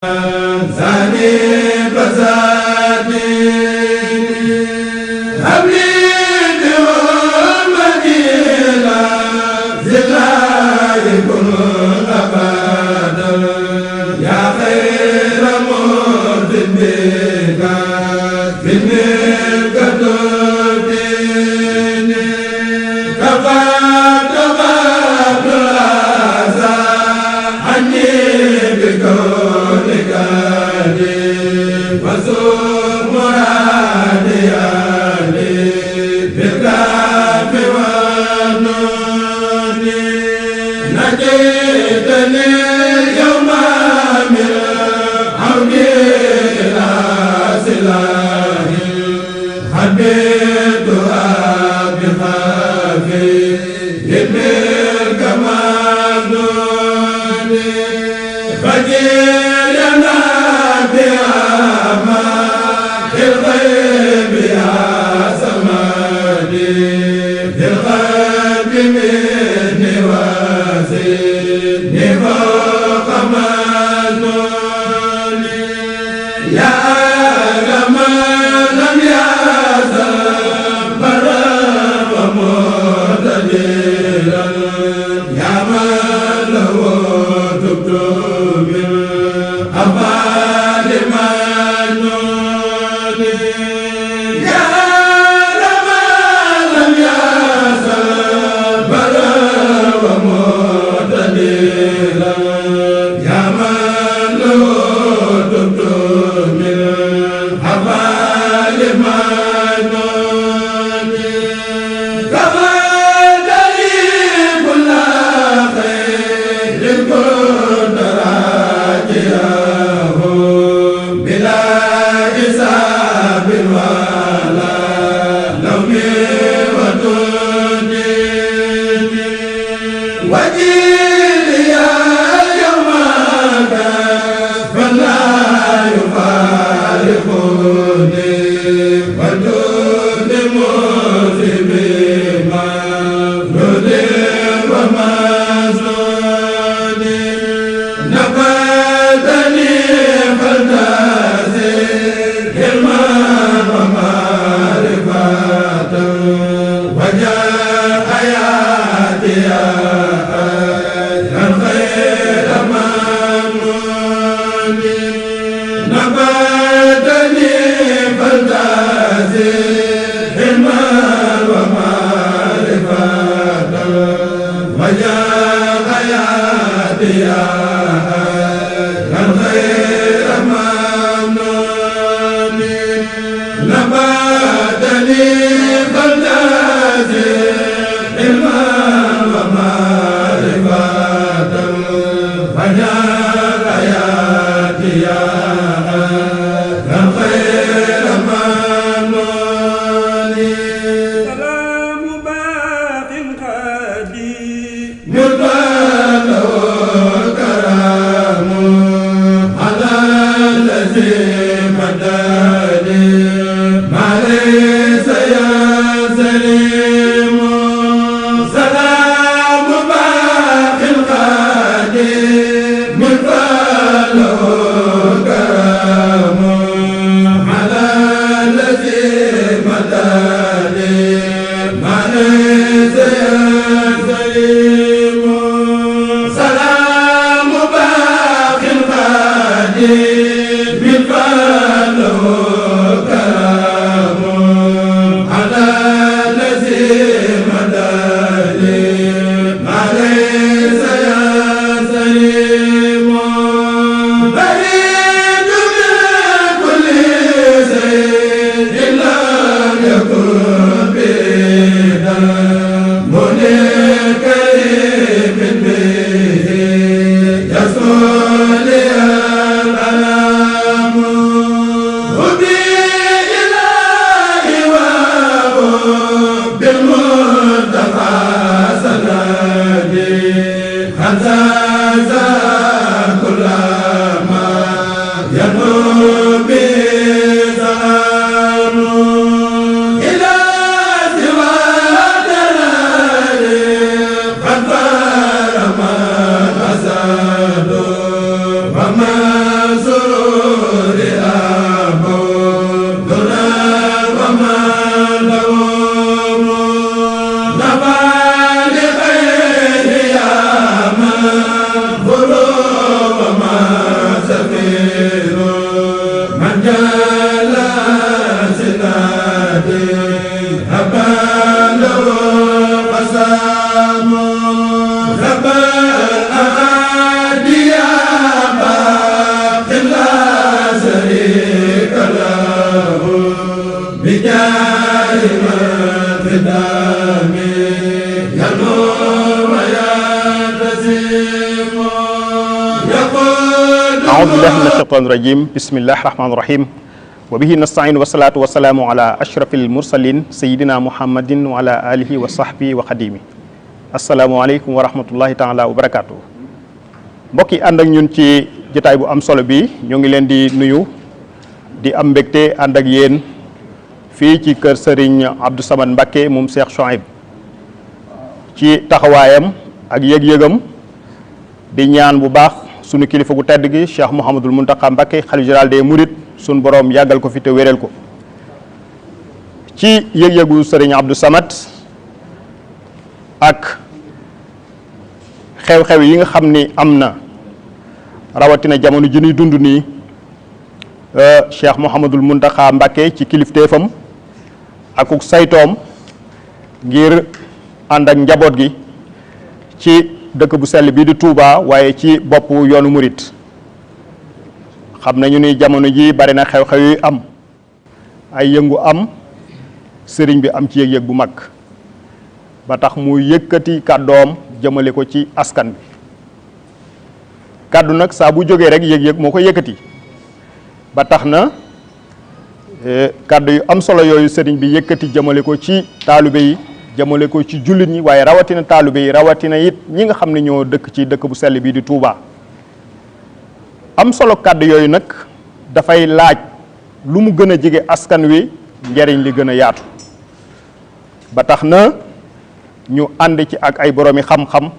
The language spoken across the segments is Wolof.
Mama أعوذ بالله من الشيطان الرجيم بسم الله الرحمن الرحيم وبه نستعين والصلاة والسلام على أشرف المرسلين سيدنا محمد وعلى آله وصحبه وخديمه السلام عليكم ورحمة الله تعالى وبركاته mbokk yi ànd ak ñun ci jotaay bu am solo bi ñu ngi leen di nuyu di am mbégte ànd ak yéen fii ci kër Serigne Abdou Samad Mbacké moom Cheikh Chouaib ci taxawaayam ak yëg-yëgam di ñaan bu baax sunu kilifa gu tedd gi Cheikh Mouhamadul Mountakha Mbacké xalifa général des Mourides sunu borom yàggal ko fi te wéral ko ci yëg-yëgu Serigne Abdou Samad ak xew-xew yi nga xam ni am na rawatina jamono ji ñuy dund nii Cheikh Mouhamadul Mountakha Mbacké ci kilifteefam ak saytoom ngir ànd ak njaboot gi ci dëkk bu sell bii di Touba waaye ci bopp yoonu murit xam nañu ni jamono ji bari na xew-xew yu am ay yëngu am sëriñ bi am ci yëg-yëg bu mag ba tax mu yëkkati kàddoom jëmale ko ci askan bi kàddu nag saa bu jógee rek yëg-yëg moo ko yëkkati ba tax na kàddu yu am solo yooyu sëriñ bi yëkkati jëmale ko ci taalibe yi jëmale ko ci jullit ñi waaye rawatina taalibe yi rawatina it ñi nga xam ne ñoo dëkk ci dëkk bu sell bii di Touba am solo kàddu yooyu nag dafay laaj lu mu gën a jege askan wi njariñ li gën a yaatu ba tax na ñu ànd ci ak ay boroomi xam-xam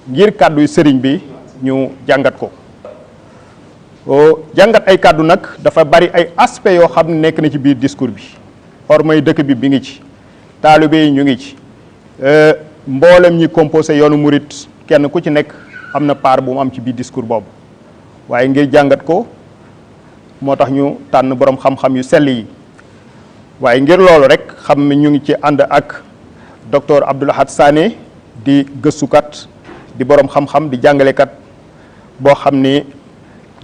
ngir kàddu yu sëriñ bi ñu jàngat ko jàngat ay kàddu nag dafa bari ay aspect yoo xam ne nekk na ci biir discours bi ormay dëkk bi ngi ci taalibe yi ñu ngi ci mboolem ñi composé yoonu murit kenn ku ci nekk am na part bu mu am ci biir discours boobu waaye ngir jàngat ko moo tax ñu tànn borom xam-xam yu sell yi waaye ngir loolu rek xam ne ñu ngi ci ànd ak docteur Abdou Lahad Sané di gëstukat di borom xam-xam di jàngalekat boo xam ni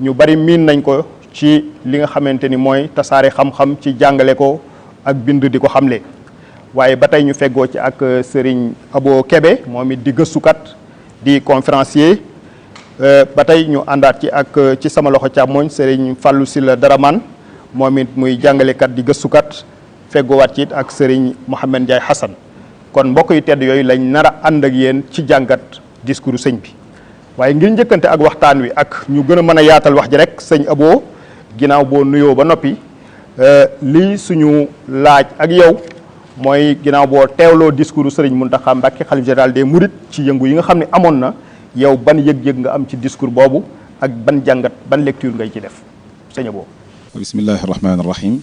ñu bari miin nañ ko ci li nga xamante ni mooy tasaare xam-xam ci jàngale ko ak bind di ko xamle waaye ba tey ñu feggoo ci ak Serigne Abo Kébé moom it di gëstukat di conférencier ba tey ñu àndaat ci ak ci sama loxo càmmooñ Serigne Fallou Sylla Daraman moom it muy jàngalekat di gëstukat feggoowaat ci it ak Serigne Mouhamed Ndiaye Hassan kon mbokk yu tedd yooyu lañ nar a ànd ak yéen ci jàngat discours sëñ bi waaye ngir njëkkante ak waxtaan wi ak ñu gën a mën a yaatal wax ji rek sëñ Abo ginnaaw boo nuyoo ba noppi lii suñu laaj ak yow mooy ginnaaw boo teewloo discours Serigne Mountakha Mbacké xalifa général des Mourides ci yëngu yi nga xam ne amoon na yow ban yëg-yëg nga am ci discours boobu ak ban jàngat ban lecture ngay ci def sëñ Abo. bismillahi rahmaani rahim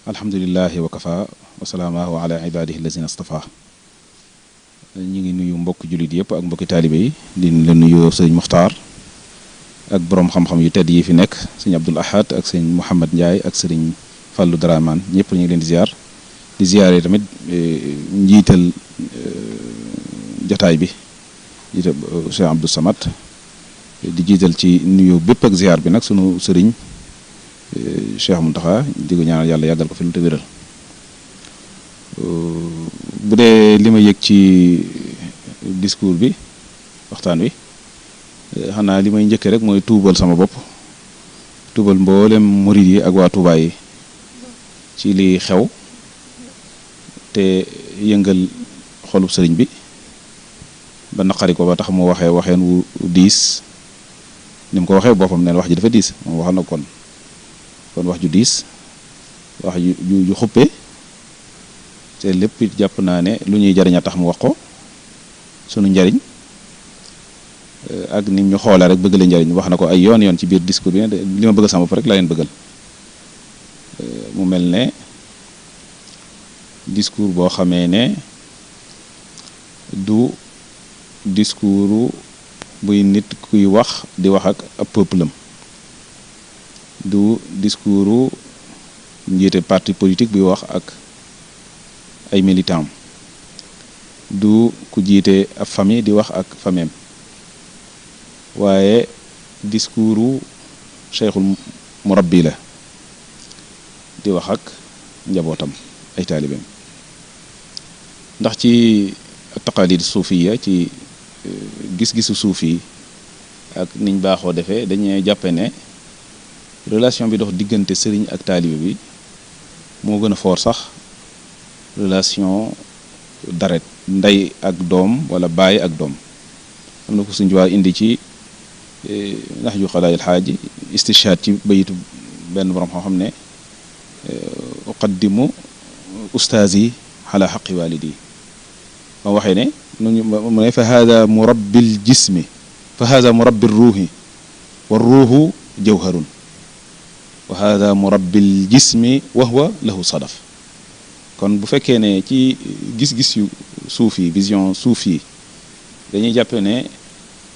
alhamdulillahi wa kafa wa salaamuhu ala ibadihi allazina astafa ñu ngi nuyu mbokk jullit yëpp ak mbokki taalibe yi di la nuyu sëñ Muxtaar ak borom xam-xam yu tedd yi fi nekk sëñ Abdul Ahad ak sëñ Mouhamed Ndiaye ak sëriñ Fallou Daraman ñëpp ñu ngi leen di ziyaare tamit njiital jotaay bi jiital Cheikh Abdou Samad di jiital ci nuyu bépp ak ziyaar bi nag sunu sëriñ Cheikh Mountakha di ko ñaanal yàlla yàggal ko fi lu te wéral bu dee li ma yëg ci discours bi waxtaan wi xanaa li may njëkkee rek mooy tuubal sama bopp tuubal mboolem murid yi ak waa Touba yi ci li xew te yëngal xolub sëriñ bi ba naqari ko ba tax mu waxeen wu diis ni mu ko waxee boppam neen wax ji dafa diis moom wax na kon wax ju diis wax ju xuppe te lépp jàpp naa ne lu ñuy jariñ a tax mu wax ko sunu njariñ ak ni ñu xoolee rek bëgg la njariñ wax na ko ay yoon ci biir discours bi li ma bëgg sama bopp rek laa leen bëggal mu mel ne discours boo xamee ne du discours buy nit kuy wax di wax ak ab peuple am du discours njiite parti politique buy wax ak ay militant du ku jiite ab famille di wax ak famille waaye discours cheikhul murabbi la di wax ak njabootam ay taalibeem ndax ci taqalid suufiya ci gis-gisu suufi ak niñ baaxoo defee dañuy jàppe ne relation bi dox diggante sëriñ ak taalibe bi moo gën a foor sax relation daret ndey ak doom wala baay ak doom am na ko suñ waa indi ci ndax ju xalaayil xaaji istishaad ci bayitu benn borom xam ne uqaddimu ustaazi ala xaqi walidi ma waxee ne mu ne fa hada murabbil jismi fa hada murabbi ruuhi wa ruuhu jawharun wa hada murabbil jismi wa huwa lahu sadaf kon bu fekkee ne ci gis-gis yu suufi vision suufi dañuy jàppe ne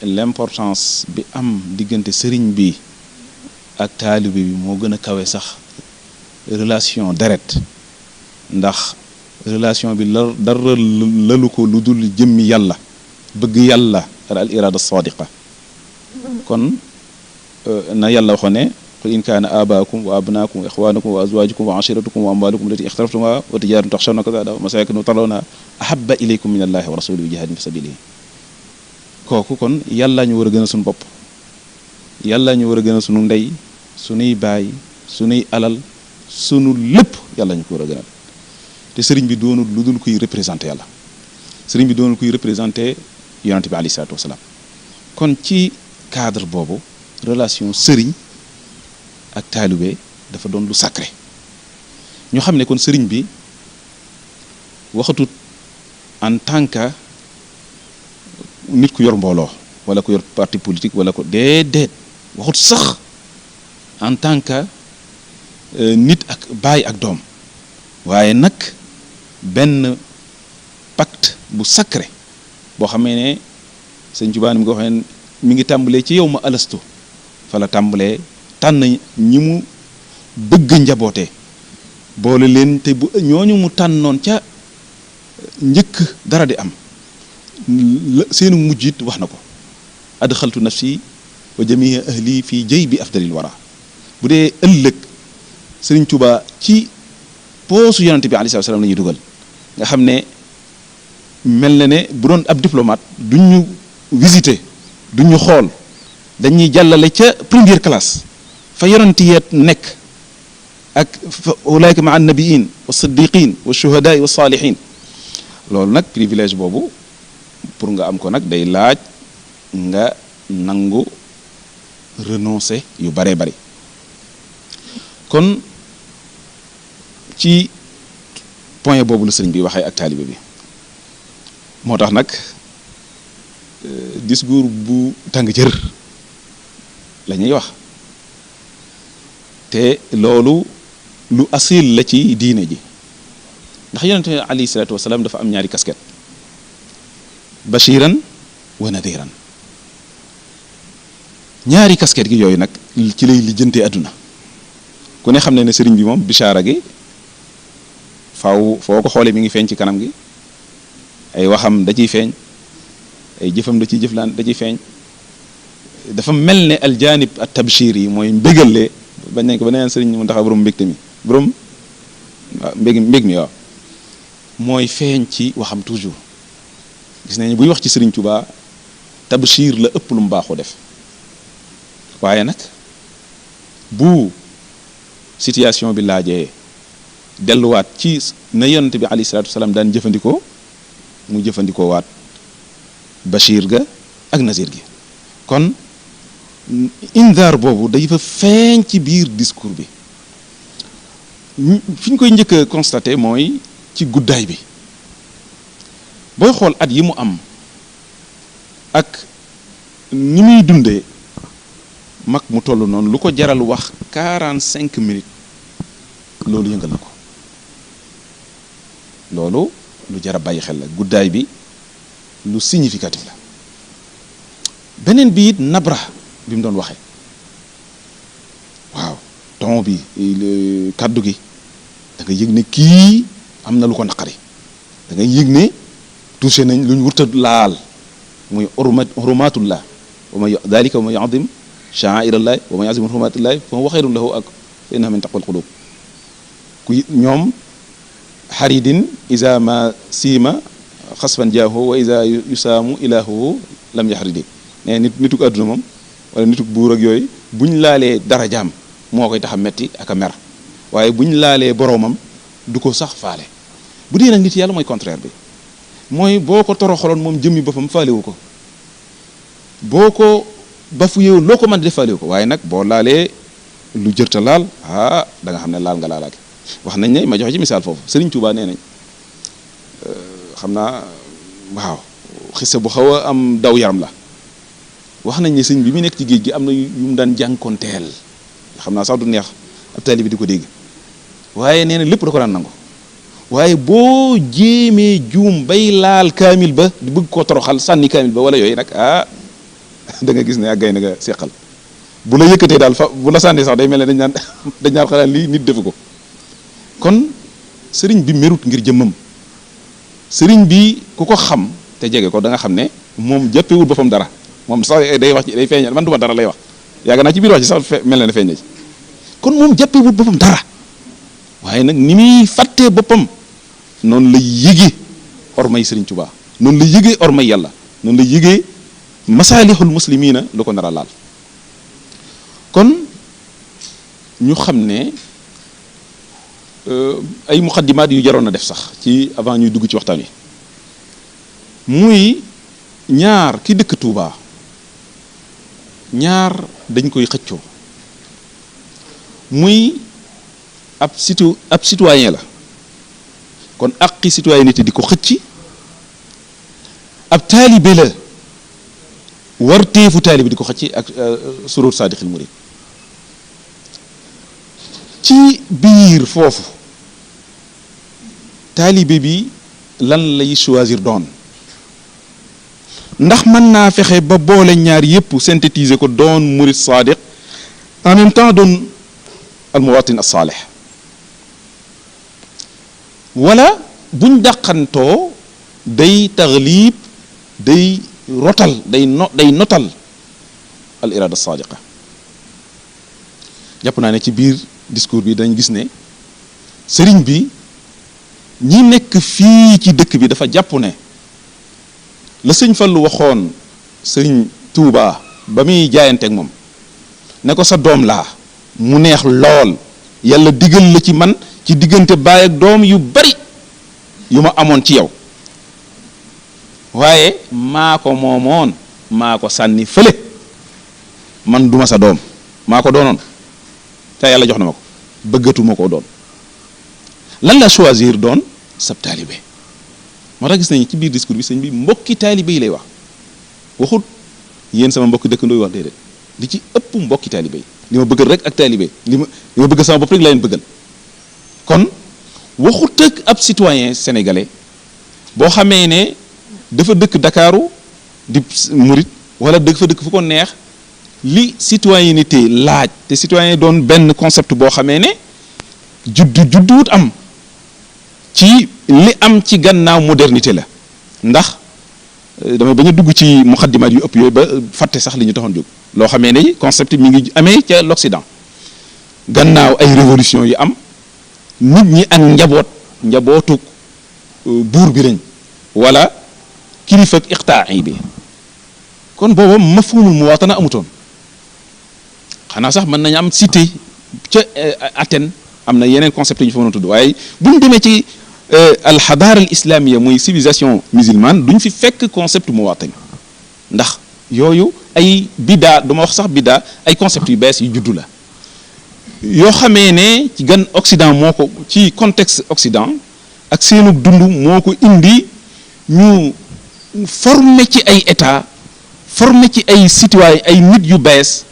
l'importance bi am diggante sëriñ bi ak taalibe bi moo gën a kawe sax relation deret ndax relation bi dara lalu ko lu dul jëmmi yàlla bëgg yàlla al irada sadiqa kon na yàlla waxoon ne qul in kaana abaakum wa abnaakum wa ixwaanukum wa azwaajukum wa ashiratukum wa amwaalukum allati ixtaraftumuha wa tijaratun taxshawna kasadaha wa masaakinu tardawnaha ahabba ilaykum min allahi wa rasulihi wa jihadin fi sabilihi kooku kon yàlla ñu war a gën a suñu bopp yàlla ñu war a gën a sunu ndey sunuy baay sunuy alal sunu lépp yàlla ñu ko war a gënal te sëriñ bi doonul lu dul kuy représenté yàlla sëriñ bi doonul kuy représenté yonante bi alayhi salaatu wasalaam kon ci cadre boobu relation sëriñ ak taalibe dafa doon lu sacré ñu xam ne kon sëriñ bi waxatut en tant que nit ku yor mbooloo wala ku yor parti politique wala ko déedéet waxut sax en tant que nit ak baay ak doom waaye nag benn pacte bu sacré boo xamee ne sëñ Tuubaa mi nga waxee mi ngi tàmbalee ci yow ma alastu fa la tàmbalee tànn ñi mu bëgg njaboote boole leen te bu ñooñu mu tànnoon ca njëkk dara di am seenu mujjit wax na ko adxaltu nafsi wa jamia ahli fii jay bi afdalil wara bu dee ëllëg sëriñ Tuubaa ci poosu yonante bi alayhi salaam la ñuy dugal nga xam ne mel na ne bu doon ab diplomate duñ ñu visiter duñ ñu xool dañuy jàllale ca première classe fa yonanti yeet nekk ak fa ulaika ma annabiin wa siddiqin wa shuhadaai wa saalihin loolu nag privilège boobu pour nga am ko nag day laaj nga nangu renoncer yu baree bari kon ci point boobu la sëriñ bi waxee ak taalibe bi moo tax nag discours bu tàng jër la ñuy wax te loolu lu asil la ci diine ji ndax yonente alayhi salaatu wasalaam dafa am ñaari casquette bashiran wa nadiran ñaari casquette gi yooyu nag ci lay lijjantee àdduna ku ne xam ne sëriñ bi moom bishaara gi faaw foo ko xoolee mi ngi feeñ ci kanam gi ay waxam da ciy feeñ ay jëfam da ciy jëflaan da ciy feeñ dafa mel ne aljanib at tabshir yi mooy mbégalee bañ nañ ko ba neen sëriñ mu taxaw borom mbégte mi borom waaw mbég mi waaw mooy feeñ ci waxam toujours gis nañu buy wax ci sëriñ Tuubaa tabshir la ëpp lu mu baaxoo def waaye nag bu situation bi laajee delluwaat ci na yonent bi alayhi salaatu wasalaam daan jëfandikoo mu jëfandikoo waat bashir ga ak nazir gi kon indaar boobu day fa feeñ ci biir discours bi fi ñu koy njëkk a constaté mooy ci guddaay bi booy xool at yi mu am ak ni muy dundee mag mu toll noonu lu ko jaral wax 45 minutes loolu yëngal na ko loolu lu jar a bàyyi xel la guddaay bi lu significatif la beneen bi it nabra bi mu doon waxee waaw ton bi kàddu gi da nga yëg ne kii am na lu ko naqari da nga yëg ne touché nañ lu ñu wurta laal muy hurumatullah wa ma dalika wa ma yu'azzim sha'airallahi wa ma yu'azzim hurumatullah fa huwa khayrun lahu ak fa innaha min taqwal qulub ku ñoom xaridin isa ma siima xasfan jaahu wa isa yusaamu ilaahu lam yaxridi ne nituk àdduna moom wala nituk buur ak yooyu buñ laalee darajaam moo koy tax a metti ak a mer waaye buñ laalee boroomam du ko sax faale. bu dee nag nit yàlla mooy contraire bi mooy boo ko toroxaloon moom jëmmi boppam faalewu ko, boo ko bafuyee loo ko mën di def faalewu ko, waaye nag boo laalee lu jërta laal da nga xam ne laal nga laalaake. wax nañ ne ma joxe ci misaal foofu Sëriñ Tuubaa nee nañ xam naa waaw xisa bu xaw a am daw yaram la. wax nañ ne sëñ bi mu nekk ci géej gi am na yu mu daan jànkoonteel xam naa sax du neex ab taalibe bi di ko dégg, waaye nee na lépp da ko daan nangu. waaye boo jéemee juum bay laal kaamil ba di bëgg koo toroxal sànni kaamil ba wala yooyu nag da nga gis ne ak gay na nga seqal bu la yëkkatee daal fa bu la sànni sax day mel ne dañ naan xalaat lii nit defu ko. kon sëriñ bi merut ngir jëmmam, sëriñ bi ku ko xam te jege ko da nga xam ne moom jàppewul boppam dara. moom sax day wax ci day feeñal man duma dara lay wax yàgg naa ci biir wax ci sax mel na ne feeñ na ci. kon moom jàppewul boppam dara, waaye nag ni muy fàttee boppam noonu la yëgee ormay Sëriñ Tuubaa, noonu la yëgee ormay yàlla, noonu la yëgee masaalixul muslimiina lu ko nar a laal. kon ñu xam ne ay muqaddimaat yu jaroon a def sax ci avant ñuy dugg ci waxtaan wi muy ñaar ki dëkk Tuubaa ñaar dañ koy xëccoo, muy ab citoyen la kon aqi citoyenneté di ko xëcci, ab taalibe la warteefu taalibe di ko xëcci ak surur saadixil murid. ci biir foofu taalibe bi lan lay choisir doon, ndax mën naa fexe ba boole ñaar yépp synthétiser ko doon murid saadiq en même temps doon al muwatin as-saalih, wala buñ dàqantoo day taglib day rotal day notal al irada as-saadiqa. jàpp naa ne ci biir discours bi dañ gis ne sëriñ bi ñi nekk fii ci dëkk bi dafa jàpp ne la sëñ Fallu waxoon sëriñ Tuubaa ba muy jaayanteeg moom ne ko sa doom laa mu neex lool yàlla digal la ci man ci diggante baay ak doom yu bari yu ma amoon ci yow, waaye maa ko moomoon maa ko sànni fële, man duma sa doom maa ko doonoon te yàlla jox na ma ko bëggatuma koo doon. lan la choisir doon sab taalibe. moo tax gis nañu ci biir discours bi sëñ bi mbokki taalibe yi lay wax, waxut yéen sama mbokki dëkkandoo yi wax déedéet, li ci ëpp mbokki taalibe yi li ma bëggal rek ak taalibe li ma bëgg sama bopp rek la leen bëggal. kon waxut ak ab citoyen sénégalais boo xamee ne dafa dëkk Dakaaru di murit wala dafa dëkk fu ko neex. li citoyenneté laaj te citoyen doon benn concept boo xamee ne judduwut am ci li am ci gannaaw modernité la. ndax damay bañ a dugg ci muqaddimaat yu ëpp yooyu ba fàtte sax li ñu taxoon jóg, loo xamee ne concept mi ngi amee ca l'Occident gannaaw ay révolution yu am nit ñi ak njabootu buur bi lañ wala kilifa ak iqtaa'i bi. kon booba mafhumul muwaatana amutoon, xanaa sax mën nañu am cité ca Athènes am na yeneen concept yu ñu fa mën a tudd, waaye bu ñu demee ci alxadaara al islamia muy civilisation musulmane duñ fi fekk concept muwaatana, ndax yooyu ay biddaa duma wax sax biddaa ay concept yu bees yu juddu la yoo xamee ne ci gan Occident moo ko ci contexte Occident ak seenu dund moo ko indi ñu formé ci ay état formé ci ay citoyen ay nit yu bees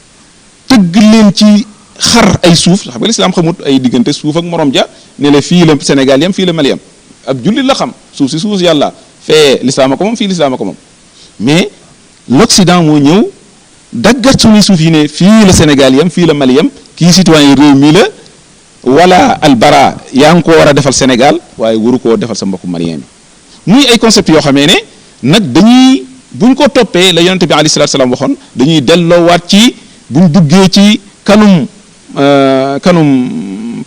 tëgg leen ci xar ay suuf. xam nga lislaam xamut ay diggante suuf ak morom ja ne la fii la Sénégal yam fii la Mali yam, ab jullit la xam suuf si suuf yàlla fee lislaama ko moom fii lislaama ko moom, mais l'Occident moo ñëw daggat suñuy suuf yi ne fii la Sénégal yam fii la Mali yam, kii citoyen réew mi la wala albara yaa ngi ko war a defal Sénégal waaye waru koo defal sa mbokku malien bi. muy ay concept yoo xamee ne nag dañuy buñ ko toppee la yonente bi alayhi salaatu salaam waxoon dañuy delloowaat ci buñ duggee ci kanum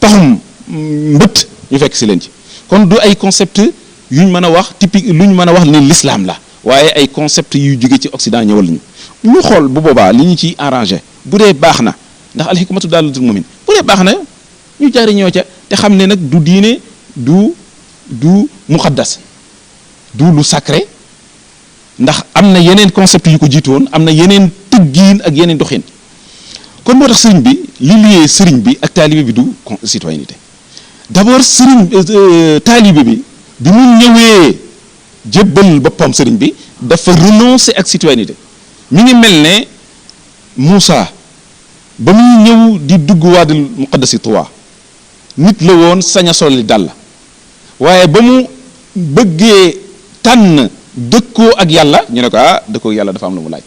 paxum mbëtt ñu fekk si leen ci. kon du ay concept yuñ mën a wax typique luñ mën a wax ni l'islam la waaye ay concept yu jóge ci Occident ñëwal ñu xool bu boobaa li ñu ciy arrangé bu dee baax na ndax alxikmatu daalatul mu'min bu dee baax na ñu jariñoo ca te xam ne nag du diine du muqaddas du lu sacré ndax am na yeneen concept yu ko jiitu woon am na yeneen tëggiin ak yeneen doxin kon moo tax sëriñ bi li liyee sëriñ bi ak taalibe bi du citoyenneté d'abord sëriñ taalibe bi mu ñëwee jébbal boppam sëriñ bi dafa renoncer ak citoyenneté mi ngi mel ne Moussa ba muy ñëw di dugg waadil muqaddasi Tuwa nit la woon sañ a solli dàll waaye ba mu bëggee tànn dëkkoo ak yàlla ñu ne ko dëkkoo ak yàlla dafa am lu mu laaj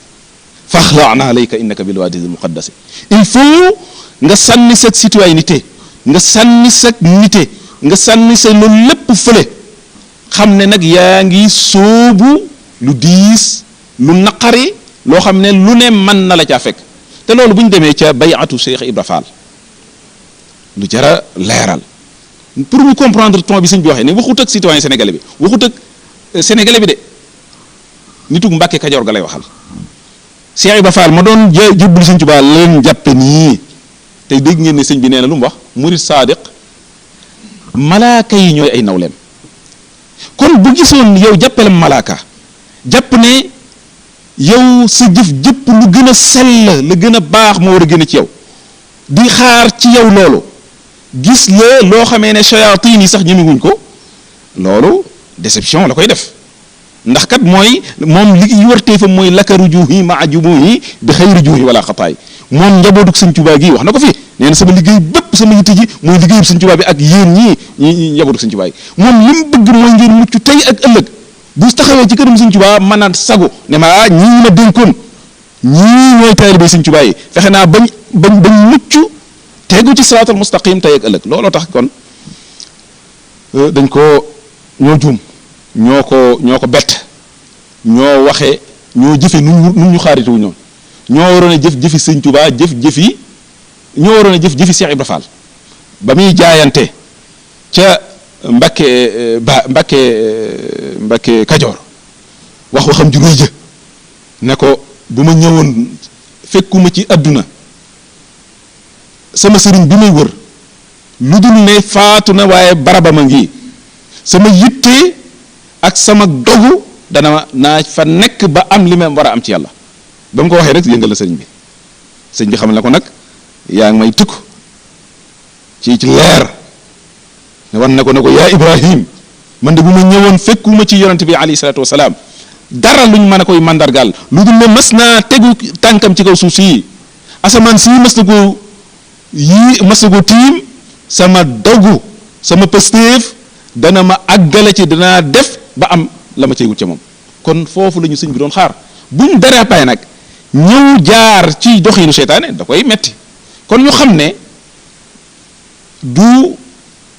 faxla'na alayka innaka bil waadi al muqaddasi il faut nga sànni sa citoyenneté nga sànni sa nité nga sànni sa loolu lépp fële xam ne nag yaa ngi sóobu lu diis lu naqari loo xam ne lu ne mën na la caa fekk te loolu bu ñu demee ca bayatu Cheikh Ibra Fall lu jara leeral pour ñu comprendre ton bi sëñ bi waxee ne waxut ak citoyen sénégalais bi waxut ak sénégalais bi de nitug Mbàkke Kajoor ga lay waxal Cheikh Ibra Fall ma doon jëbbal sëñ Tuubaa leen jàppe nii te dégg ngeen ne sëñ bi nee na lu mu wax murid saadiq malaaka yi ñooy ay nawleem kon bu gisoon yow jàppale malaaka jàpp ne yow sa jëf jëpp lu gën a sell la gën a baax moo war a gën a ci yow di xaar ci yow loolu gis la loo xamee ne shayatin yi sax ñemewuñ ko loolu déception la koy def ndax kat mooy moom li wartee fa mooy laka rujuhi maa jumuhi bi xayri juhi wala xataay moom njabootug sëñ Tuubaa gi wax na ko fi nee na sama liggéey bépp sama yitte ji mooy liggéeyub sëñ Tuubaa bi ak yéen ñi njabootug sëñ Tuubaa yi moom li mu bëgg mooy ngeen mucc tey ak ëllëg bu taxawee ci këram sëñ Tuubaa mën naa sagu ne ma ñii ma dénkoon ñii ñooy taalibe sëñ Tuubaa yi fexe naa bañ mucc tegu ci siraatal mustaqim tey ak ëllëg looloo tax kon dañ ko ñoo juum ñoo ko bett ñoo waxe ñoo jëfe nu ñu xaarituwu ñoon ñoo waroon a jëfi sëñ Tuubaa ñoo waroon a jëfi Cheikh Ibra Fall ba muy jaayante ca Mbàkke Kajoor waxam ju rëy ja ne ko bu ma ñëwoon fekkuma ci àdduna sama sëriñ bi may wër lu dul ne faatu na waaye barabama ngi sama yitte ak sama dogu naa fa nekk ba am li ma war a am ci yàlla ba mu ko waxee rek yëngal la sëriñ bi xamal na ko nag yaa ngi may tukk ci leer wan na ko yaa Ibrahim man de bu ma ñëwoon fekkuma ci yonent bi alayhi salaatu wasalaam dara luñ mën a koy mandargaal lu dul ne mas naa tegu tànkam ci kaw suuf si asamaan si mas na ko tiim sama dogu sama pëstéef dana ma àggale ci danaa def ba am la ma cay wut ca moom kon foofu la ñu sëñ bi doon xaar buñ dérapé nag ñëw jaar ci doxinu seytaane da koy metti kon ñu xam ne du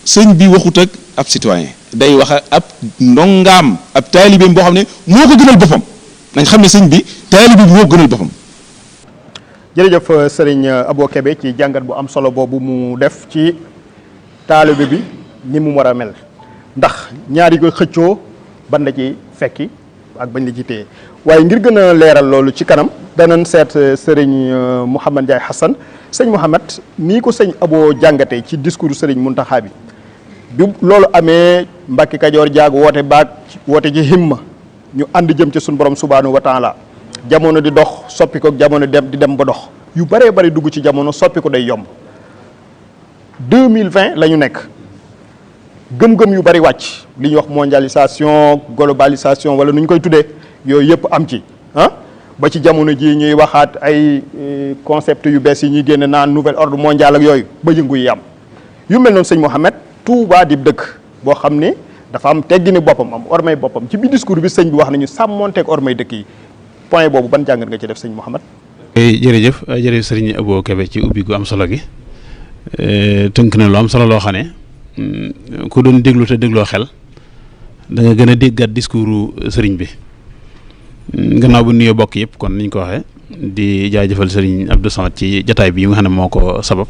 sëñ bi waxut ak ab citoyen day wax ab ndongaam ab taalibeem boo xam ne moo ko gënal boppam nañ xam ne sëñ bi taalibe bi moo ko gënal boppam. jërëjëf sëriñ Abo Kébé ci jàngat bu am solo boobu mu def ci taalibe bi ni mu war a mel ndax ñaari ko xëccoo ban la ci fekki ak bañ la ci téye waaye ngir gën a leeral loolu ci kanam danañ seet sëriñ Mouhamed Ndiaye Hassan sëñ Mouhamed nii ko sëñ Abo jàngatee ci discours sëriñ Muntaxa bi loolu amee Mbàkke Kajoor jaag woote ci himma ñu ànd jëm ci suñu borom subhaanahu wa taala jamono di dox soppi ko jamono di dem ba dox yu bëree bëri dugg ci jamono soppi ko day yomb 2020 la ñu nekk gëm-gëm yu bëri wàcc li ñuy wax mondialisation globalisation wala nu ñu koy tuddee yooyu yëpp am ci ba ci jamono ji ñuy waxaat ay concept yu bees yi ñuy génne naan nouvel ordre mondial ak yooyu ba yëngu yi am yu mel noonu sëñ Mouhamed Touba di dëkk boo xam ne dafa am teggini boppam am ormay boppam ci biir discours bi sëñ bi wax nañu sàmmonteeg ormay dëkk yi point boobu ban jàngat nga ci def sëñ Mouhamed. jërëjëf sëriñ Abo Kébé ci ubbi gu am solo gi tënk na lu am solo loo xam ne ku doon déglu te dégloo xel da nga gën a déggat discours sëriñ bi gannaaw bu nuyoo bokk yëpp kon niñ ko waxee di jaajëfal sëriñ Abdou Samad ci jataay bi nga xam ne moo ko sabab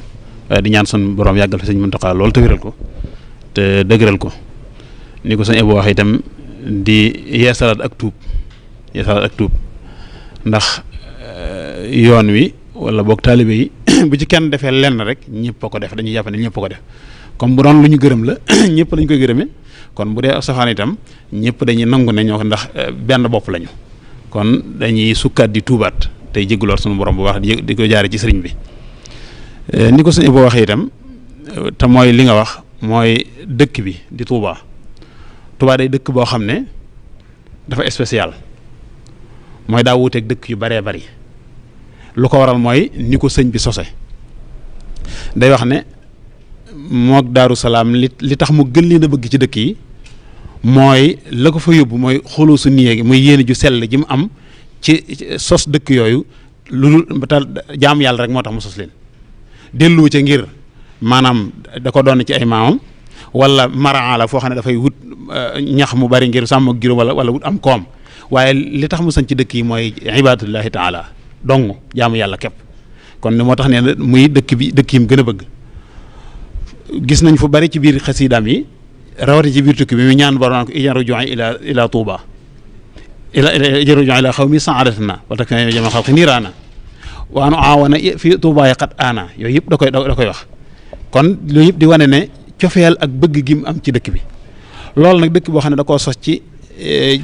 di ñaan sun borom yàggal fi sëriñ Muntaxa loolu te wéral ko te dëgëral ko ni ko sëñ Abo wax itam di yeesalaat ak tuub ndax yoon wi wala boog taalibe yi bu ci kenn defee lenn rek ñëpp a ko def dañuy jàpp ne ñëpp a ko def comme bu doon lu ñu gërëm la ñëpp lañ koy gërëmee kon bu dee safaan itam ñëpp dañuy nangu ne ñoo ko ndax benn bopp lañu kon dañuy sukkaat di tuubaat tey jégaluwaat sunu borom bu baax di ko jaare ci sëriñ bi ni ko sëñ Abo waxee itam te mooy li nga wax mooy dëkk bi di Touba day dëkk boo xam ne dafa spécial mooy daa wuuteeg dëkk yu baree bari lu ko waral mooy ni ko sëñ bi sose day wax ne mook Daaru Salaam li tax mu gën leen a bëgg ci dëkk yi mooy la ko fa yóbbu mooy xolu su niyee gi muy yéene ju sell ji mu am ci sos dëkk yooyu lu jaam yàlla rek moo tax mu sos leen dellu ca ngir maanaam da ko doon ci ay maamam wala maraa la foo xam ne dafay wut ñax mu bari ngir sàmm ak juróom wala wut am koom waaye li tax mu sañ ci dëkk yi mooy ibadatullahi taala dong jaamu yàlla képp kon ne moo tax nee na muy dëkk yi mu gën a bëgg gis nañ fu bari ci biir xasiidaam yi rawati ci biir tukki bi mu ñaan borom naan ko ijan ruju'i ila Touba ijan ruju'i ila xawmi sa'adatana wa takfina jama xalqi niiraana wa an aawana fi Touba qad aana yooyu yëpp da koy wax kon loolu yëpp di wane ne cofeel ak bëgg gi mu am ci dëkk bi loolu nag dëkk boo xam ne da koo sos ci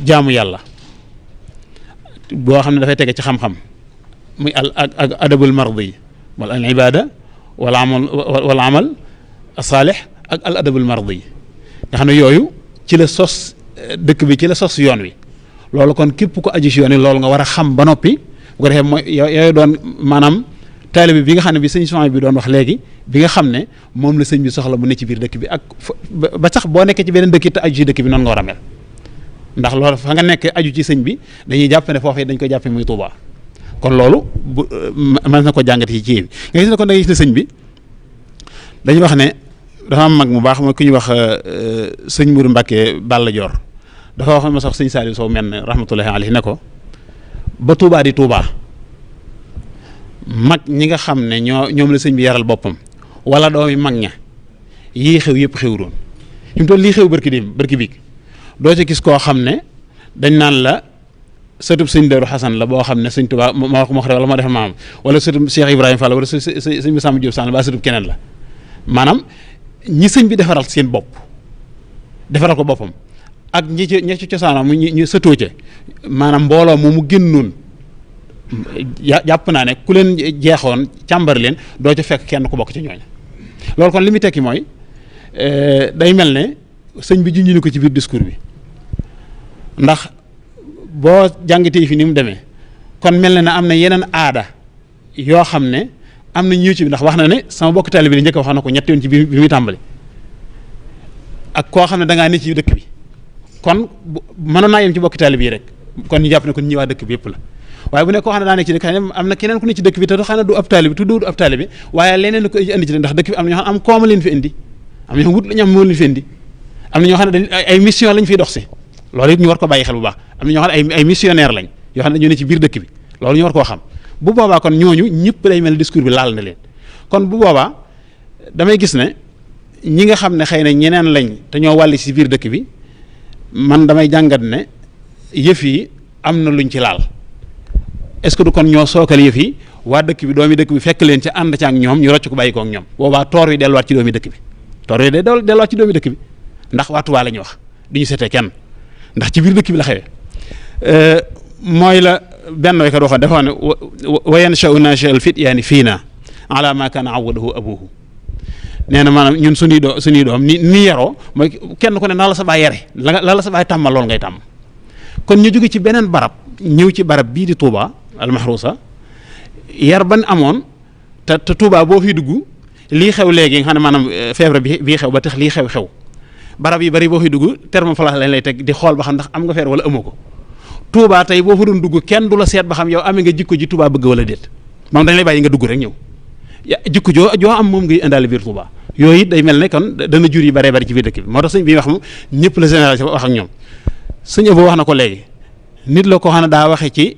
jaamu yàlla boo xam ne dafay tege ci xam-xam muy ak adabul mardi wala al ibada wal amal asaalih ak al adabul mardi nga xam ne yooyu ci la sos dëkk bi ci la sos yoon wi loolu kon képp ko aju si yoon wi loolu nga war a xam ba noppi bu ko defee mooy yooyu doon maanaam taalibe bi nga xam ne bi sëñ Souhaïbou bi doon wax léegi bi nga xam ne moom la sëñ bi soxla bu ne ci biir dëkk bi ak ba sax boo nekkee ci beneen dëkk te aju ci dëkk bi noonu nga war a mel ndax loolu fa nga nekk aju ci sëñ bi dañuy jàpp ne foofu dañ koy jàppe muy Touba kon loolu bu mën na ko jàngat ci bi nga gis ne kon da ngay gis ne sëñ bi dañuy wax ne dafa am mag mu baax mooy ku ñuy wax sëñ Mourou Mbacke Balla Dior dafa wax ma sax sëñ Saliou Sow mel ne rahmatullahi alayhi ne ko ba Touba di Touba mag ñi nga xam ne ñoom la sëñ bi yaral boppam wala doomi mag ña yii xew yëpp xew doon fi mu toll lii xew barki biig doo ci gis koo xam ne dañ naan la sëtub sëñ Darou Xasan la boo xam ne sëñ Touba moo ko wax wala moo def maam wala sëtub Cheikh Ibrahima Fall wala sëñ Samba Diop Sall ba sëtub keneen la maanaam ñi sëñ bi defaral seen bopp defaral ko boppam ak ñi ci cosaanam ñu sëtoo ca maanaam mbooloo moomu génnoon jàpp naa ne ku leen jeexoon càmbar leen doo ca fekk kenn ku bokk ci ñooñ loolu kon li muy tekki mooy day mel ne sëñ bi junj ni ko ci biir discours bi ndax boo jàngatee fi ni mu demee kon mel na ne am na yeneen aada yoo xam ne am na ñëw ci ndax wax na ne sama bokk taalibe bi njëkk wax na ko ñetti yoon ci bi muy tàmbali ak koo xam ne da ngaa ne ci dëkk bi kon mënoon naa yem ci bokk taalibe yi rek kon ñu jàpp ne kon ñi waa dëkk bi yëpp la waaye bu ne koo xam ne daa nekk ci dëkk am na keneen ku ne ci dëkk bi te xam ne du ab taalibe tu du ab taalibe waaye leneen ko indi ci ndax dëkk bi am na ñoo xam am kooma leen fi indi am na ñoo xam wut lañu am moo leen fi indi am na ñoo xam ne ay mission lañ fiy dox si loolu it ñu war ko bàyyi xel bu baax am na ñoo xam ne ay missionnaire lañ yoo xam ne dañoo ne ci biir dëkk bi loolu ñu war koo xam bu boobaa kon ñooñu ñëpp day mel discours bi laal na leen kon bu boobaa damay gis ne ñi nga xam ne xëy na ñeneen lañ te ñoo wàll ci biir dëkk bi man damay jàngat ne yëf yi am na luñ ci laal est-ce que du kon ñoo sookal yëf yi waa dëkk bi doomi dëkk bi fekk leen ci ànd ci ak ñoom ñu rocc ko bàyyi ko ak ñoom boobaa toor wi delluwaat ci doomi dëkk bi toor wi day delluwaat ci doomi dëkk bi ndax waa Touba la ñuy wax du ñu seetee kenn ndax ci biir dëkk bi la xewee mooy la benn waykat waxoon dafa wax ne wa yansha'u naasha'al fityaani fiina ala ma kaana awwadahu abuhu nee na maanaam ñun suñuy doom ni yaroo mooy kenn ku ne na la sa baay yare la sa baay tàmmal loolu ngay tàmm kon ñu jóge ci beneen barab ñëw ci barab bii di Touba almahrusa yar ban amoon te Touba boo fi dugg lii xew léegi nga xam ne maanaam feebar bii xew ba tax lii xew barab yi bari boo fi dugg thermoflash lañ lay teg di xool ba xam ndax am nga feer wala amoo ko Touba tey boo fa doon dugg kenn du la seet ba xam yow amee nga jikko ji Touba bëgg wala déet moom dañ lay bàyyi nga dugg rek ñëw jikko joo am moom ngay indaale biir Touba yooyu it day mel ne kon dana jur yi baree bari ci biir dëkk bi moo tax sëñ bi wax moom ñëpp la génération wax ak ñoom sëñ Abo wax na ko léegi nit la ko xam ne daa waxee ci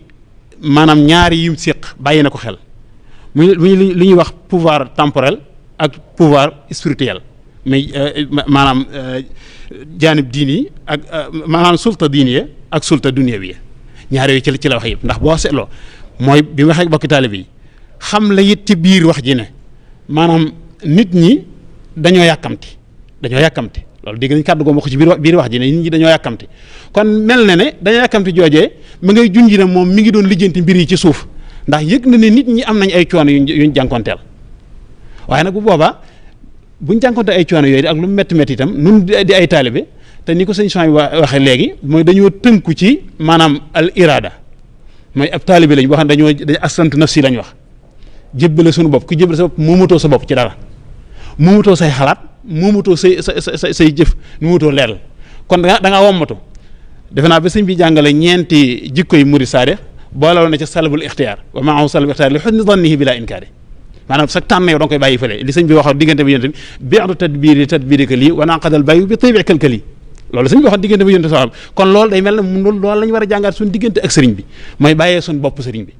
maanaam ñaari yim séq bàyyi na ko xel muy li ñuy wax pouvoir temporel ak pouvoir spirituel muy maanaam jaanib diini ak maanaam sulta diiniya ak sulta dunyawiya ñaar yooyu ci la wax yëpp ndax boo seetloo mooy bi mu waxee bokki taalibe yi xam la it ci biir wax ji ne maanaam nit ñi dañoo yàkkamti loolu dégg nañ kàddu goom wax ci biir wax ji ne nit ñi dañoo yàkkamti kon mel na ne dañoo yàkkamti joojee ma ngay junji ne moom mi ngi doon lijjanti mbir yi ci suuf ndax yëg na ne nit ñi am nañ ay coono yuñ jànkonteel waaye nag bu boobaa buñ jànkonte ay coono yooyu ak lu métti métti itam nun di ay taalibe te ni ko sëñ Sohaybu waxee léegi mooy dañoo tënku ci maanaam al irada mooy ab taalibe lañ boo xam ne dañu aslamtu nafsi lañ wax jébbale suñu bopp ku jébbale sa bopp moomatoo sa bopp ci dara moomatoo say xalaat moomatoo say jëf moomatoo leeral kon da ngaa wommatu defe naa ba sëñ bi jàngale ñeenti jikko yi murid saade boole na ca salabul ixtiyaar wa maahu salabul ixtiyaar li xusni dannihi bila inkaari maanaam sa tànn yow da nga koy bàyyi fële li sëñ bi waxoon diggante bi yonte bi bi'du tadbirika lii wa naqadal bayu bi tabi'ikal lii loolu sëñ bi waxoon diggante bi yonte soo xam kon loolu day mel ne loolu la ñu war a jàngaat suñu diggante ak sëriñ bi mooy bàyyee suñu bopp sëriñ bi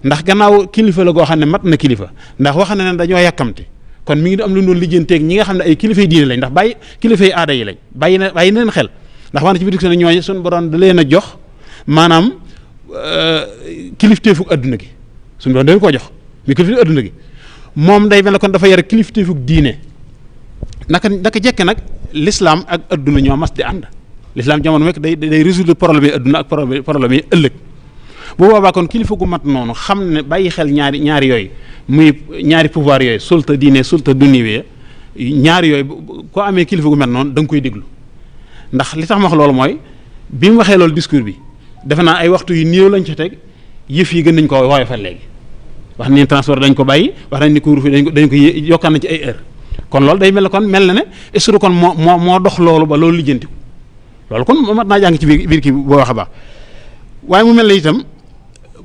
ndax gannaaw kilifa la goo xam ne mat na kilifa ndax wax na ne dañoo yàkkamti kon mi ngi am lu ñu doon lijjanteeg ñi nga xam ne ay kilifa yi diine lañ ndax bàyyi kilifa yi aada yi lañ bàyyi na leen xel ndax wax na ci biir ne ñooñu suñu borom da leen a jox maanaam kilifteefug adduna gi suñu borom da leen koo jox mi kilifteefug adduna gi moom day mel ne kon dafa yore kilifteefug diine naka jekk nag l'islam ak adduna ñoo mas di ànd l'islam jamono mekk day résoudre problème yi adduna ak problème yi ëllëg bu boobaa kon kilifa gu mat noonu xam ne bàyyi xel ñaari yooyu muy ñaari pouvoir yooyu sulta diine sulta dunyawiya ñaari yooyu koo amee kilifa gu mat noonu da nga koy déglu ndax li tax ma wax loolu mooy bi mu waxee loolu discours bi defe naa ay waxtu yu néew lañ ca teg yëf yi gën nañ ko woyofal léegi wax nañ transport dañ ko bàyyi wax nañ ni couvre-feu dañ ko yokkaan na ci ay heure kon loolu day mel ne ne est-ce que kon moo dox loolu ba loolu lijjanti loolu kon mat naa jàng ci biir kii boo wax a baax waaye mu mel ne itam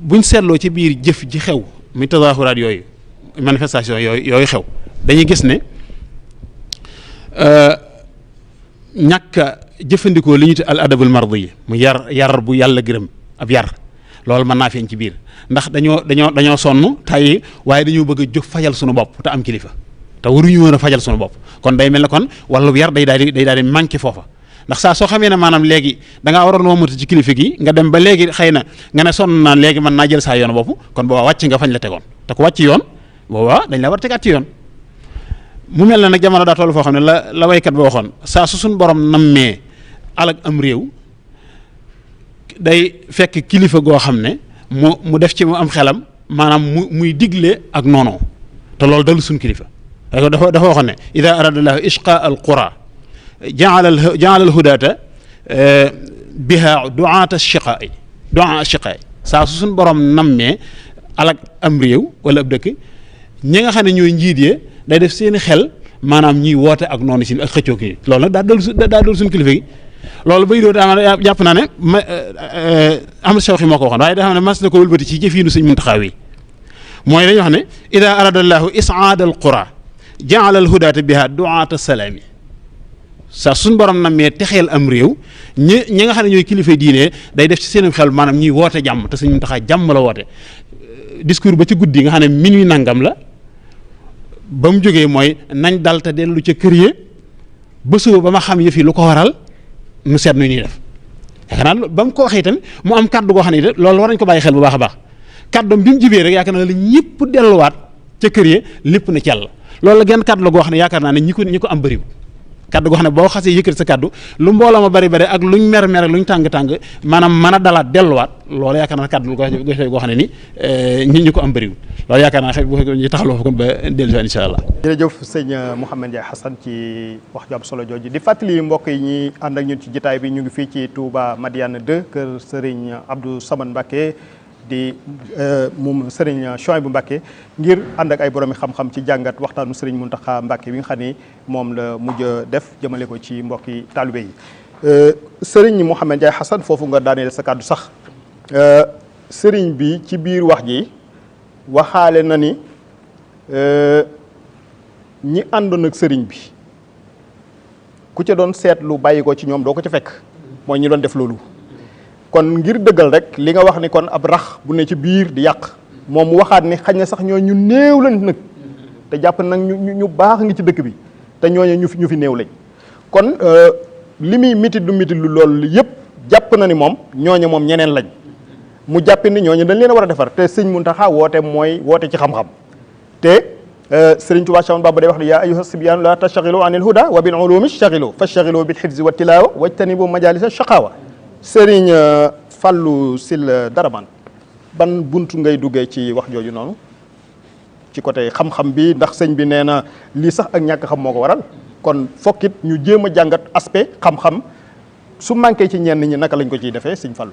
buñ seetloo ci biir jëf ji xew muy tazahuraat yooyu manifestation yooyu xew dañuy gis ne ñàkk a jëfandikoo li ñu te al adabul mardi yi mu yar bu yàlla gërëm ab yar loolu mën naa feeñ ci biir ndax dañoo sonn tàyyi waaye dañoo bëgg a jóg fajal suñu bopp te am kilifa te waruñu woon a fajal suñu bopp kon day mel ne kon wàllu yar day daal di manqué foofa ndax saa soo xamee ne maanaam léegi da ngaa waroon womatu ci kilifa gi nga dem ba léegi xëy na nga ne sonn naa léegi mën naa jël saa yoon bopp kon boobaa wàcc nga fañ la tegoon te ku wàcc yoon boobaa dañ la war a tegaat ci yoon mu mel ne nag jamono daa toll foo xam ne la waykat ba waxoon saa su suñ borom nammee alag am réew day fekk kilifa goo xam ne mu def ci mu am xelam maanaam muy digle ak noonoo te loolu dalu suñ kilifa dafa waxoon ne ida aradallahu ishqa al qura jaala al hudaata biha duaata shiqaay saa su suñ borom nammee alag am réew wala ab dëkk ñi nga xam ne ñooy njiit yee day def seeni xel maanaam ñuy woote ak noonu si ak xëccoo ki loolu nag daa dool suñu kilifa gi loolu bay doo daa jàpp naa ne Ahmad Shawqi moo ko waxoon waaye daa xam ne mas na ko wëlbati ci jëfiinu Sëñ Muntaxa wi mooy dañuy wax ne ida arada allahu isaada al qura jaala al hudaata biha duaata salaami sa suñ borom nammee texeel am réew ñi nga xam ne ñooy kilifa diine day def ci seen xel maanaam ñuy woote jàmm te Sëñ Muntaxa jàmm la woote discours ba ci guddi nga xam ne minuit nangam la ba mu jógee mooy nañ dal te dellu ca kër yi ba suba ba ma xam yëf yi lu ko waral nu seet nu ñuy def yaakaar naa ba mu ko waxee tamit mu am kaddu goo xam ne loolu war nañ ko bàyyi xel bu baax a baax kaddoom bi mu jibee rek yaakaar naa la ñëpp delluwaat ca kër yi lépp na ci yàlla loolu la genn kaddu la goo xam ne yaakaar naa ne ñi ko am bëriwul kaddu goo xam ne boo xasee yëkkati sa kaddu lu mbooloo ma bari ak luñ mer ak luñ tàng maanaam mën a dalaat delluwaat loolu yaakaar naa kaddu goo xam ne ni ñi ko am bëriwul loolu yaakaar naa xëy ñu taxaloo fa kon ba dellu si incha allah. jërëjëf sëñ Mouhamed Ndiaye Hassan ci wax ju am solo jooju di fàttali mbokk yi ñi ànd ak ñun ci jotaay bi ñu ngi fii ci Touba Madiane 2 kër Serigne Abdou Samad Mbacké di moom Serigne Souhaïbou Mbacké ngir ànd ak ay boroomi xam-xam ci jàngat waxtaanu Serigne Mountakha Mbacké bi nga xam ni moom la mujj def jëmale ko ci mbokki taalibe yi Serigne Mouhamed Ndiaye Hassan foofu nga daaneel sa kàddu sax Serigne bi ci biir wax ji waxaale na ni ñi àndoon ak Serigne bi ku ca doon seetlu bàyyi ko ci ñoom doo ko ca fekk mooy ñi doon def loolu. kon ngir dëggal rek li nga wax ni kon ab rax bu ne ci biir di yàq moom mu waxaat ni xañ na sax ñoo ñu néew lañ nag te jàpp nag ñu baax ngi ci dëkk bi te ñooñu ñu fi néew lañ kon li muy mitit lu loolu yëpp jàpp na ni moom ñooñu moom ñeneen lañ mu jàpp ni ñooñu dañ leen a war a defar te sëñ Muntaxa woote mooy woote ci xam-xam te Sëriñ Tuubaa Séex Bamba day wax ne yaa ayyuha sibyaanu la tastaxilu an il huda wa bil ulumi staxilu fastaxilu bil xifzi wa tilaawa wajtanibu majalisa shaqaawa Sëriñ Fàllu Sil Daraman ban buntu ngay duggee ci wax jooju noonu ci côté xam-xam bi ndax sëñ bi nee na lii sax ak ñàkk xam moo ko waral kon fokkit ñu jéem a jàngat aspect xam-xam su manqué ci ñenn ñi naka lañ ko ciy defee sëñ Fàllu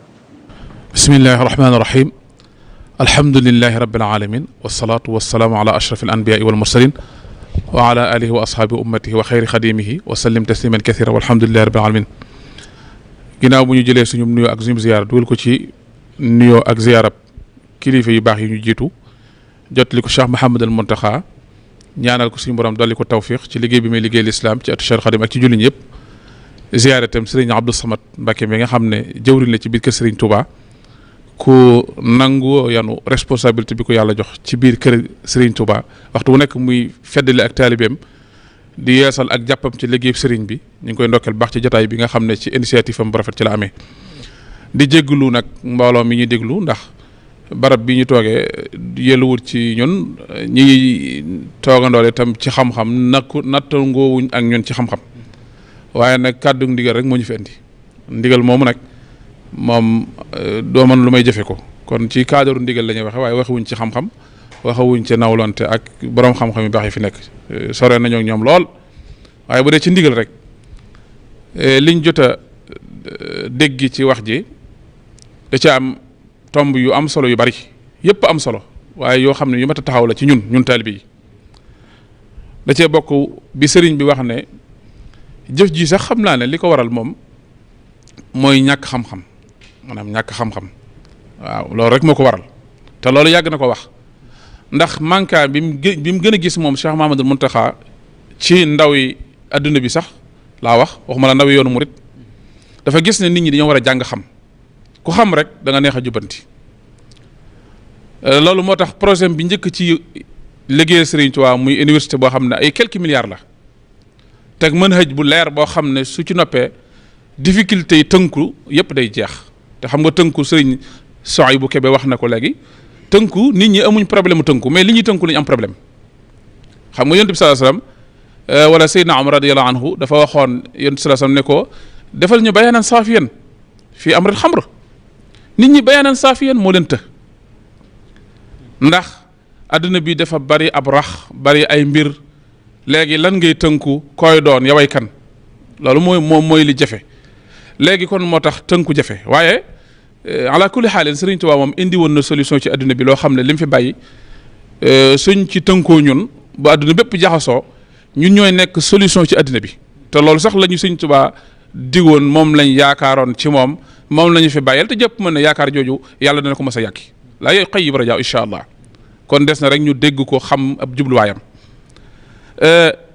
bismillahi rahmaani rahim alhamdulilahi rabbil alamin wasalaatu wasalaamu ala ashraf al anbiyaai wal mursalin wa ala alihi wa ashaabi ummatihi wa xayri xadimihi wa sallim tasliman kathira walhamdulilahi rabbil alamin ginnaaw bu ñu jëlee suñu nuyoo ak suñu ziyaara dugal ko ci nuyoo ak ziyaarab kilifa yu baax yi ñu jiitu jotali ko Cheikh Mouhamadul Mountakha ñaanal ko suñu borom dolli ko tawfiq ci liggéey bi muy liggéey lislaam ci atu Cheikh Khadim ak ci julliñ yëpp ziyaara itam Serigne Abdou Samad Mbacké mi nga xam ne jëwriñ la ci biir kër Serigne Touba ku nangu yanu responsabilité bi ko yàlla jox ci biir kër Serigne Touba waxtu bu nekk muy feddali ak taalibeem di yeesal ak jàppam ci liggéey Serigne bi ñu ngi koy ndokkeel baax ci jotaay bi nga xam ne ci initiative am bu rafet ci la amee di jégglu nag mbooloo mi ñuy déglu ndax barab bi ñu toogee yelluwut ci ñun ñi toogandoole itam ci xam-xam nattangoowuñ ak ñun ci xam-xam waaye nag kàddu ndigal rek moo ñu fi indi ndigal moomu nag moom doo mën lu may jëfe ko kon ci cadre ndigal la ñuy waxe waaye waxewuñ ci xam-xam waxewuñ ci nawlonte ak borom xam-xam yu baax yi fi nekk sore nañoo ak ñoom lool waaye bu dee ci ndigal rek liñ jot a dégg ci wax ji da ci am tomb yu am solo yu bari yëpp am solo waaye yoo xam ne yu mat a taxaw la ci ñun taalibe yi da cee bokk bi sëriñ bi wax ne jëf ji sax xam naa ne li ko waral moom mooy ñàkk xam-xam maanaam ñàkk xam-xam waaw loolu rek moo ko waral te loolu yàgg na ko wax ndax manka bi mu gën a gis moom Cheikh Mahamadul Muntaxa ci ndaw yi adduna bi sax laa waxuma la ndaw yi yoonu murit dafa gis ne nit ñi dañoo war a jàng xam ku xam rek da nga neex a jubbanti loolu moo tax projet bi njëkk ci liggéey Serigne Touba muy université boo xam ne ay quelques milliards la teg manhaj bu leer boo xam ne su ci noppee difficulté yi tënku yëpp day jeex te xam nga tënku Serigne Souhaïbou Kébé wax na ko léegi tënku nit ñi amuñ problème mu tënku mais li ñuy tënku la ñu am problème xam nga yonent bi sallallahu alayhi wasallam wala Seydina Umar radiyallahu anhu dafa waxoon yonent bi sallallahu alayhi wasallam ne ko defal ñu bayaanan saafiyan fii amril xamr nit ñi bayaanan saafiyan moo leen të ndax adduna bi dafa bari ab rax bari ay mbir léegi lan ngay tënku koy doon yaway kan loolu mooy li jafe léegi kon moo tax tënku jafe waaye ala kulli xaalin Sëriñ Tuubaa moom indi woon na solution ci adduna bi loo xam ne li mu fi bàyyi suñ ci tënkoo ñun ba adduna bépp jaxasoo ñun ñooy nekk solution ci adduna bi te loolu sax la ñu Sëriñ Tuubaa digoon moom lañ yaakaaroon ci moom la ñu fi bàyyeel te jëpp mën ne yaakaar jooju yàlla dana ko mës a yàkki laa yooyu xëy ba rajaa incha allah kon des na rek ñu dégg ko xam ab jubluwaayam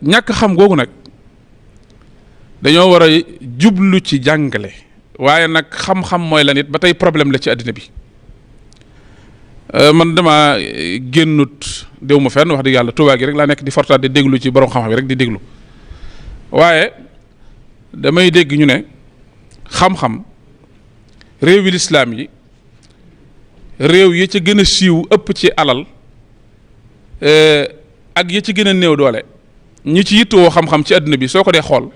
ñàkk xam googu nag dañoo war a jublu ci jàngale waaye nag xam-xam mooy la nit ba tey problème la ci àddina bi man dama génnut déw ma fenn wax dëgg yàlla Tuubaa gi rek laa nekk di fortaat di déglu ci borom xam-xam yi rek di déglu waaye damay dégg ñu ne xam-xam réewi lislaam yi réew yi ca gën a siiw ëpp ci alal ak yi ci gën a néew doole ñi ci yittewoo xam-xam ci àdduna bi soo ko dee xool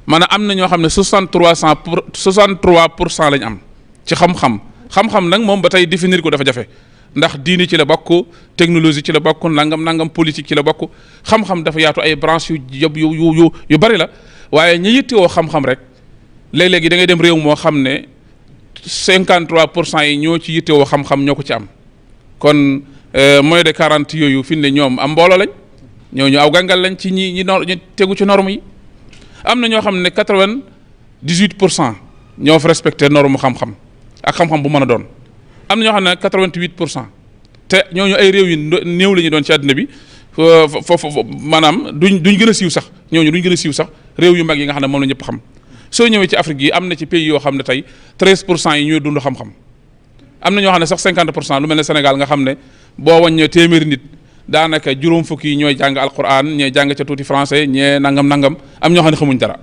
maanaam am na ñoo xam ne 63% lañ am ci xam-xam nag moom ba tey définir ko dafa jafe ndax diini ci la bokk technologie ci la bokk nangam politique ci la bokk xam-xam dafa yaatu ay branches yu bari la waaye ñi yittewoo xam-xam rek léeg-léegi da ngay dem réew moo xam ne 53% yi ñoo ci yittewoo xam-xam ñoo ko ci am kon moins de 40 yooyu fi ne ñoom am mbooloo lañ ñooñu aw gàngal lañ ci ñi tegu ci norme yi am na ñoo xam ne 98% ñoo fa respecté norme xam-xam ak xam-xam bu mën a doon am na ñoo xam ne 88% te ñooñu ay réew yi néew la ñu doon ci àddina bi foofu maanaam duñ gën a siiw sax ñooñu duñ gën a siiw sax réew yu mag yi nga xam ne moom la ñëpp xam soo ñëwee ci Afrique yi am na ci pays yoo xam ne tey 13% yi ñooy dund xam-xam am na ñoo xam ne sax 50% lu mel ne Sénégal nga xam ne boo wàññee téeméeri nit daanaka juróom fukk yi ñooy jàng alquran ñooy jàng ca tuuti français ñee nangam am ñoo xam ne xamuñ dara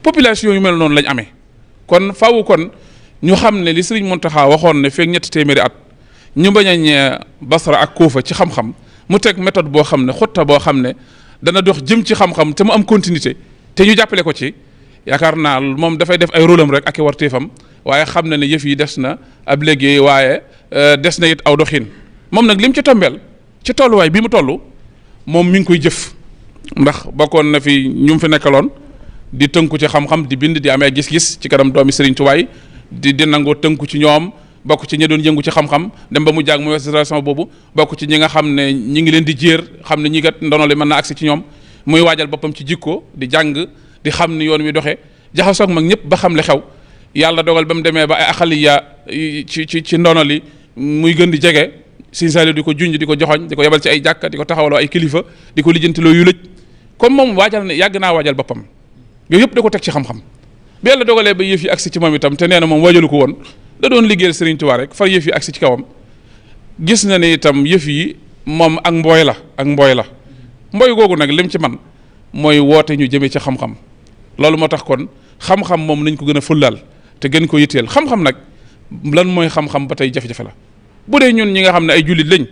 population yu mel noonu lañ amee. kon faaw kon ñu xam ne li Sëriñ Muntaxa waxoon ne feek ñetti téeméeri at ñu bañ a ñee Basra ak Kuufa ci xam-xam mu teg méthode boo xam ne xutta boo xam ne dana dox jëm ci xam-xam te mu am continuité te ñu jàppale ko ci yaakaar naa moom dafay def ay rôle am rek ak i warteefam waaye xam na ne yëf yi des na ab liggéey waaye des na it aw doxin moom nag lim ci tombeel ci tolluwaay bi mu toll moom mi ngi koy jëf ndax bokkoon na fi ñu fi nekkaloon di tënku ci xam-xam di bind di amee gis-gis ci kanam doomi Serigne Touba di nangoo tënku ci ñoom bokk ci ñi doon yëngu ci xam-xam dem ba mu jàng mu génération boobu bokk ci ñi nga xam ne ñi ngi leen di jéer xam ne ñi kat ndono li mën na agsi ci ñoom muy waajal boppam ci jikko di jàng di xam ni yoon wi doxee jaxasoog mag ñëpp ba xam li xew yàlla dogal ba mu demee ba ay axaliya ci ndono li muy gën di jege Sëriñ Saaliw di ko junj di ko joxoñ di ko yebal ci ay jàkka di ko taxawaloo ay kilifa di ko lijjantiloo yu lëj comme moom waajal ne yàgg naa waajal boppam yooyu yëpp da ko teg ci xam-xam bi yàlla dogalee ba yëf yi agsi ci moom itam te nee na moom waajalu ko woon da doon liggéeyal Serigne Touba rek far yëf yi agsi ci kawam gis na ne itam yëf yi moom ak mbooy la mbooy googu nag lim ci man mooy woote ñu jëmee ci xam-xam loolu moo tax kon xam-xam moom nañ ko gën a fullaal te gën ko yitteel xam-xam nag lan mooy xam-xam ba tey jafe-jafe la bu dee ñun ñi nga xam ne ay jullit lañ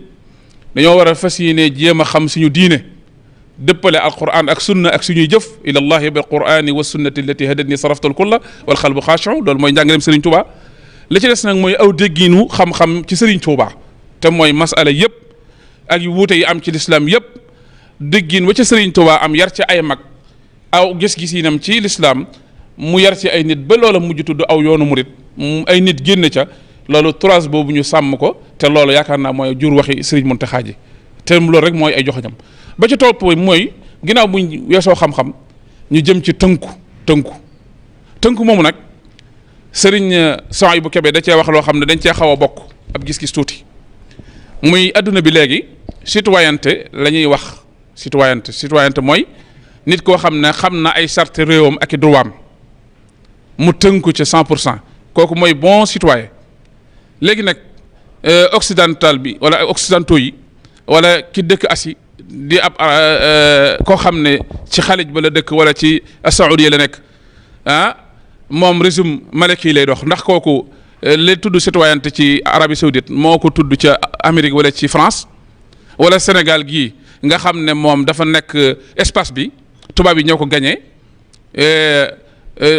dañoo war a fas yéene jéem a xam suñu diine dëppale alquran ak sunna ak suñuy jëf ila llahi bil qurani wa sunnati allati hadatni saraftu al kulla wal xalbu xaashi'u loolu mooy njàngaleem Serigne Touba li ci des nag mooy aw déggiinu xam-xam ci Serigne Touba te mooy masala yëpp ak yu wuute yi am ci lislaam yëpp déggiin wa ca Serigne Touba am yar ci ay mag aw gis-gisinam ci lislaam mu yar ci ay nit ba loola mujj tudd aw yoonu murit ay nit génn ca loolu trois boobu ñu sàmm ko te loolu yaakaar naa mooy jur waxi Serigne Mountakha ji te loolu rek mooy ay joxoñam ba ci topp mooy ginnaaw buñ weesoo xam-xam ñu jëm ci tënku moomu nag Serigne Souhaïbou Kébé da cee wax loo xam ne dañ cee xaw a bokk ab gis-gis tuuti muy adduna bi léegi citoyenneté la ñuy wax citoyenneté mooy nit koo xam ne xam na ay charte réewam ak i droitam mu tënku ci 100% kooku mooy bon citoyen léegi nag occidental bi wala occidentaux yi wala ki dëkk Asie di ab koo xam ne ci Xalij ba la dëkk wala ci Saoudia la nekk moom régime malaki yi lay dox ndax kooku li tudd citoyenneté ci Arabie Saoudite moo ko tudd ca Amérique wala ci France wala Sénégal gii nga xam ne moom dafa nekk espace bi tubaab yi ñoo ko gañee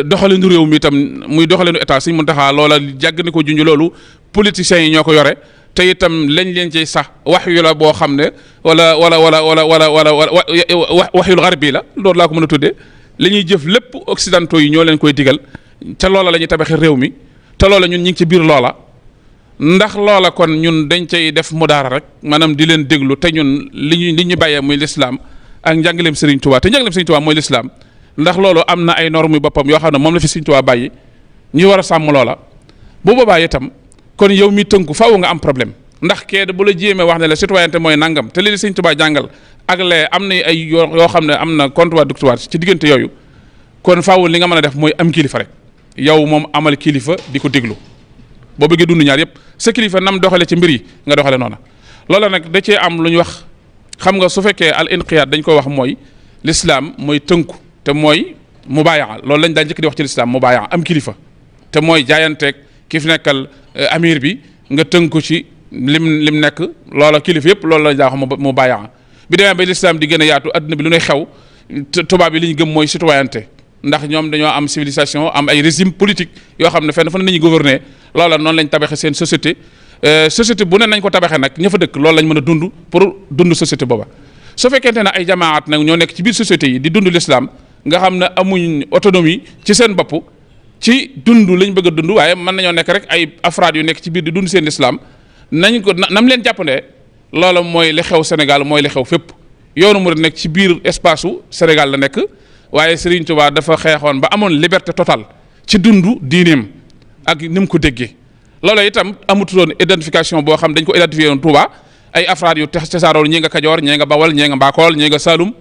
doxalinu réew mi itam muy doxalinu état Sëriñ Muntaxa loola jàgg ni ko junj loolu politiciens yi ñoo ko yore te itam lañ leen ciy sax wax yu la boo xam ne wala waxyul garbi la loolu laa ko mën a tuddee li ñuy jëf lépp occidentaux yi ñoo leen koy digal te loola la ñuy tabaxee réew mi te loola ñun ñu ngi ci biir loola ndax loola kon ñun dañ cay def mudaara rek maanaam di leen déglu te ñun li ñu bàyyee muy lislaam ak njàngaleem Serigne Touba te njàngaleem Serigne Touba mooy lislaam ndax loolu am na ay normes yu boppam yoo xam ne moom la fi Serigne Touba bàyyi ñu war a sàmm loola bu boobaa itam kon yow mi tënku faaw nga am problème ndax kee bu la jéemee wax ne la citoyenneté mooy nangam te li Serigne Touba jàngal ak lee am na ay yoo xam ne am na contradictoire ci diggante yooyu kon faaw li nga mën a def mooy am kilifa rek yow moom amal kilifa di ko déglu boo bëggee dund ñaar yëpp sa kilifa nam doxale ci mbir yi nga doxale noona loola nag da cee am lu ñu wax xam nga su fekkee al inqiyaad dañ ko wax mooy l'islam mooy tënku te mooy mubaayaa loolu lañ daan njëkk di wax ci l'islam mubaayaa am kilifa te mooy jaayanteeg ki fi nekkal amir bi nga tënku ci lim nekk loola kilifa yëpp loolu lañ daa wax mubaayaa bi demee ba l'islam di gën a yaatu adduna bi lu ne xew tubaab yi li ñu gëm mooy citoyenneté ndax ñoom dañoo am civilisation am ay régime politique yoo xam ne fenn fa ne nañu gouverner loola noonu lañ tabaxee seen société société bu ne nañ ko tabaxee nag ña fa dëkk loolu lañ mën a dund pour dund société booba su fekkente ne ay jamaat nag ñoo nekk ci biir société yi di dund l'islam nga xam ne amuñ autonomie ci seen bopp ci dund lañ bëgg a dund waaye mën nañoo nekk rek ay afraad yu nekk ci biir di dund seen l'islam nañ ko nam leen jàppandee loola mooy li xew Sénégal mooy li xew fépp yoonu murid nekk ci biir espace su Sénégal la nekk waaye Serigne Touba dafa xeexoon ba amoon liberté totale ci dundu diineem ak ni mu ko déggee loola itam amutuloon identification boo xam dañ ko identifié woon Touba ay afraad yu tasaaroo ñii nga Kajoor ñii nga Bawol ñii nga Mbaakool ñii nga Saloum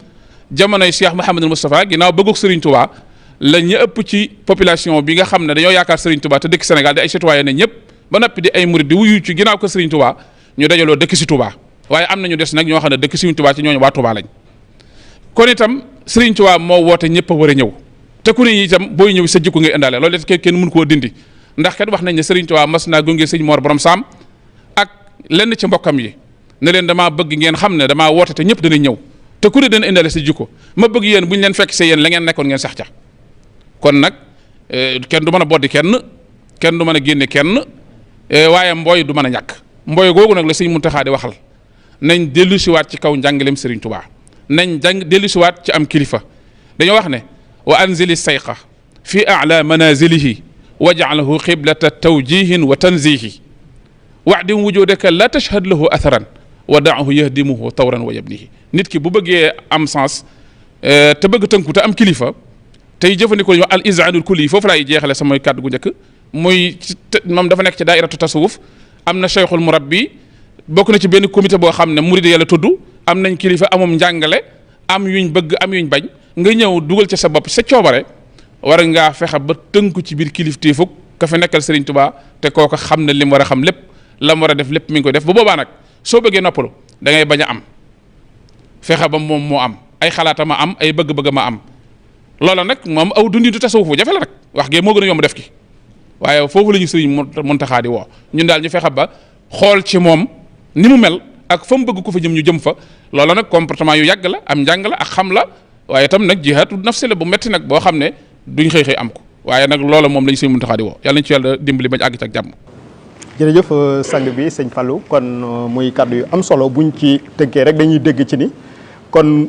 jamonoy Cheikh Mouhamadul Moustapha ginnaaw bëggug Serigne Touba la ñu ëpp ci population bi nga xam ne dañoo yaakaar Serigne Touba te dëkk Sénégal di ay citoyen ne ñëpp ba noppi di ay murid di wuyu ci ginnaaw ko Serigne Touba ñu dajaloo dëkk si Touba waaye am nañu des nag ñoo xam ne dëkk Serigne Touba ci ñooñu waa Touba lañ kon itam Serigne Touba moo woote ñëpp a war a ñëw te ku ne itam booy ñëw sa jikko ngay indaale loolu it kenn mënu koo dindi ndax kat wax nañ ne Serigne Touba mas naa gunge sëñ Mor Borom Saam ak lenn ci mbokkam yi ne leen damaa bëgg ngeen xam ne damaa woote te ñëpp danañ ñëw te ku ne dana indaale sa jikko ma bëgg yéen bu ñu leen fekk see yéen la ngeen nekkoon ngeen sax ca kon nag kenn du mën a boddi kenn du mën a génne kenn waaye mbooy du mën a ñàkk mbooy googu nag la sëñ Muntaxa di waxal nañ dellu siwaat ci kaw njàngaleem Serigne Touba nañ dellu siwaat ci am kilifa dañoo wax ne wa anzili sayqa fi a'la manazilihi waj'alhu qiblata tawjihin wa tanzihi wa'dim wujudaka la tashhad lahu atharan wa da'hu yahdimuhu tawran wa yabnihi nit ki bu bëggee am sens te bëgg tënku te am kilifa tey jëfandikoo ñu al izanul kulli foofu laay jeexale samay kàddu gu njëkk muy moom dafa nekk ci daairatu tasawuf am na cheikhul murabbi bokk na ci benn comité boo xam ne murid yàlla tudd am nañ kilifa amum njàngale am yuñ bëgg am yuñ bañ nga ñëw dugal ci sa bopp sa coobare war ngaa fexe ba tënku ci biir kilifteefug ka fa nekkal Serigne Touba te kooka xam ne li mu war a xam lépp la mu war a def lépp mi ngi koy def bu boobaa nag soo bëggee noppalu da ngay bañ a am fexe ba moom moo am ay xalaata ma am ay bëgg-bëgg ma am loola nag moom aw dundi du tasawuf bu jafe la nag wax gee moo gën a yomb def ki waaye foofu la ñu Serigne Mountakha di woo ñun daal ñu fexe ba xool ci moom ni mu mel ak fa mu bëgg ko fa jëm ñu jëm fa loola nag comportement yu yàgg la am njàng la ak xam la waaye itam nag jihaatu nafsi la bu metti nag boo xam ne duñ xëy am ko waaye nag loola moom la ñu Serigne Mountakha di woo yàlla nañ ci yàlla dimbali bañ àgg ci ak jàmm. jërëjëf sang bi sëñ Fallou kon muy kàddu yu am solo buñ ci tënkee rek dañuy dégg ci ni kon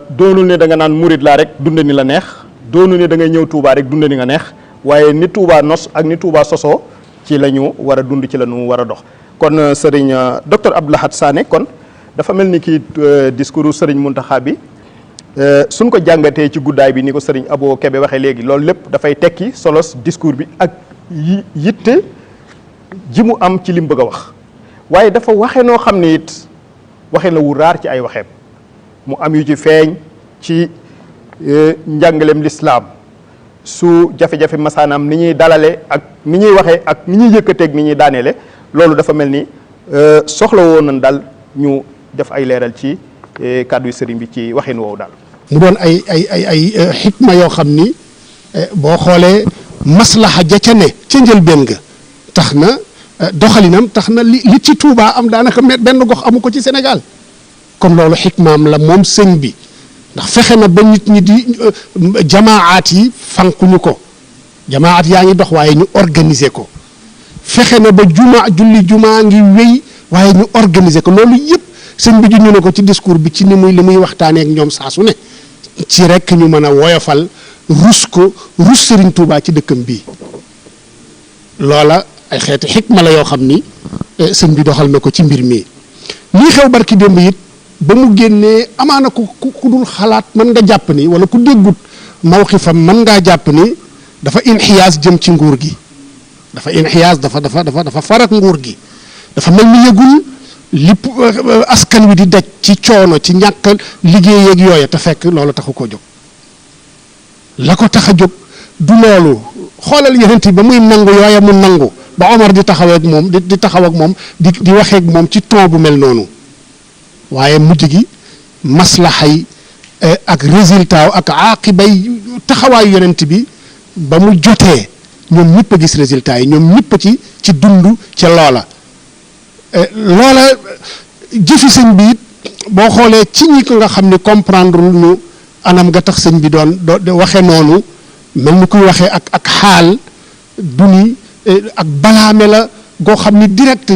doonul ne da nga naan murid laa rek dunde ni la neex doonul ne da ngay ñëw Touba rek dunde ni nga neex waaye ni Touba nos ak ni Touba sosoo ci la ñu war a dund ci la ñu war a dox kon sëriñ docteur Abdou Lahad Sané kon dafa mel ni kii discours sëriñ Mountakha bi suñ ko jàngatee ci guddaay bi ni ko sëriñ Abo Kébé waxee léegi loolu lépp dafay tekki solos discours bi ak yitte ji mu am ci li mu bëgg a wax waaye dafa waxe noo xam ne it waxe na wu raar ci ay waxeem mu am yu ci feeñ ci njàngaleem lislaam su jafe-jafe masaanaam ni ñuy dalale ak ni ñuy waxee ak ni ñuy yëkkateeg ni ñuy daaneele loolu dafa mel ni soxla woon nañ daal ñu def ay leeral ci kàddu yu sëriñ bi ci waxin woowu daal. mu doon ay xikma yoo xam ni boo xoolee maslaha ja ca ne ca njëlbéen nga tax na doxalinam tax na li ci Touba am daanaka benn gox amu ko ci Sénégal kon loolu xikmaam la moom sëñ bi ndax fexe na ba nit ñi di jamaat yi fankuñu ko jamaat yaa ngi dox waaye ñu organiser ko fexe na ba julli juma ngi wéy waaye ñu organiser ko loolu yëpp sëñ bi junñu na ko ci discours bi ci ni muy li muy waxtaanee ak ñoom saa su ne ci rek ñu mën a woyofal rus Serigne Touba ci dëkkam bii loola ay xeeti xikma la yoo xam ni sëñ bi doxal na ko ci mbir mi lii xew barki démb it ba mu génnee amaana ku dul xalaat mën nga jàpp ni wala ku déggut mawqifam mën ngaa jàpp ni dafa inxiyaas jëm ci nguur gi dafa inxiyaas dafa farak nguur gi dafa mel ni yëgul li askan wi di daj ci coono ci ñàkk liggéey yeeg yooya te fekk loolu taxu koo jóg la ko tax a jóg du loolu xoolal yeneen yi ba muy nangu yooya mu nangu ba Omar di taxaw ak moom di taxaw ak moom di waxee ak moom ci ton bu mel noonu waaye mujj gi maslaxay ak résultat ak aaqibay taxawaayu yonent bi ba mu jotee ñoom ñëpp a gis résultat yi ñoom ñëpp a ci dund ca loola jëfi sëñ bi it boo xoolee ci ñi ko nga xam ne comprendre ñu anam nga tax sëñ bi doon waxee noonu mel ni kuy waxee ak xaal du ni ak balaame la goo xam ni direct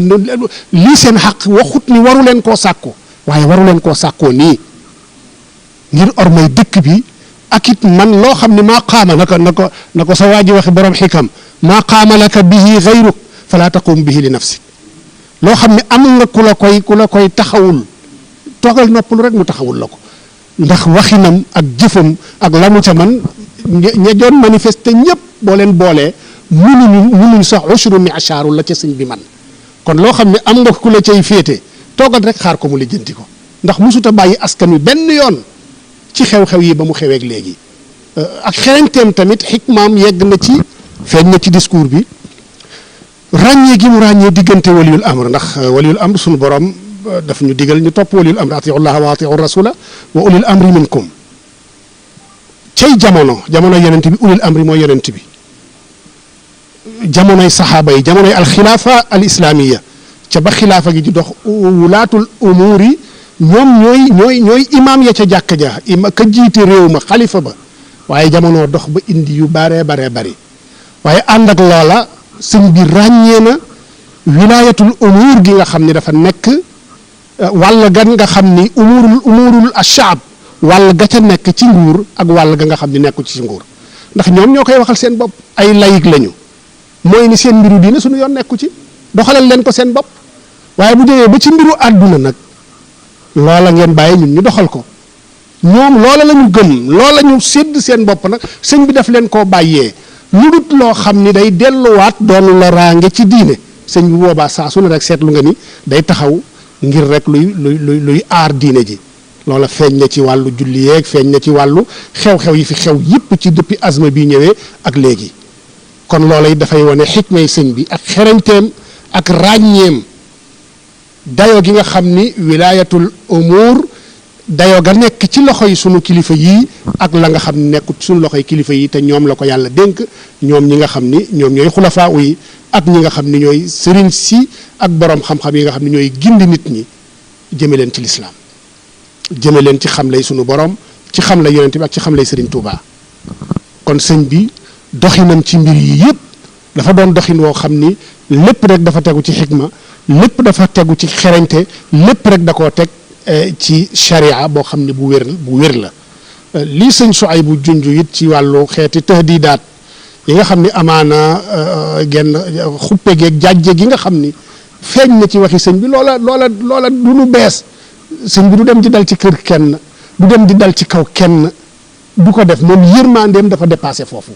lii seen xaq waxut ni waru leen koo sàkku waaye waru leen koo sàkkoo nii ngir ormay dëkk bi ak it man loo xam ne maa qaama na ko sa waa ji waxe borom xikam maa qaama laka bihi gayruk fala taqum bihi li nafsik loo xam ne am nga ku la koy taxawul toogal noppalu rek mu taxawul la ko ndax waxinam ak jëfam ak la mu ca man ña doon manifester ñëpp boo leen boolee mënuñu sax ushru mi'sharu la ca sëñ bi man kon loo xam ne am nga ku la cay féete toogal rek xaar ko mu lijjanti ko ndax musuta bàyyi askan wi benn yoon ci xew-xew yi ba mu xeweeg léegi ak xereñteem tamit xikmaam yegg na ci feeñ na ci discours bi ràññee gi mu ràññee diggante waliyul amr ndax waliyul amr suñu borom daf ñu digal ñu topp ulil amri atiu llaha wa atiu rasula wa ulil amri minkum cay jamono yonent bi ulil amri mooy yonent bi jamonoy saxaaba yi jamonoy alxilaafa al islaamiya ca ba xilaafa gi di dox wulaatul umuuri ñoom ñooy imaam ya ca jàkka ja ka jiite réew ma xalifa ba waaye jamono dox ba indi yu baree bari waaye ànd ak loola sëñ bi ràññee na wilaayatul umuur gi nga xam ni dafa nekk wàll gan nga xam ni umuurul ashaab wàll ga ca nekk ci nguur ak wàll ga nga xam ni nekku ci nguur ndax ñoom ñoo koy waxal seen bopp ay layig lañu mooy ni seen mbiru diine suñu yoon nekku ci doxalal leen ko seen bopp waaye bu demee ba ci mbiru àdduna nag loola ngeen bàyyi ñun ñu doxal ko ñoom loola la ñu gëm loola ñu sédd seen bopp nag sëñ bi daf leen koo bàyyee lu dut loo xam ni day delluwaat doon loraange ci diine sëñ bi boobaa saa su ne rek seetlu nga ni day taxaw ngir rek luy aar diine ji loola feeñ na ci wàllu julli yeeg feeñ na ci wàllu xew-xew yi fi xew yépp ci depuis azma bi ñëwee ak léegi kon loola it dafay wane xikmay sëñ bi ak xerañteem ak ràññeem dayo gi nga xam ni wilaayatul umuur dayo ga nekk ci loxoy sunu kilifa yii ak la nga xam ne nekkut sunu loxoy kilifa yi te ñoom la ko yàlla dénk ñoom ñi nga xam ni ñoom ñooy xulafaa yi ak ñi nga xam ni ñooy sëriñ si ak borom xam-xam yi nga xam ni ñooy gindi nit ñi jëme leen ci lislaam jëme leen ci xam lay sunu borom ci xam lay yonent bi ak ci xam lay sëriñ Touba kon sëñ bi doxinam ci mbir yi yëpp dafa doon doxin woo xam ni lépp rek dafa tegu ci xikma lépp dafa tegu ci xerañte lépp rek da koo teg ci sharia boo xam ne bu wér la lii sëñ Suayb bu junj it ci wàllu xeeti tahdidaat yi nga xam ni amaana genn xuppe geeg jàjje gi nga xam ni feeñ na ci waxi sëñ bi loola du lu bees sëñ bi du dem di dal ci kër kenn du dem di dal ci kaw kenn du ko def moom yërmandeem dafa dépassé foofu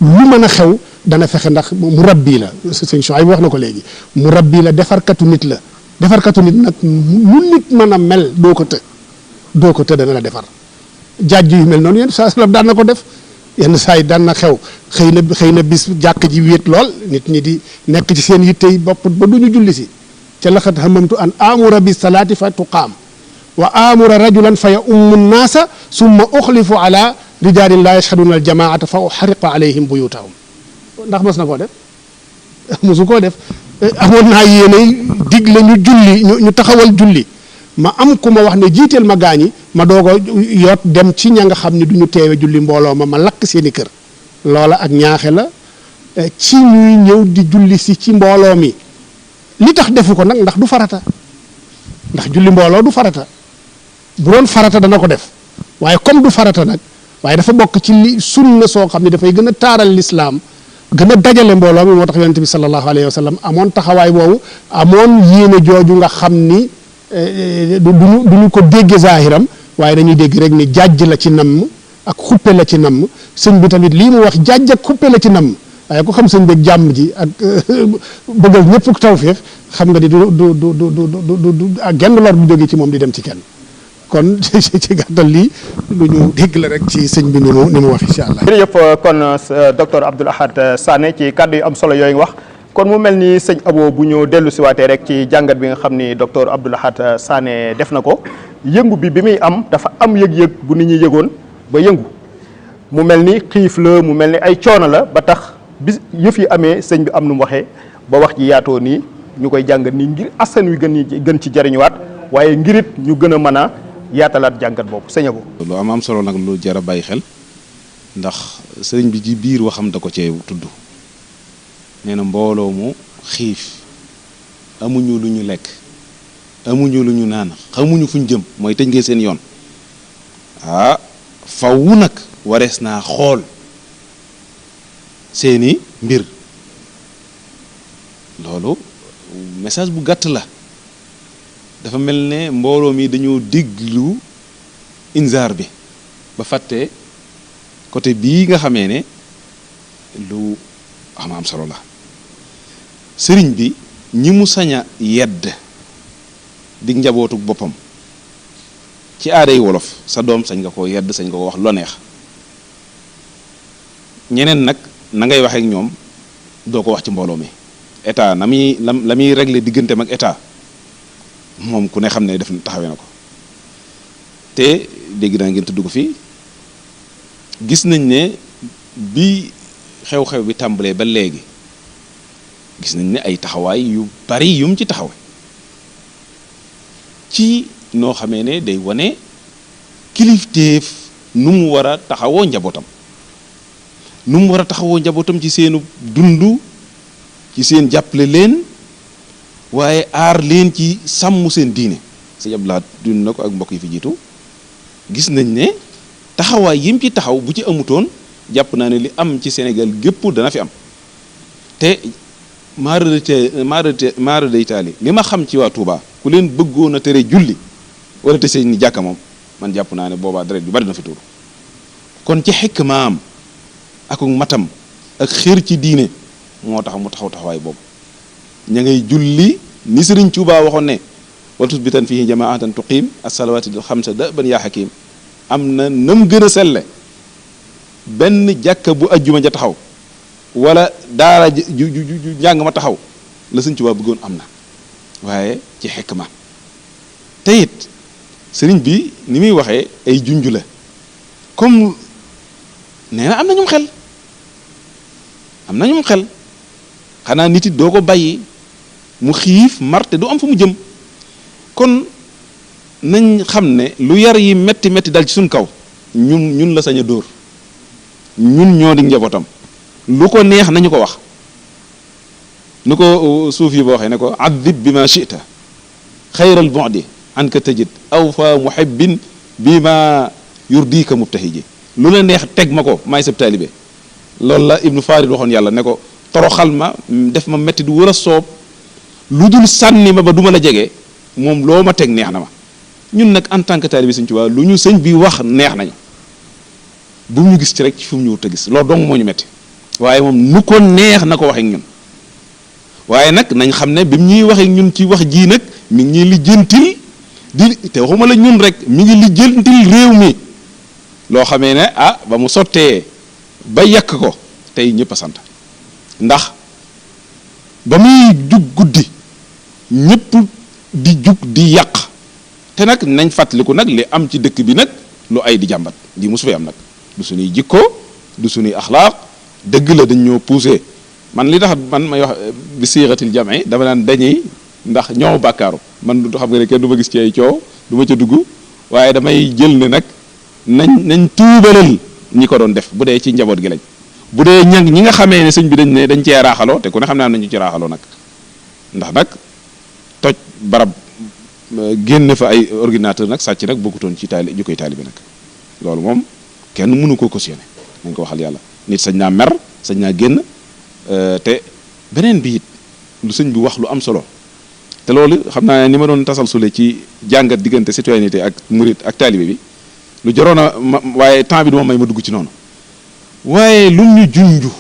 lu mën a xew dana fexe ndax mu rabbi la sëñ Suayb wax na ko léegi mu rabbi la defarkatu nit la defarkatu nit nag lu nit mën a mel doo ko të dana la defar jaaj yu mel noonu yenn saa sallam daan na ko def yenn saa yi daan na xew xëy na bis jàkk ji wéet lool nit ñi di nekk ci seen yittey bopp ba du ñu julli si ca laxat hamamtu an amura bi salaati fa tuqaam wa amura rajulan fa ya ummu nnaasa summa uxlifu ala rijaalin laa yashhaduna aljamaata fa uxariqa alayhim buyutahum ndax mos na koo def mosu koo def amoon naa yéene digle ñu julli ñu taxawal julli ma am ku ma wax ne jiiteel ma gaañi ma doog a yoot dem ci ña nga xam ne du ñu teewe julli mbooloo ma lakk seeni kër loola ak ñaaxe la ci ñuy ñëw di julli si ci mbooloo mi li tax defu ko nag ndax du farata ndax julli mbooloo du farata bu doon farata dana ko def waaye comme du farata nag waaye dafa bokk ci li sunna soo xam ne dafay gën a taaral lislaam gën a dajale mbooloo mi moo tax yonent bi sallallahu alayhi wa sallam amoon taxawaay boobu amoon yéene jooju nga xam ni duñu ko dégge zaahiram waaye dañuy dégg rek ni jàjj la ci namm ak xuppe la ci namm sëñ bi tamit lii mu wax jàjj ak xuppe la ci namm waaye ku xam sëñ bi jàmm ji ak bëggal ñëpp tawfeex xam nga ni du ak genn lor bu jógee ci moom di dem ci kenn kon ci gàttal lii lu ñu dégg la rek ci sëñ bi ni mu wax incha allah. jërëjëf kon docteur Abdoul Ahad Sané ci kàddu yu am solo yooyu wax kon mu mel ni sëñ Abo bu ñu dellu si waatee rek ci jàngat bi nga xam ni docteur Abdoul Ahad Sané def na ko yëngu bi muy am dafa am yëg-yëg bu nit ñi yëgoon ba yëngu mu mel ni xiif la mu mel ni ay coono la ba tax bis yëf yi amee sëñ bi am nu mu waxee ba wax ji yaatoo nii ñu koy jàngat nii ngir askan wi gën ci jariñuwaat waaye ngirit ñu gën a mën a yaatalaat jàngat boobu sëñ Abo. lu am solo nag lu jar a bàyyi xel ndax sëriñ bi ci biir waxam da ko cee tudd nee na mbooloo mu xiif amuñu lu ñu lekk amuñu lu ñu naan xamuñu fuñ jëm mooy tëj ngeen seen yoon faw nag warees naa xool seeni mbir loolu message bu gàtt la dafa mel ne mbooloo mi dañoo déglu inzaar bi ba fàtte côté bii nga xamee ne lu am solo la sëriñ bi ñi mu sañ a yedd di njabootu boppam ci aaday wolof sa doom sañ nga ko yedd sañ nga ko wax lo neex ñeneen nag na ngay waxee ak ñoom doo ko wax ci mbooloo mi état na muy la muy régler digganteem ak état moom ku ne xam ne def na taxawee na ko te dégg naa ngeen tudd ko fii gis nañ ne bi xew-xew bi tàmbalee ba léegi gis nañ ne ay taxawaay yu bari yum ci taxawe ci noo xamee ne day wane kilifteef nu mu war a taxawoo njabootam nu mu war a taxawoo njabootam ci seenu dund ci seen jàppale leen waaye aar leen ci sàmm seen diine sëñ Abdoulaye dund na ko ak mbokk yi fi jiitu gis nañ ne taxawaay yim ci taxaw bu ci amutoon jàpp naa ne li am ci Sénégal gépp dana fi am te maara day taali li ma xam ci waa Touba ku leen bëggoon a tere julli wala te seen ni jàkka moom man jàpp naa ne boobaa deret yu bari na fi tuuru kon ci xikmaam ak matam ak xër ci diine moo tax mu taxaw taxawaay boobu ña ngay julli ni Sëriñ Tuubaa waxoon ne waltus bitan fii jamaatan tuqiim as-salawaati al-xamsa da'ban yaa hakiim am na nam gën a selle benn jàkka bu ajjuma ja taxaw wala daara ju njàng ma taxaw la Sëriñ Tuubaa bëggoon am na waaye ci xikma te it sëriñ bi ni muy waxee ay junj la comme nee na am na ñum xel xanaa nit it doo ko bàyyi mu xiif marte du am fu mu jëm kon nañ xam ne lu yar yi metti metti dal ci suñ kaw ñun la sañ a dóor ñun ñoo di njabootam lu ko neex nañu ko wax nu ko suuf yi ba waxee ne ko adib bi ma chita xayral bu'di an ka tëjit aw fa muhibbin bi ma yurdika mubtahiji lu la neex teg ma ko maay sab taalibe loolu la ibnu farid waxoon yàlla ne ko toroxal ma def ma metti du war a soob lu dul sànni ma ba du ma la jege moom loo ma teg neex na ma ñun nag en tant que taalibe Sëñ Tuubaa lu ñu sëñ bi wax neex nañu bu mu ñu gis ci rek ci fu mu ñu wut a gis loolu dong moo ñu metti waaye moom nu ko neex na ko waxee ak ñun waaye nag nañ xam ne bi mu ñuy waxee ñun ci wax jii nag mi ngi ñuy lijjantil di te waxuma la ñun rek mi ngi lijjantil réew mi loo xamee ne ba mu sottee ba yàq ko tey ñëpp a sant ndax ba muy jug guddi ñëpp di jug di yàq te nag nañ fàttaliku nag li am ci dëkk bi nag lu ay di jàmbat di musu fi am nag du suñuy jikko du suñuy axlaaq dëgg la dañ ñoo poussé man li tax man may wax bi siixatil jame dama naan dañuy ndax ñoo bàkkaaru man du xam nga ne kenn du ma gis ci ay coow du ma ca dugg waaye damay jël ne nag nañ tuubalal ñi ko doon def bu dee ci njaboot gi lañ bu dee ñi nga xamee ne sëñ bi dañ cee raaxaloo te ku ne xam ne am nañu ci raaxaloo nag ndax nag toj barab génn fa ay ordinateur nag sàcc nag bokkutoon ci jukkoy taalibe nag loolu moom kenn mënu ko cautionné nañ ko waxal yàlla nit sañ naa mer sañ naa génn te beneen bi it lu sëñ bi wax lu am solo te loolu xam naa ni ma doon tasal sule ci jàngat diggante citoyenneté ak murit ak taalibe bi lu jaroon a waaye temps bi du ma may ma dugg ci noonu waaye lu ñu junju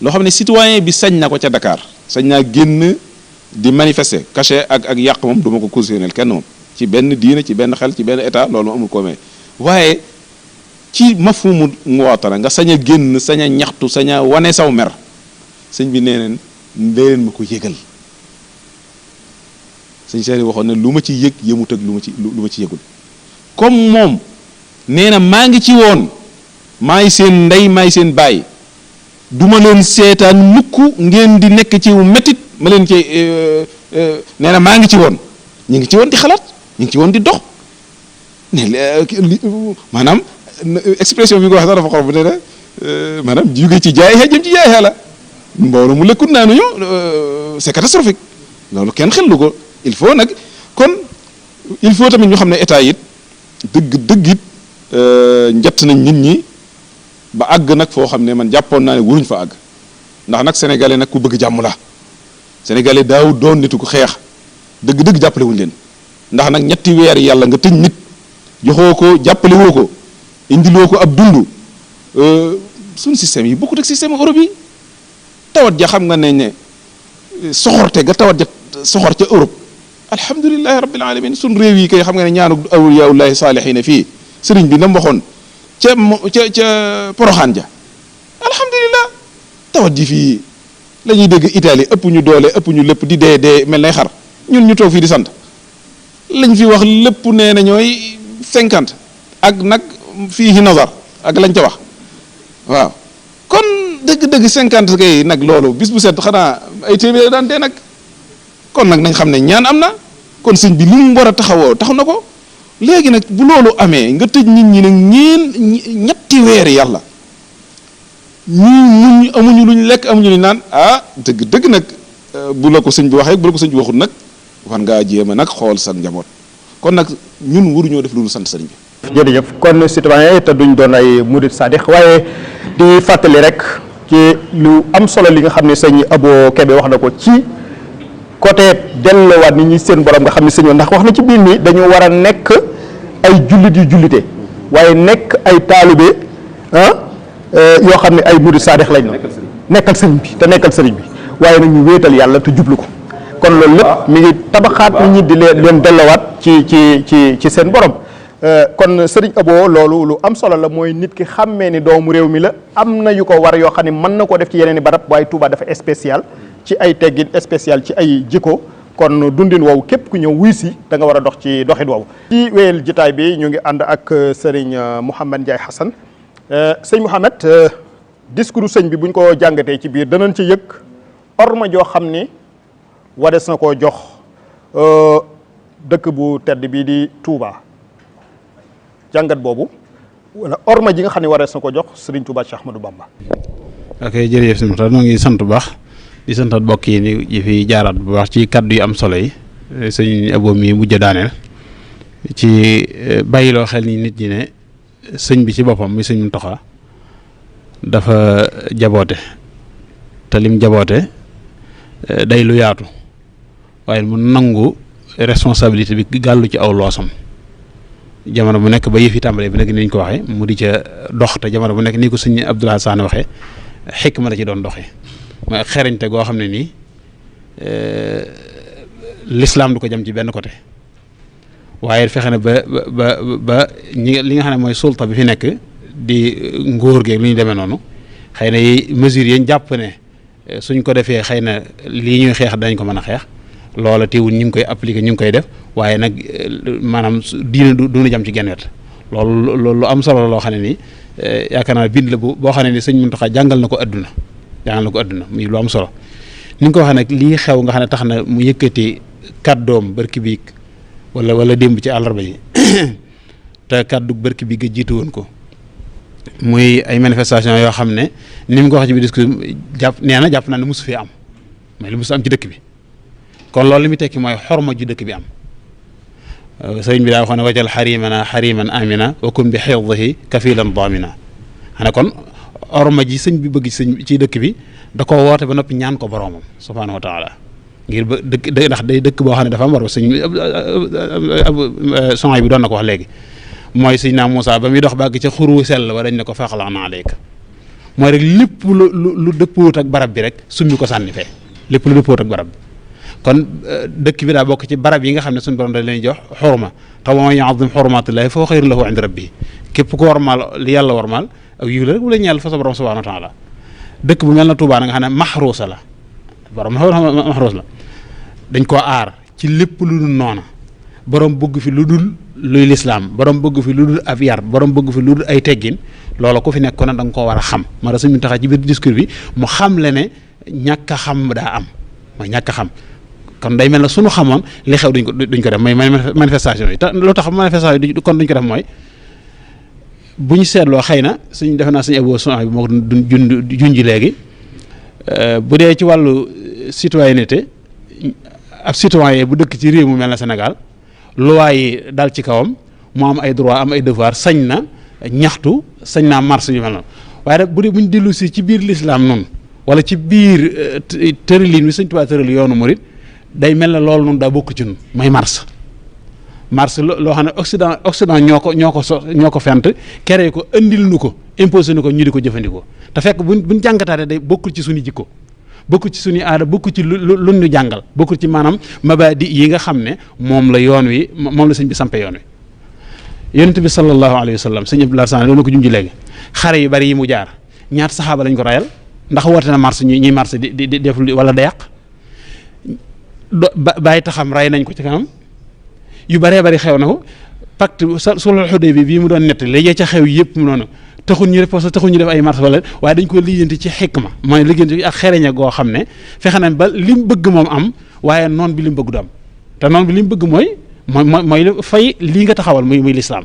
loo xam ne citoyen bi sañ na ko ca Dakar sañ naa génn di manifester caché ak yàq moom du ma ko cautionné kenn moom ci benn diine ci benn xel ci benn état loolu amul ko may waaye ci mafhumu muwaatana nga sañ a génn sañ a ñaxtu sañ a wane saw mer sëñ bi nee neen leen ma ko yëgal sëñ Seeri waxoon ne lu ma ci yëg yëmut ak lu ma ci yëgul comme moom nee na maa ngi ci woon maay seen ndey maay seen baay duma leen seetaan mukk ngeen di nekk ci mettit ma leen ci nee na maa ngi ci woon ñu ngi ci woon di xalaat ñu ngi ci woon di dox ne maanaam expression bi nga wax sax dafa xor bu ne maanaam jóge ci jaay xee jëm ci jaay xee la mbooloo mu lëkkut naa nuñu c'est catastrophique loolu kenn xellu ko il faut nag kon il faut tamit ñu xam ne état it dëgg it njett nañ nit ñi ba àgg nag foo xam ne man jàppoon naa ne waruñ fa àgg ndax nag sénégalais nag ku bëgg jàmm la sénégalais daaw doon nitu ko xeex dëgg jàppale wuñ leen ndax nag ñetti weer yàlla nga tëj nit joxoo ko jàppale woo ko indiloo ko ab dund suñ système yi bokkut ak système Europe yi tawat ja xam nga ne soxorte ga tawat ja soxor ca Europe alhamdulilahi rabbil alamin suñ réew yi kay xam nga ne ñaanu awliyaullahi saalihiina fii sëriñ bi nam waxoon ca poroxaan ja alhamdulilah tawat ji fii la ñuy dégg Italie ëpp ñu doole ëpp ñu lépp di dee mel nay xar ñun ñu toog fii di sant lañ fi wax lépp nee na ñooy 50 ak nag fii nazar ak lañ ca wax waaw kon dëgg-dëgg 50 kay nag loolu bis bu set xanaa ay téeméer daan dee nag kon nag nañ xam ne ñaan am na kon sëñ bi li mu war a taxawoo taxaw na ko léegi nag bu loolu amee nga tëj nit ñi nag ñetti weeri yàlla ñu amuñu luñ lekk amuñu luñ naan dëgg nag bu la ko sëñ bi waxee bu la ko sëñ bi waxul nag war ngaa jéem a nag xool sa njaboot kon nag ñun waruñoo def lu sant sëriñ bi. jërëjëf kon citoyen te duñ doon ay murid sadix waaye di fàttali rek ci lu am solo li nga xam ne sëñ Abo Kébé wax na ko ci côté delloowaat nit ñi seen borom nga xam ne sëñ ndax wax na ci biir nii dañu war a nekk ay jullit yu jullite waaye nekk ay taalibe yoo xam ne ay murid sadix lañ la nekkal sëriñ bi te nekkal sëriñ bi waaye nag ñu wéetal yàlla te jublu ko kon loolu lépp mi ngi tabaxaat nit ñi di leen delloowaat ci seen borom. kon sëriñ Abo loolu lu am solo la mooy nit ki xàmmee ni doomu réew mi la am na yu ko war yoo xam ne mën na koo def ci yeneen i barab waaye Touba dafa spécial ci ay teggin spécial ci ay jikko kon dundin woowu képp ku ñëw wuy si da nga war a dox ci doxin woowu. ci wéyal jitaay bi ñu ngi ànd ak sëriñ Mouhamed Ndiaye Hassan sëñ Mouhamed discours sëñ bi buñ ko jàngatee ci biir danañ ci yëg orma joo xam ni warees na koo jox dëkk bu tedd bii di Touba. jàngat boobu wala orma ji nga xam ne warees na ko jox Serigne Touba Cheikh Ahmadou Bamba. ok jërëjëf sëñ Moussa ñoo ngi sant bu baax di santat mbokk yi ni fi jaaraat bu baax ci kaddu yu am solo yi sëñ Abo mi mujj daaneel ci bàyyiloo xel ni nit ñi ne sëñ bi ci boppam muy sëñ Mountakha dafa jaboote te lim jaboote day lu yaatu waaye mu nangu responsabilité bi gàllu ci aw loosam. jamono bu nekk ba yëf yi tàmbalee bi nag ni ñu ko waxee mu di ca dox te jamono bu nekk nii ko sëñ Abdoulaye Sane waxee xikma la ci doon doxee mooy ak xereñte goo xam ne nii l'islam du ko jëm ci benn côté waaye fexe na ba li nga xam ne mooy sulta bi fi nekk di ngóor geeg lu ñu demee noonu xëy na mesures yañ jàpp ne suñ ko defee xëy na lii ñuy xeex dañ ko mën a xeex loola teewul ñu ngi koy appliquer ñu ngi koy def waaye nag maanaam diine du jam ci genn wet loolu lu am solo loo xam ne nii yaakaar naa bind la boo xam ne ni sëñ Mountakha jàngal na ko adduna muy lu am solo ni nga ko waxee nag lii xew nga xam ne tax na mu yëkkati kàddoom barki biig wala démb ci àllarba yi te kàddu barki bi nga jiitu woon ko muy ay manifestation yoo xam ne ni mu ko wax ci biir discours jàpp naa ne mosu fee am mais li mosu am ci dëkk bi kon loolu li muy tekki mooy xorma ju dëkk bi am sëriñ bi daa waxoon ne wajal xariman amina wa kun bi xifdihi kafilan damina xanaa kon orma ji sëñ bi bëgg ci dëkk bi da ko woote ba noppi ñaan ko boroomam subhaanahu wa taala ngir ba dëkk ndax day dëkk boo xam ne dafa am war ba sëñ son bi doon na ko wax léegi mooy sëñ naa Moussa ba muy dox bàgg ca xuru sell wa dañ ne ko faaxala naa aleyka mooy rek lépp lu dëppoot ak barab bi rek summi ko sànni fee lépp lu dëppoot ak barab bi kon dëkk bi daa bokk ci barab yi nga xam ne suñu borom da leen jox xorma te wa man yu'azzim hurumatillahi fa huwa khayrun lahu 'inda rabbih képp ko warmaal li yàlla warmaal ak yiw la rek wala ñeel fa sa borom subhanahu wa ta'ala dëkk bu mel na Touba nga xam ne maxruusa la borom maxruus la dañ koo aar ci lépp lu dul noona borom bëgg fi lu dul luy lislaam borom bëgg fi lu dul ab yar borom bëgg fi lu dul ay teggin loola ku fi nekk ko ne da nga koo war a xam ma da suñu taxaw ci biir discours bi mu xam le ne ñàkk a xam daa am mooy ñàkk a xam kon day mel ne suñu xamoon li xew duñ ko def mooy manifestation yi te lu tax manifestation yi kon duñ ko def mooy bu ñu seetloo xëy na suñ defe naa suñu Abo bi moo ko junj léegi bu dee ci wàllu citoyenneté ab citoyen bu dëkk ci réew mu mel na Sénégal loi yi dal ci kawam mu am ay droit am ay devoir sañ na ñaxtu sañ naa marche yu mel noonu waaye nag bu dee bu ñu dellu si ci biir l'islam noonu wala ci biir tërëlin bi Sëñ Tuubaa tëral yoonu murit day mel ne loolu noonu daa bokk ci ñun mooy marche loo xam ne Occident ñoo ko fent créé ko indil nu ko imposé nu ko ñu di ko jëfandikoo te fekk buñ jàngataate day bokkul ci suñu jikko bokkul ci suñu aada bokkul ci lu ñu jàngal bokkul ci maanaam mabadi yi nga xam ne moom la yoon wi moom la sëñ bi sampe yoon wi yonent bi sallallahu alayhi wa sallam sëñ Abdoulaye Sane loolu na ko junj léegi xare yu bari yi mu jaar ñaata saxaaba lañ ko rayal ndax woote na marche ñuy marche di def wala da yàq bàyyi taxam ray nañ ko ci kanam yu bëree bëri xew na ko pacte sulhul Hudaybiya bii mu doon nett léegi ca xew yëpp mu noonu taxul ñu def ay marche wala waaye dañ ko lijjanti ci xikma mooy lijjanti ak xereña goo xam ne fexe nañ ba li mu bëgg moom am waaye noon bi li mu bëgg du am te noon bi li mu bëgg mooy fay lii nga taxawal muy lislaam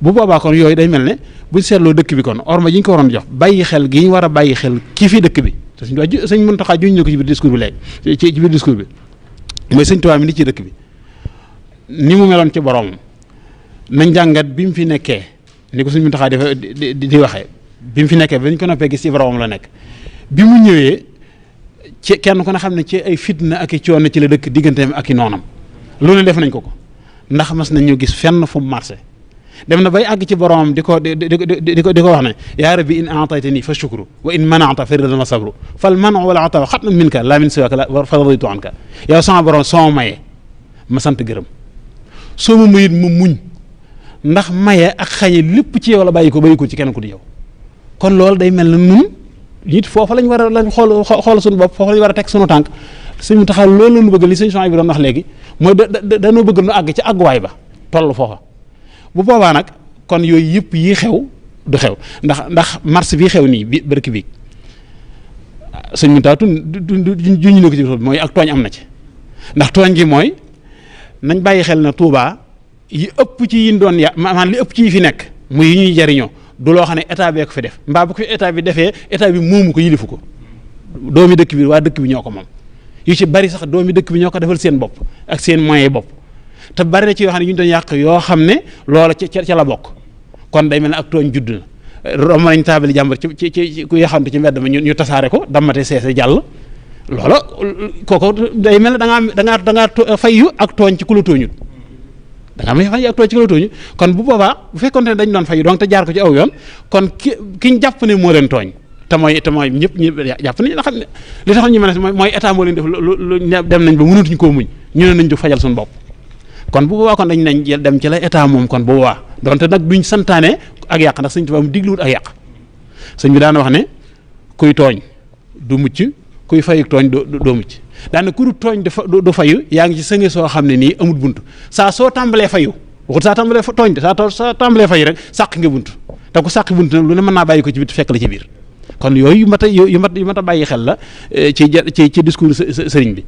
bu boobaa kon yooyu day mel ne buñ seetloo dëkk bi kon orma ji ñu ko waroon jox bàyyi xel gi ñu war a bàyyi xel kii fi dëkk bi te sëñ Muntaxa juñ ñu ko ci biir discours bi léegi ci biir discours bi mooy sëñ Tuubaa mi ni ci dëkk bi ni mu meloon ci boroomam nañ jàngat bi mu fi nekkee ni ko sëñ Muntaxa di waxee bi mu fi nekkee ba ñu ko noppee gis ci boroomam la nekk bi mu ñëwee ci kenn ku ne xam ne ci ay fitna ak i coono ci la dëkk digganteem ak i noonam loolu def nañ ko ndax mas nañ ñu gis fenn fu mu marché dem na bay àgg ci boromam di ko wax ne yaa rabbi in aataytani fa shukru wa in manata fa ridal ma sabru fal manu wala ata xatman minka laa min siwaka fa raditu anka yow sama borom soo mayee ma sant gërëm soo ma mayit ma muñ ndax maye ak xañe lépp ci yow la bàyyi ko ci kenn ku di yow kon loolu day mel na nun nit foofa lañ war a lañ xool suñu bopp foofa lañ war a teg suñu tànk suñu taxaw loolu nu bëgg li sëñ Souhaïbou bi doon wax léegi mooy dañoo bëgg nu àgg ci àgguwaay ba toll foofa bu boobaa nag kon yooyu yëpp yi xew du xew ndax marche bii xew nii bi bërki bii sëñ mu taatu juñu ne ko ci mooy ak tooñ am na ci ndax tooñ gi mooy nañ bàyyi xel na Touba yi ëpp ci yin doon maanaam li ëpp ci yi fi nekk muy yi ñuy jariñoo du loo xam ne état bee ko fi def mbaa bu ko état bi defee état bi moomu ko yilifu ko doomi dëkk bi waa dëkk bi ñoo ko moom yu ci bari sax doomi dëkk bi ñoo ko defal seen bopp ak seen moyens bopp te bari na ci yoo xam ne yu ñu doon yàq yoo xam ne loola ca la bokk kon day mel ne ak tooñ judd na romb nañ taabali jàmbar ci ku yaxante ci mbedd ma ñu tasaare ko dammate seese jàll loola kooku day mel ne da ngaa fayyu ak tooñ ci ku la tooñut da ngaa may fayyu ak tooñ ci ku la tooñut kon bu boobaa bu fekkoon ne dañ doon fayyu donc te jaar ko ci aw yoon kon kiñ jàpp ne moo leen tooñ te mooy ñëpp jàpp nañ nga xam ne li tax ñu mën a mooy état moo leen def lu dem nañ ba mënatuñ koo muñ ñu ne nañ jóg fajal suñu bopp kon bu boobaa kon dañ nañ dem ci la état moom kon bu boobaa donte nag duñ santaane ak yàq ndax sëñ Tuubaa mu digluwut ak yàq sëñ bi daana wax ne kuy tooñ du mucc kuy fayu tooñ doo mucc daana ku du tooñ du fayu yaa ngi ci sënge soo xam ne nii amul bunt saa soo tàmbalee fayu waxut saa tàmbalee tooñ de saa tàmbalee fayu rek sàq nga bunt te ku sàq bunt nag lu ne mën naa bàyyi ko ci biir fekk la ci biir kon yooyu yu mat a bàyyi xel la ci discours sëriñ bi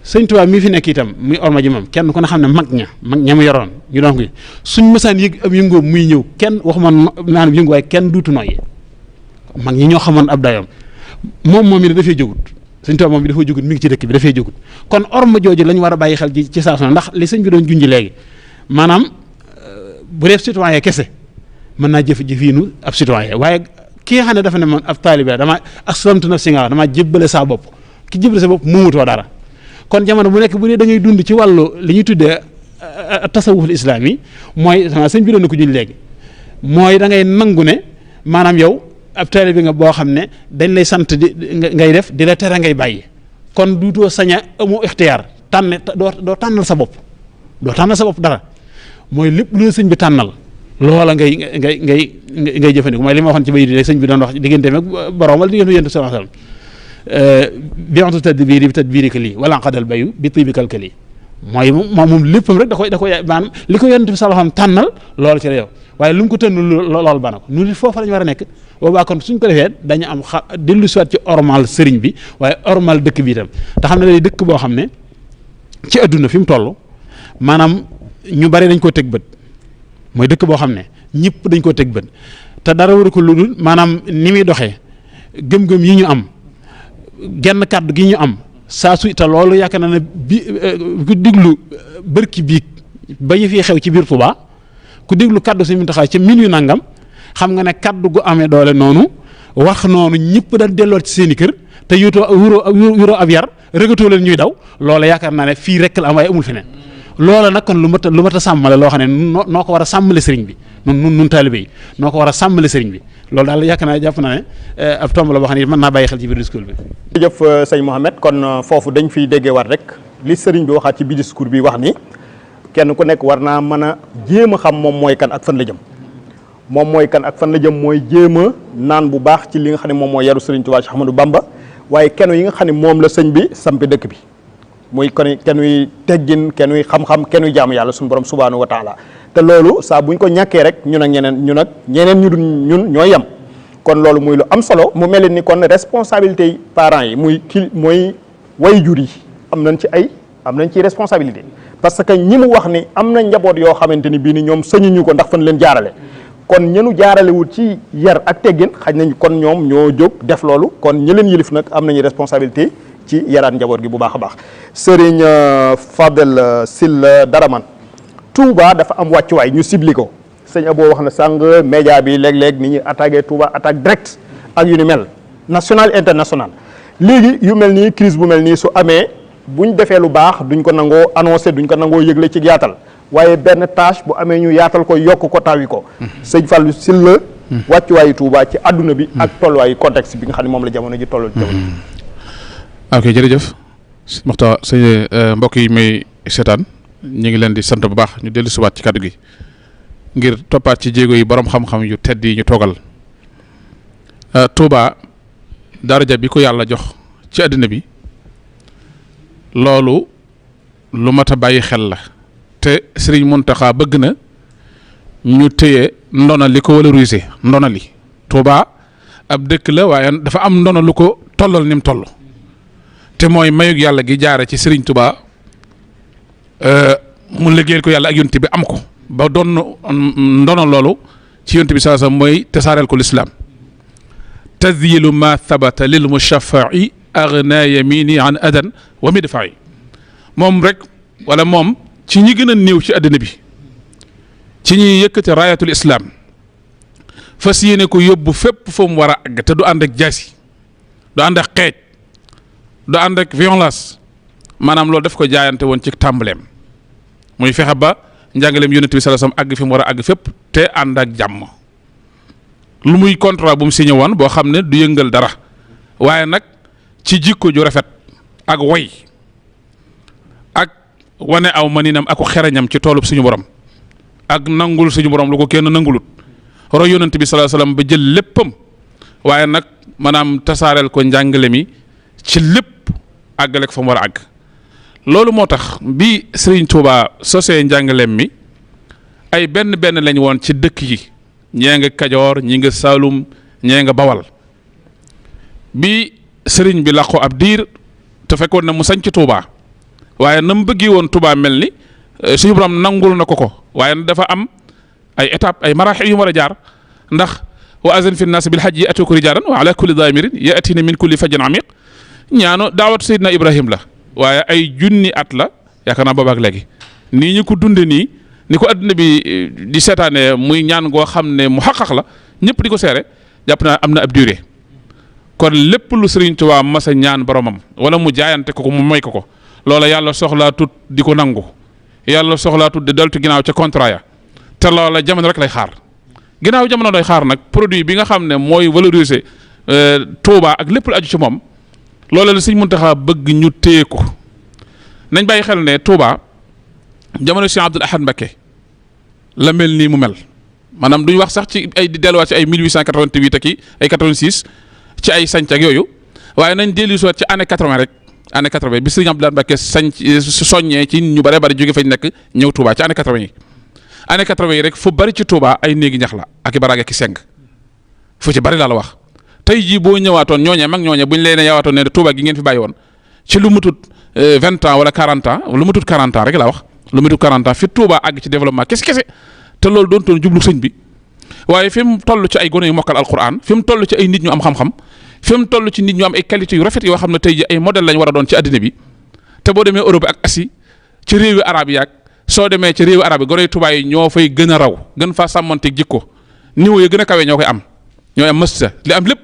sëñ Tuubaa mii fi nekk itam muy orma ji moom kenn ku ne xam ne mag ña mu yoroon ñu doon ko suñ mësaan yëg ab yëngoom muy ñëw kenn waxuma maanaam yëngu waaye kenn duutu noyyi mag ñi ñoo xamoon ab dayoom moom yi dafay jógut sëñ Tuubaa moom bi dafay jógut mi ngi ci dëkk bi dafay jógut kon orma jooju lañ war a bàyyi xel ci saa su ne ndax li sëñ bi doon junj léegi maanaam bu def citoyen kese mën naa jëfiinu ab citoyen waaye ki nga xam ne dafa ne man ab taalibe dama aslamtu nafsi nga dama jébbale saa bopp ki jébbale sa bopp moomutoo dara kon jamono bu nekk bu dee da ngay dund ci wàllu li ñuy tuddee tasawuful islaam yi mooy sëñ bi doon na ko julli léegi mooy da ngay nangu ne maanaam yow ab taalibe nga boo xam ne dañ lay sant ngay def di la tere ngay bàyyi kon duutoo saña amoo ixtiyaar doo tànnal sa bopp dara mooy lépp lu sëñ bi tànnal loola ngay jëfandiku mooy li ma waxoon ci bayit rek sëñ bi doon wax digganteem ak borom wala diggante yonent sallallahu alayhi wasallam bi'tu tadbiri bi tadbirika lii wala qadal bayu bi tibikal kali mooy moom léppam rek da koy maanaam li ko yonent bi sallallahu alayhi wasallam tànnal loolu ci la yow waaye lu mu ko tënn loolu bana ko nu foofa lañu war a nekk boobaa kon suñ ko defee dañu am dellu siwaat ci ormal sëriñ bi waaye ormal dëkk bi itam te xam ne day dëkk boo xam ne ci adduna fi mu toll maanaam ñu bari dañ koo teg bët mooy dëkk boo xam ne ñëpp dañ koo teg bët te dara waru ko lu dul maanaam ni muy doxee gëm-gëm yi ñu am genn kàddu gi ñu am saa su te loolu yaakaar na ne ku diglu bërki biig ba ñu fi xew ci biir Touba ku diglu kàddu Sëñ Muntaxa ci min yu nangam xam nga ne kàddu gu amee doole noonu wax noonu ñëpp dañ delloo ci seen i kër te yuroo ab yar rëgatoo leen ñuy daw loola yaakaar naa ne fii rek la am waaye amul feneen loola nag kon lu mat a sàmmale loo xam ne noo ko war a sàmmale sëriñ bi nun taalibe yi noo ko war a sàmmale sëriñ bi loolu daal yaakaar naa jàpp naa ne ab tomb la boo xam ne mën naa bàyyi xel ci biir discours bi. jërëjëf sëñ Mouhamed kon foofu dañ fiy déggee waat rek li sëriñ bi waxaat ci biir discours bi wax ni kenn ku nekk war naa mën a jéem a xam moom mooy kan ak fan la jëm moom mooy kan ak fan la jëm mooy jéem a naan bu baax ci li nga xam ne moom mooy yaru Sëriñ Tuubaa Cheikh Ahmadou Bamba waaye kenn yi nga xam ne moom la sëñ bi sampi dëkk bi muy kon kenn wi teggin kenn wi xam-xam kenn wi jaamu yàlla suñu borom subhaanahu wa taala te loolu saa buñ ko ñàkkee rek ñun ak ñeneen ñu dul ñun ñooy yem kon loolu muy lu am solo mu mel ni kon responsabilité yi parents yi mooy waajur yi am nañ ci responsabilité parce que ñi mu wax ni am na njaboot yoo xamante ni bii ni ñoom sañuñu ko ndax fan leen jaarale kon ñenu jaarale wut ci yar ak teggin xaj nañ kon ñoom ñoo jóg def loolu kon ñi leen yilif nag am nañu responsabilité ci yaraat njaboot gi bu baax a baax Serigne Fadel Sylla Daraman Touba dafa am wàccuwaay ñu ciblé ko sëñ Abo wax na sàng média bi léeg-léeg ni ñuy attaqué Touba attaque direct ak yu ni mel national international léegi yu mel nii crise bu mel nii su amee buñ defee lu baax duñ ko nangoo annoncé duñ ko nangoo yëgle ci yaatal waaye benn tâche bu amee ñu yaatal ko yokk ko tawi ko sëñ Fallou Sylla wàccuwaayu Touba ci àdduna bi ak tolluwaayu contexte bi nga xam ne moom la jamono ji tolloo jamono ok jërëjëf Moxtaar sëñ mbokk yi may seetaan ñu ngi leen di sant bu baax ñu dellu siwaat ci kàddu gi ngir toppaat ci jéego yi borom xam-xam yu tedd yi ñu toogal Touba daraja bi ko yàlla jox ci àddina bi loolu lu mat a bàyyi xel la te Serigne Mountakha bëgg na ñu téye ndona li ko valoriser ndona li Touba ab dëkk la waaye dafa am ndona lu ko tollal ni mu toll te mooy mayug yàlla gi jaare ci Serigne Touba mu liggéeyal ko yàlla ak yonent bi am ko ba doon ndono loolu ci yonent bi saa sa mooy tasaareel ko lislaam tadyilu ma thabata lil mushaffa'i aghna yamini an adan wa midfa'i moom rek wala moom ci ñi gën a néew ci àddina bi ci ñuy yëkkati raayatul islam fas yéene ko yóbbu fépp fa mu war a àgg te du ànd ak jaasi du ànd ak xeej du ànd ak violence maanaam loolu daf ko jaayante woon ci tàmbaleem muy fexe ba njàngaleem yonent bi sallallahu alayhi wasallam àgg fi mu war a àgg fépp te ànd ak jàmm lu muy contrat bu mu signé woon boo xam ne du yëngal dara waaye nag ci jikko ju rafet ak woy ak wane aw maninam ak xereñam ci toolub suñu borom ak nangul suñu borom lu ko kenn nangulut roy yonent bi sallallahu alayhi wasallam ba jël léppam waaye nag maanaam tasaareel ko njàngale mi ci lépp àggale ko fa mu war a àgg loolu moo tax bi Serigne Touba sosee njàngaleem mi ay benn lañ woon ci dëkk yi ñee nga Kajoor ñi nga Saalum ñee nga Bawal bi Serigne bi làqu ab diir te fekkoon na mu sañ ci Touba waaye na mu bëggee woon Touba mel ni suñu borom nangul na ko waaye dafa am ay étape ay maraaxil yu war a jaar ndax wa azan fi nnaas bil hajji ya'tuuka rijaalan wa ala kulli daamirin ya'tiina min kulli fajjin amiiq ñaano daawatu Seydina Ibrahim la waaye ay junni at la yaakaar naa boobaak léegi nii ñu ko dunde nii ni ko adduna bi di seetaane muy ñaan goo xam ne mu xaqaq la ñëpp di ko seere jàpp naa am na ab durée kon lépp lu Sëriñ Tuubaa masa ñaan boromam wala mu jaayante ko mu may ko loola yàlla soxlaa tut di ko nangu yàlla soxlaa tut di deltu ginnaaw ca contrat ya te loola jamono rek lay xaar ginnaaw jamono lay xaar nag produit bi nga xam ne mooy valoriser Touba ak lépp lu aju ci moom loola la Sëriñ Muntaxa bëgg ñu téye ko nañ bàyyi xel ne Touba jamono Cheikh Abdoul Ahad Mbacké la mel nii mu mel maanaam duñ wax sax ci ay di delluwaat ci ay 1888 ak ay 86 ci ay sanc ak yooyu waaye nañ dellu si waat ci année 80 rek année 80 bi Sëriñ Abdoul Ahad Mbacké soññee ci ñu bare bari jóge fañ nekk ñëw Touba ci année 80 yi année 80 yi rek fu bari ci Touba ay néegi ñax la ak i baraag ak i seng fu ci bari laa la wax tey jii boo ñëwaatoon ñooñee mag ñooñee buñ leen yawaatoon ne Touba gi ngeen fi bàyyi woon ci lu mu tut 20 ans wala 40 ans lu mu tut 40 ans rek laa wax lu mu tut 40 ans fi Touba àgg ci développement kese te loolu doon toon jublu sëñ bi waaye fi mu toll ci ay gone yu mokkal alquran fi mu toll ci ay nit ñu am xam-xam fi mu toll ci nit ñu am ay qualité yu rafet yoo xam ne tey ji ay modèle lañ war a doon ci àddina bi te boo demee Europe ak Asie ci réewi arab yi ak soo demee ci réewi arab yi gone yu Touba yi ñoo fay gën a raw gën faa sàmmanteeg jikko niveau yi gën a kawe ñoo koy am ñooy am master li am lépp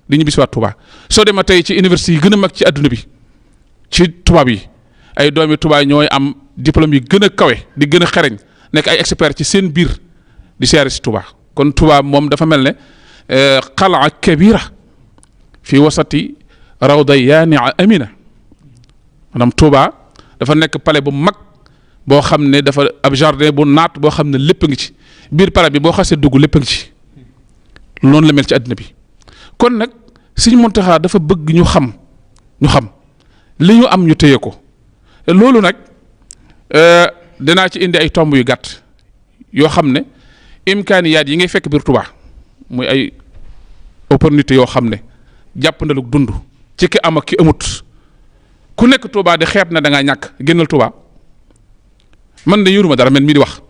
di ñu bisiwaat Touba soo demee tey ci université yi gën a mag ci àdduna bi ci tubaab yi ay doomi Touba ñooy am diplôme yi gën a kawe di gën a xereñ nekk ay expert ci seen biir di seere si Touba kon Touba moom dafa mel ne xalaa kabira fi wasati rawda yaania amina maanaam Touba dafa nekk palais bu mag boo xam ne dafa ab jardin bu naat boo xam ne lépp ngi ci biir palais bi boo xasee dugg lépp ngi ci noonu la mel ci àddina bi. kon nag Sëriñ Muntaxa dafa bëgg ñu xam li ñu am ñu téye ko loolu nag dinaa ci indi ay tomb yu gàtt yoo xam ne imkaaniyaat yi ngay fekk biir Touba muy ay opportunité yoo xam ne jàppandalug dund ci ki am ak ki amut ku nekk Touba di xeeb na da ngaa ñàkk génnal Touba man de yoruma dara man mii di wax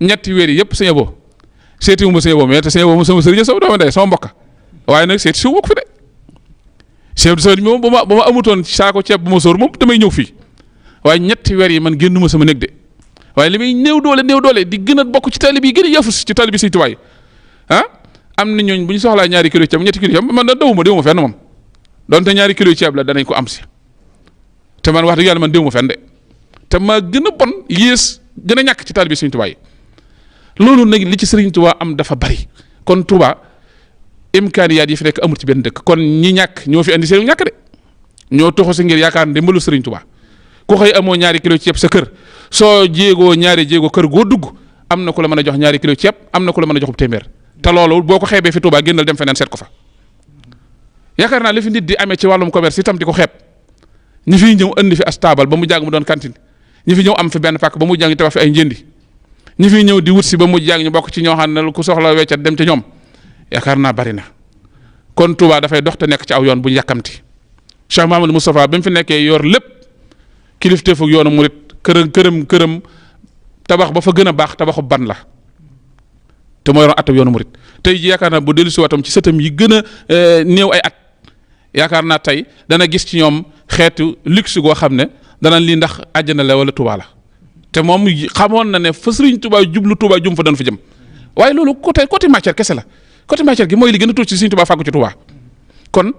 ñetti weer yi yëpp sëñ Abo seeti wu ma sëñ Abo mais te sëñ Abo sama sëriñ sama dooma ndey sama mbokka waaye nag seeti si wu ma ko fi de chef de service moom ba ma amutoon saako ceeb bu ma sóor moom damay ñëw fii waaye ñetti weer yi man génnuma sama néeg de waaye li muy néew doole di gën a bokk ci taalibe yi gën a yafus ci taalibe Sëñ Tuubaa yi am na ñooñ bu ñu soxlaa ñaari kilo ceeb ñetti kilo ceeb man da dawuma fenn moom donte ñaari kilo ceeb la danañ ko am si te man wax dëgg yàlla man déwuma fenn de te maa gën a bon yées gën a ñàkk ci taalibe Sëñ Tuubaa yi loolu nag li ci Sëriñ Tuubaa am dafa bari kon Tuubaa imkaaniyaat yi fi nekk amul ci benn dëkk kon ñi ñàkk ñoo fi andi seen ñàkk de ñoo toxu si ngir yaakaar ndimbalu Sëriñ Tuubaa ku xëy amoo ñaari kilo ceeb sa kër soo jéegoo ñaari jéego kër goo dugg am na ku la mën a jox ñaari kilo ceeb am na ku la mën a jox téeméer te loolu boo ko xeebee fi Touba génnal dem feneen seet ko fa yaakaar naa li fi nit di amee ci wàllum commerce itam di ko xeeb ñi fiy ñëw andi fi as taabal ba mu jàng mu doon cantine ñi fi ñëw am fi benn pàkk ba mu jàng tabax fi ay njëndi ñi fiy ñëw di wut si ba mu jàng ñu bokk ci ñoo xam ne ku soxla weccat dem ci ñoom yaakaar naa bari na kon Touba dafay dox te nekk ci aw yoon bu ñu yàkkamti Cheikh Mahamadou Moustapha ba mu fi nekkee yor lépp kilifteefu yoonu murit këram tabax ba fa gën a baax tabaxu ban la te moo yoroon atab yoonu murit tey ji yaakaar naa bu dellu si watam ci sëtam yi gën a néew ay at yaakaar naa tey dana gis ci ñoom xeetu luxe goo xam ne dana lii ndax àjjana la wala Touba la te moom xamoon na ne fa Sëriñ Touba jublu Touba jum fa doon fa jëm waaye loolu côté matière kese la côté matière gi mooy li gën a tuuti ci Sëriñ Touba fàggu ci Touba kon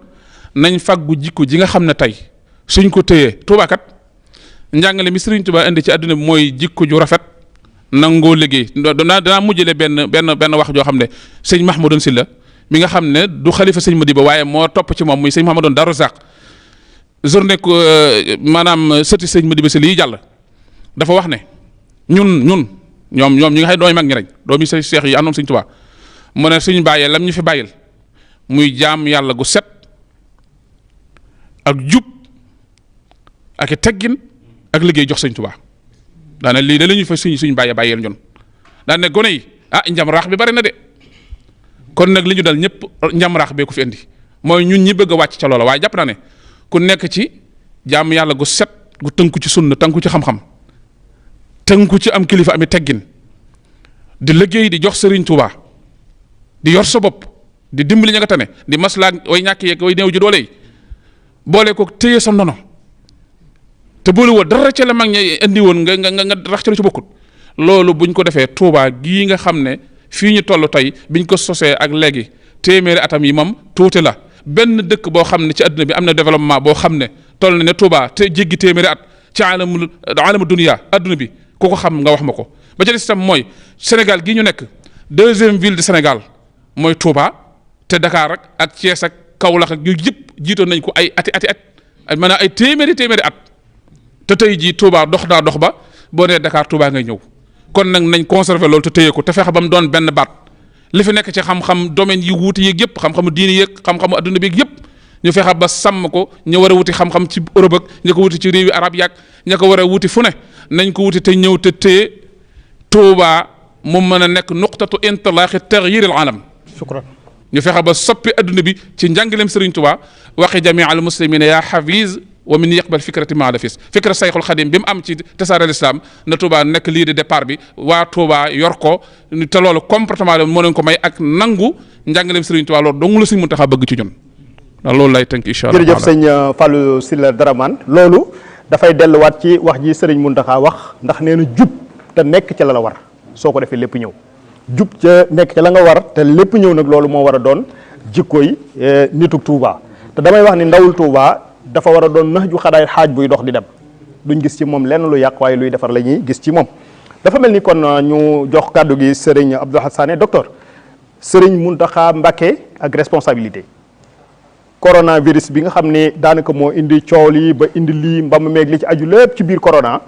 nañ fàggu jikko ji nga xam ne tey suñ ko téyee Touba kat njàngale mi Sëriñ Touba indi ci àdduna bi mooy jikko ju rafet nangoo liggéey danaa mujjale benn wax joo xam ne sëñ Mahmoudoun Sylla mi nga xam ne du xalifa sëñ Madiba waaye moo topp ci moom muy sëñ Mahmoudoun Darou Zaq journée ko maanaam sëti sëñ Madiba Sylla yi jàll dafa wax ne ñoom ñi nga xam ne dooy mag ñi rek doomi sa seex yi àndoon sëñ Touba mu ne suñ bàyyee lam ñu fi bàyyil muy jaam yàlla gu set ak jub ak i teggin ak liggéey jox sëñ Touba daane lii da la ñuy fa suñ bàyyeel ñun daan ne gone yi njam raax bi bari na de kon nag li ñu dal ñëpp njam raax bee ko fi indi mooy ñun ñi bëgg a wàcc ca loola waaye jàpp naa ne ku nekk ci jaam yàlla gu set gu tënku ci sunna tënku ci xam-xam tënku ci am kilifa ami teggin di liggéey di jox sëriñ Touba di yor sa bopp di dimbali ña nga tane di maslaa way ñàkk yeeg way néew ji doole yi boole ko téye sa ndono te boole woo dara ca la mag ñi indi woon nga rax ca lu ci bokkut loolu buñ ko defee Touba gii nga xam ne fii ñu toll tey biñ ko sosee ak léegi téeméeri atam yi moom tuuti la benn dëkk boo xam ne ci àdduna bi am na développement boo xam ne toll na ne Touba te jéggi téeméeri at ci alamu dunia àdduna bi ku ko xam nga wax ma ko ba ca des itam mooy Sénégal gi ñu nekk deuxième ville de Sénégal mooy Touba te Dakar ak Thiès ak Kaolack ak yooyu yëpp jiitoon nañ ko ay ati at maanaam ay téeméeri at te tey jii Touba dox ba boo nee Dakar Touba ngay ñëw kon nag nañ conserver loolu te téye ko te fexe ba mu doon benn baat li fi nekk ci xam-xam domaine yi wuute yeeg yëpp xam-xamu diini yeeg xam-xamu adduna bi yëpp ñu fexe ba sàmm ko ñu war a wuti xam-xam ci Europe ak ña ko wuti ci réewi arab yaag ña ko war a wuti fu ne nañ ko wuti te ñëw te téye Touba mu mën a nekk nuqtatu intilaaxi taxyiril alam shukran ñu fexe ba soppi adduna bi ci njàngaleem Sëriñ Touba waxi jamii al muslimina yaa xafiz wa min yaqbal fikrati ma la fis fikra sayxul xadim bi mu am ci tasaare l'islam na Touba nekk lii de départ bi waa Touba yor ko te loolu comportement la moo leen ko may ak nangu njàngaleem Sëriñ Touba loolu dong la Sëriñ Muntaxa bëgg ci ñun ndax loolu lay tënk incha allah. jërëjëf sëñ Fallou Sylla Dramane loolu dafay delluwaat ci wax ji Sëriñ Muntaxa wax ndax nee na jub te nekk ca la war soo ko defee lépp ñëw jub ca nekk ca la nga war te lépp ñëw nag loolu moo war a doon jikkooy nituk Touba te damay wax ni ndawul Touba dafa war a doon nax ju xadaay xaaj buy dox di dem duñ gis ci moom lenn lu yàq waaye luy defar la ñuy gis ci moom dafa mel ni kon ñu jox kàddu gi sëriñ Abdou Lahad Sané docteur sëriñ Muntaxa Mbacké ak responsabilité coronavirus bi nga xam ne daanaka moo indi coow li ba indi lii mbam meeg li ci aju lépp ci biir corona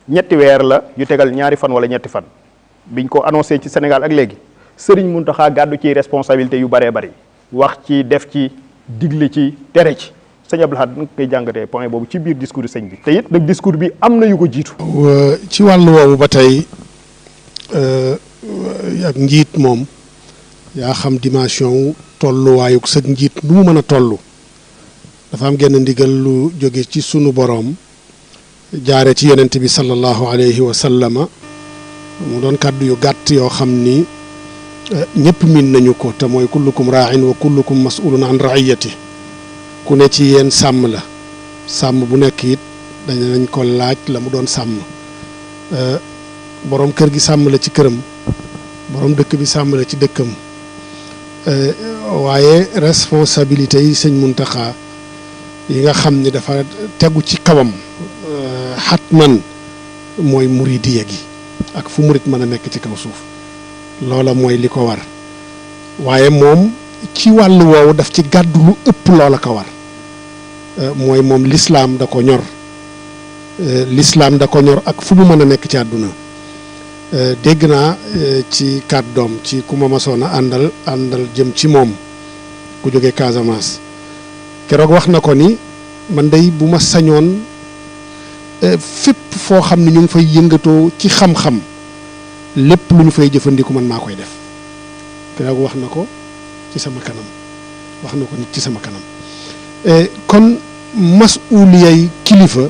ñetti weer la yu tegal ñaari fan wala ñetti fan biñ ko annoncé ci Sénégal ak léegi Serigne Mountakha gàddu ci responsabilité yu bëree bëri wax ci def ci digle ci tere ci sëñ Abdou Lahad nag koy jàngatee point boobu ci biir discours sëñ bi te it nag discours bi am na yu ko jiitu. ci wàllu woowu ba tey ak njiit moom yaa xam dimension tolluwaayug sa njiit nu mu mën a toll dafa am genn ndigal lu jóge ci sunu boroom jaare ci yonent bi sallallahu alayhi wa sallama mu doon kàddu yu gàtt yoo xam ni ñëpp miin nañu ko te mooy kullukum raa'in wa kullukum mas'ulun an ra'iyati ku ne ci yéen sàmm la sàmm bu nekk it dañ ko laaj la mu doon sàmm boroom kër gi sàmm la ci këram boroom dëkk bi sàmm la ci dëkkam waaye responsabilité yi sëñ Mountakha yi nga xam ni dafa tegu ci kawam xatman mooy muridiya gi ak fu murit mën a nekk ci kaw suuf loola mooy li ko war waaye moom ci wàllu woowu daf ci gàddu lu ëpp loola ko war mooy moom lislaam da ko ñor lislaam da ko ñor ak fu mu mën a nekk ci àdduna dégg naa ci kàddoom ci ku ma masoon a àndal jëm ci moom ku jógee Casamance keroog wax na ko ni man day bu ma sañoon fépp foo xam ne ñu ngi fay yëngatoo ci xam-xam lépp lu ñu fay jëfandiku man maa koy def keroog wax na ko ci sama kanam wax na ko nit ci sama kanam kon masuuliyay kilifa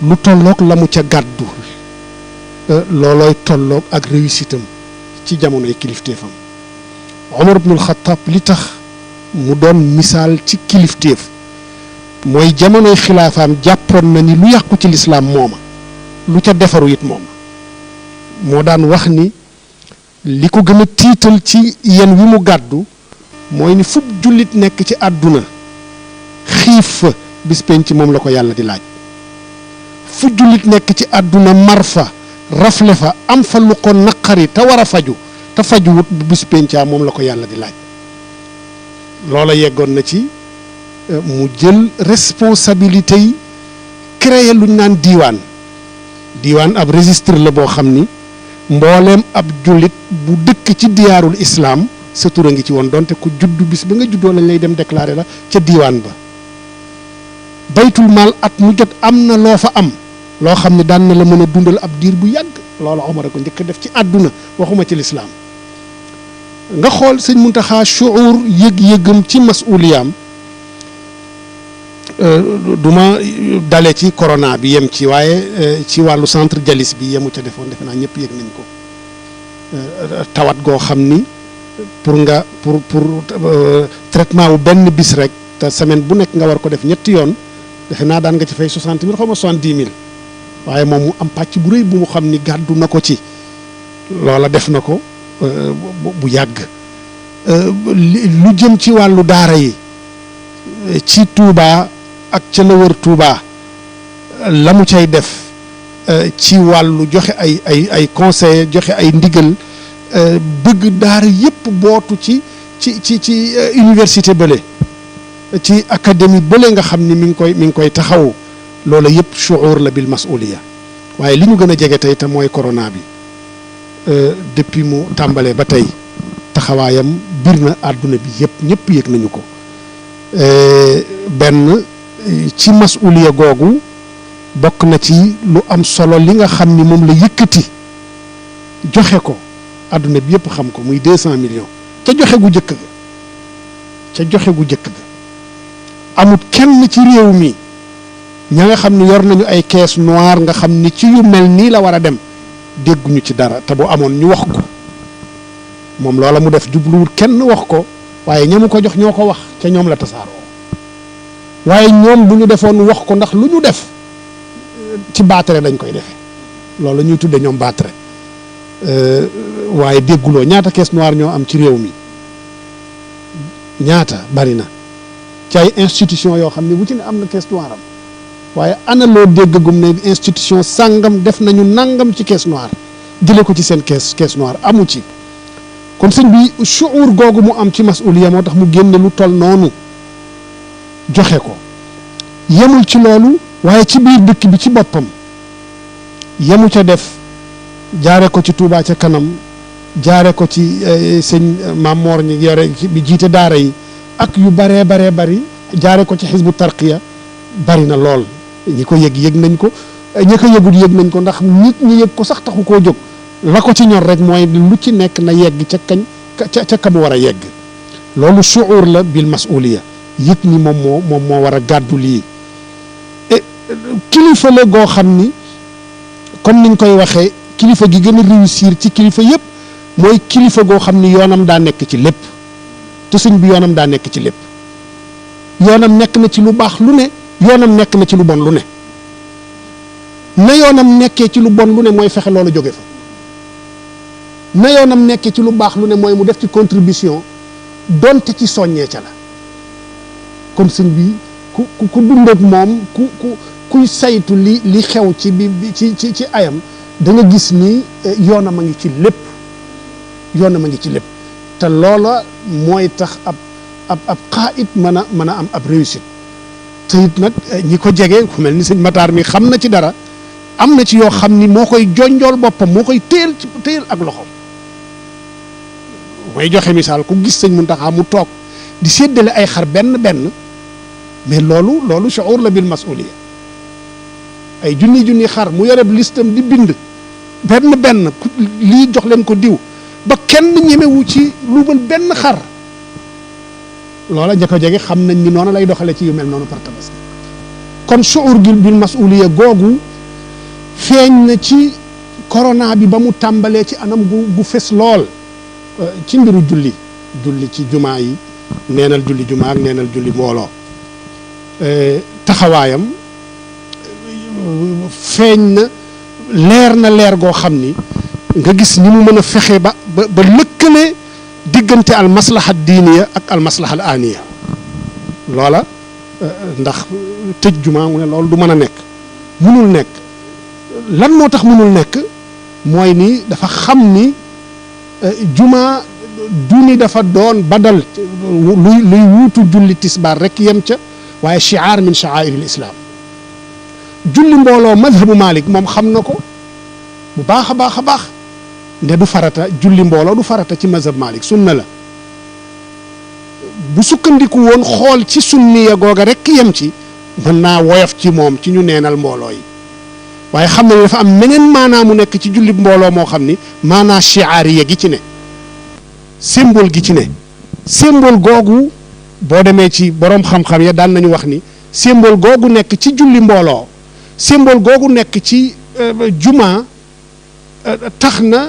lu tolloog la mu ca gàddu loolooy tolloog ak réussite am ci jamonoy kilifteefam Omar ibnul Xattaab li tax mu doon misaal ci kilifteef mooy jamonoy xilaafaam jàppoon na ni lu yàqu ci lislaam mooma lu ca defaru it mooma moo daan wax ni li ko gën a tiital ci yen wi mu gàddu mooy ni fu jullit nekk ci àdduna xiif fa bis penc moom la ko yàlla di laaj fu jullit nekk ci àdduna mar fa rafle fa am fa lu ko naqari te war a faju te fajuwut bu bis pencaa moom la ko yàlla di laaj loola yeggoon na ci mu jël responsabilité yi créer lu ñu naan diiwaan ab registre la boo xam ni mbooleem ab jullit bu dëkk ci diyaarul islaam sa tur a ngi ci woon donte ku juddu bis ba nga juddoo lañ lay dem déclarer la ca diiwaan ba baytul maal at mu jot am na loo fa am loo xam ne daan na la mën a dundal ab diir bu yàgg loola Omar a ko njëkk a def ci àdduna waxuma ci lislaam nga xool sëñ Mountakha shuur yëg-yëgam ci masuuliyaam du ma dale ci corona bi yem ci waaye ci wàllu centre dialyse bi yemu ca defoon defe naa ñëpp yëg nañ ko tawat goo xam ni pour traitement wu benn bis rek te semaine bu nekk nga war ko def ñetti yoon defe naa daan nga ci fay 60 000 xaw ma 70 000 waaye moom mu am pàcc bu rëy bu mu xam ni gàddu na ko ci loola def na ko bu yàgg lu jëm ci wàllu daara yi ci Touba ak ca la wër Touba la mu cay def ci wàllu joxe ay conseil joxe ay ndigal bëgg daara yépp bootu ci université bële ci académie bële nga xam ni mi ngi koy taxawu loola yépp shuur la bil masuliya waaye li ñu gën a jege tey te mooy corona bi depuis mu tàmbalee ba tey taxawaayam bir na àdduna bi yépp ñëpp yëg nañu ko benn ci masuliya googu bokk na ci lu am solo li nga xam ni moom la yëkkati joxe ko àdduna bi yépp xam ko muy 200 millions ca joxe gu jëkk ga amut kenn ci réew mi ña nga xam ni yor nañu ay caisse noire nga xam ni ci yu mel nii la war a dem dégguñu ci dara te bu amoon ñu wax ko moom loola mu def jubluwul kenn wax ko waaye ñamu ko jox ñoo ko wax ca ñoom la tasaaroo waaye ñoom bu ñu defoon wax ko ndax lu ñu def ci baatare dañ koy defe loolu ñuy tudde ñoom baatare waaye dégguloo ñaata caisse noire ñoo am ci réew mi ñaata bari na ci ay institution yoo xam ne bu ci ne am na caisse noire am waaye ana loo déggagum ne institution sàngam def nañu nangam ci caisse noire jëlee ko ci seen caisse noire amu ci kon sëñ bi shuur googu mu am ci masuliya moo tax mu génne lu toll noonu joxe ko yemul ci loolu waaye ci biir dëkk bi ci boppam yemu ca def jaare ko ci Touba ca kanam jaare ko ci sëñ Mamor ñi yore bi jiite daara yi ak yu baree bari jaare ko ci xisbu tarqiya bari na lool ñi ko yëg nañ ko ñi ko yëgul yëg nañ ko ndax nit ñi yëg ko sax taxu koo jóg la ko ci ñor rek mooy lu ci nekk na yegg ca ka mu war a yegg loolu shuur la bil masuliya yëg ni moom moo war a gàddu lii kilifa la goo xam ni comme niñ koy waxee kilifa gi gën a réussir ci kilifa yëpp mooy kilifa goo xam ni yoonam daa nekk ci lépp te sëñ bi yoonam daa nekk ci lépp yoonam nekk na ci lu baax lu ne yoonam nekk na ci lu bon lu ne na yoonam nekkee ci lu bon lu ne mooy fexe loolu jóge fa na yoonam nekkee ci lu baax lu ne mooy mu def ci contribution donte ci soññee ca la kon sëñ bi ku dund ak moom kuy saytu li xew ci ci ayam da nga gis ni yoonam a ngi ci lépp yoonam a ngi ci lépp te loola mooy tax ab xaayit mën a am ab réussite te it nag ñi ko jege ku mel ni sëñ Matar mi xam na ci dara am na ci yoo xam ni moo koy jonjool boppam moo koy téyel ak loxoom mooy joxe misaal ku gis sëñ Muntaxa mu toog di séddale ay xar benn mais loolu shuur la bil masuliya ay junni xar mu yore listam di bind benn lii jox leen ko diw ba kenn ñemewu ci luubal benn xar loola ña ko jege xam nañ ni noonu lay doxale ci yu mel noonu par tabaski kon shuur bil masuliya googu feeñ na ci corona bi ba mu tàmbalee ci anam gu fes lool ci mbiru julli ci jumaa yi neenal julli jumaa ak neenal julli mbooloo taxawaayam feeñ na leer goo xam ni nga gis ni mu mën a fexe ba lëkkale diggante al maslaha diiniya ak al maslaha al aaniya loola ndax tëj jumaa mu ne loolu du mën a nekk munul nekk lan moo tax munul nekk mooy ni dafa xam ni jumaa du ni dafa doon badal luy wuutu julli tisbaar rek yem ca waaye shi'aar min sha'aa'iril islaam julli mbooloo madhabu Malik moom xam na ko bu baax a baax ne du farata julli mbooloo du farata ci mazhab Malik sunna la bu sukkandiku woon xool ci sunniya googa rek yem ci mën naa woyof ci moom ci ñu neenal mbooloo yi waaye xam na ne dafa am meneen maanaa mu nekk ci julli mbooloo moo xam ni maanaa shi'aariya gi ci ne symbole gi ci ne symbole googu boo demee ci boroom xam-xam ya daan nañu wax ni symbole googu nekk ci julli mbooloo symbole googu nekk ci juma tax na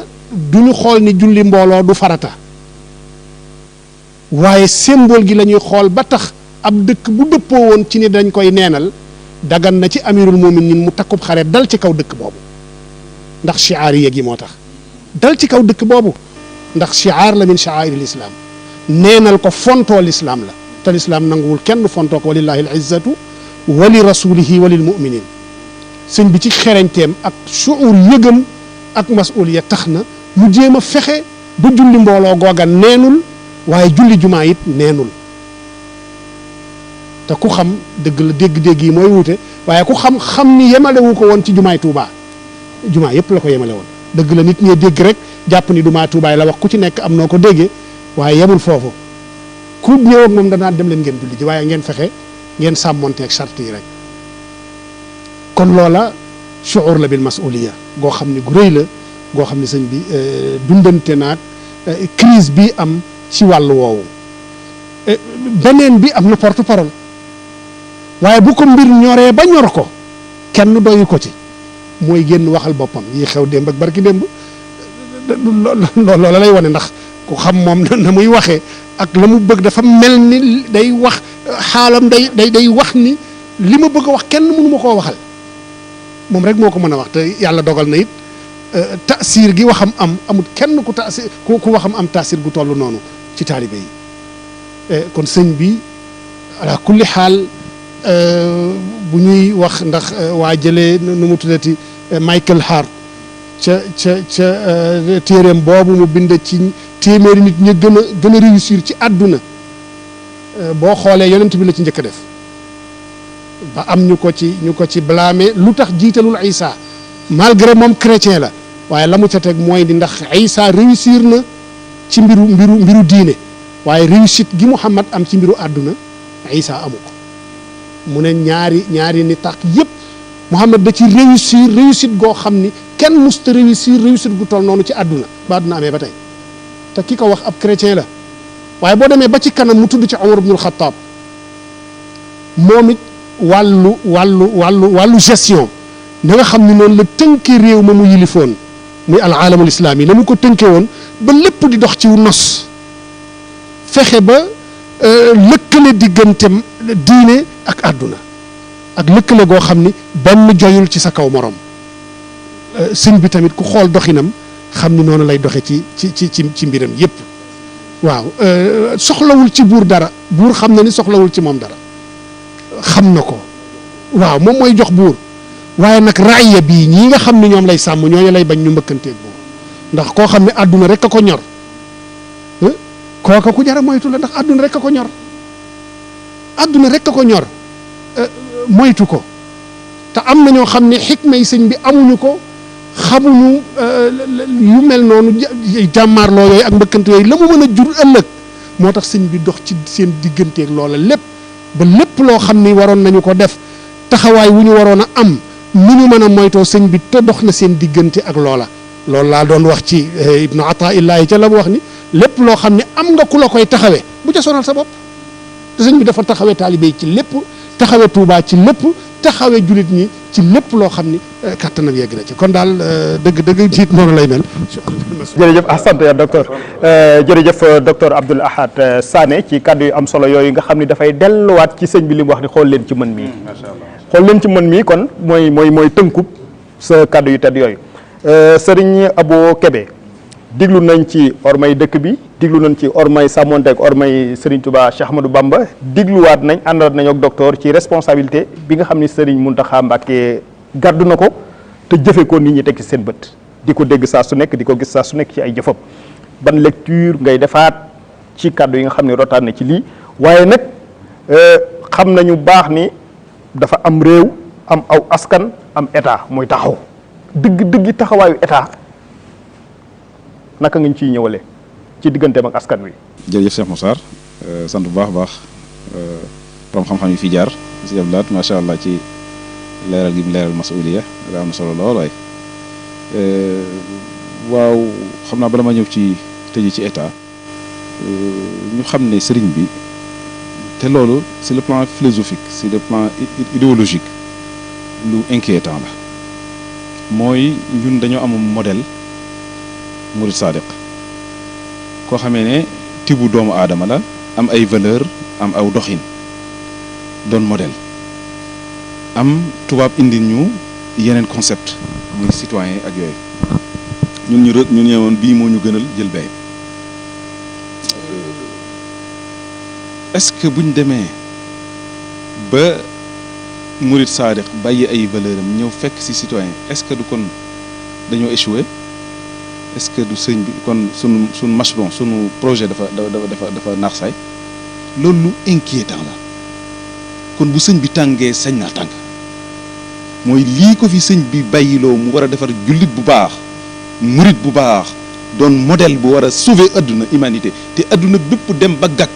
du ñu xool ni julli mbooloo du farata waaye symbole gi la ñuy xool ba tax ab dëkk bu dëppoo woon ci ni dañ koy neenal dagan na ci amirul muminin mu takkub xare dal ci kaw dëkk boobu ndax shi'aariya gi moo tax dal ci kaw dëkk boobu ndax shi'aar la min sha'aa'iril islaam neenal ko fontoo lislaam la te lislaam nanguwul kenn fontoo ko walillahi al-izzatu wa li rasulihi wa lil muminin sëñ bi ci xereñteem ak shuur yëgam ak masuliya tax na mu jéem a fexe ba julli mbooloo googa neenul waaye julli jumaa it neenul te ku xam dëgg la dégg-dégg yi mooy wuute waaye ku xam ni yemalewu ko woon ci jumaay Tuubaa jumaa yëpp la ko yemale woon dëgg la nit ñee dégg rek jàpp ni jumaa Tuubaa la wax ku ci nekk am noo ko déggee waaye yemul foofu ku ñëw ak moom danaa dem leen ngeen julli ji waaye ngeen fexe ngeen sàmmonteeg charte yi rek kon loola shuur la bil masuliya goo xam ne gu rëy la goo xam ne sëñ bi dundante naag crise bi am ci wàllu woowu beneen bi am na porte parole waaye bu ko mbir ñoree ba ñor ko kenn doyu ko ci mooy génn waxal boppam yi xew démb ak barki démb loola lay wane ndax ku xam moom na muy waxee ak la mu bëgg dafa mel ni day wax xaalam day wax ni li ma bëgg a wax kenn mënu ma koo waxal moom rek moo ko mën a wax te yàlla dogal na it taasir gi waxam am amul kenn ku taasir ku waxam am taasir gu toll noonu ci taalibe yi kon sëñ bi ala kulli xaal bu ñuy wax ndax waa jëlee nu mu tuddati Michael Hart ca téeréem boobu mu bind ci téeméeri nit ñi gën a réussir ci àdduna boo xoolee yonent bi la ci njëkk a def ba am ñu ko ci blâmer lu tax jiitalul Isa malgré moom chrétien la waaye la mu ca teg mooy ni ndax Isa réussir na ci mbiru diine waaye réussite gi Muhammad am ci mbiru àdduna Isa amu ko mu ne ñaari ni tax yépp Muhammad da ci réussite goo xam ni kenn musta réussite gu toll noonu ci àdduna ba àdduna amee ba tey te ki ko wax ab chrétien la waaye boo demee ba ci kanam mu tudd ci Umar ibnul Xattaab moom it wàllu gestion na nga xam ni noonu la tënkee réew ma mu yilifoon muy al aalamul islaami la mu ko tënkee woon ba lépp di dox ci nos fexe ba lëkkale digganteem diine ak àdduna ak lëkkale goo xam ni benn joyul ci sa kaw morom sëñ bi tamit ku xool doxinam xam ni noonu lay doxe ci mbiram yépp waaw soxlawul ci buur dara buur xam na ni soxlawul ci moom dara xam na ko waaw moom mooy jox buur waaye nag raaya bii ñii nga xam ne ñoom lay sàmm ñooñu lay bañ ñu mbëkkanteeg buur ndax koo xam ne àdduna rek a ko ñor kooka ku jara moytu la ndax àdduna rek a ko ñor àdduna rek a ko ñor moytu ko te am na ñoo xam ne xikma yi sëñ bi amuñu ko xamuñu yu mel noonu jàmmaarloo yooyu ak mbëkkante yooyu la mu mën a jur ëllëg moo tax sëñ bi dox ci seen digganteeg loola lépp ba lépp loo xam ni waroon nañu ko def taxawaay wu ñu waroon a am nu ñu mën a moytoo sëñ bi te dox na seen diggante ak loola loolu laa doon wax ci ibnu Ataa'illahi ca la mu wax ni lépp loo xam ne am nga ku la koy taxawee bu ca sonal sa bopp te sëñ bi dafa taxawee taalibe yi ci lépp taxawee Tuubaa ci lépp taxawee jullit ñi ci lépp loo xam ni kattanam yegg na ci kon daal dëgg jiit noonu lay mel. jërëjëf ahsant ya docteur jërëjëf docteur Abdoul Ahad Sané ci kàddu yu am solo yooyu nga xam ni dafay delluwaat ci sëñ bi li mu wax ni xool leen ci mën mii. xool leen ci mën mii kon mooy tënkub sa kàddu yu tedd yooyu sëriñ Abo Kébé diglu nañ ci ormay dëkk bi diglu nañ ci ormay sàmmonteeg ormay Serigne Touba Cheikh Ahmadou Bamba digluwaat nañ àndaat nañ ak docteur ci responsabilité bi nga xam ni Serigne Mountakha Mbacké gàddu na ko te jëfe ko nit ñi teg ci seen bët di ko dégg saa su nekk di ko gis saa su nekk ci ay jëfam ban lecture ngay defaat ci kàddu yi nga xam ne rotaan na ci lii waaye nag xam nañu baax ni dafa am réew am aw askan am état mooy taxaw dëgg taxawaayu état naka nga ñu ciy ñëwalee ci digganteem ak askan wi. jërëjëf Cheikh Moussa sant bu baax a baax borom xam-xam yi fi jaar si jablaat macha allah ci leeral gi mu leeral masuuliya am na solo lool waaye waaw xam naa bala ma ñëw ci tëji ci état ñu xam ne sëriñ bi te loolu sur le plan philosophique sur le plan idéologique lu inquiétant la mooy ñun dañoo am modèle murid sadiq koo xamee ne tibu doomu aadama la am ay valeur am aw doxin doon modèle am tubaab indi ñu yeneen concept muy citoyen ak yooyu ñun ñëwoon bii moo ñu gënal jël bee est-ce que buñ demee ba murid sadiq bàyyi ay valeur am ñëw fekk ci citoyen est-ce que du kon dañoo échoué est-ce que du sëñ bi kon sunu mashron sunu projet dafa naax saay loolu lu inquiétant la kon bu sëñ bi tàngee sañ naa tàng mooy lii ko fi sëñ bi bàyyiloo mu war a defar jullit bu baax murit bu baax doon modèle bu war a sauver adduna humanité te adduna bépp dem ba gàkk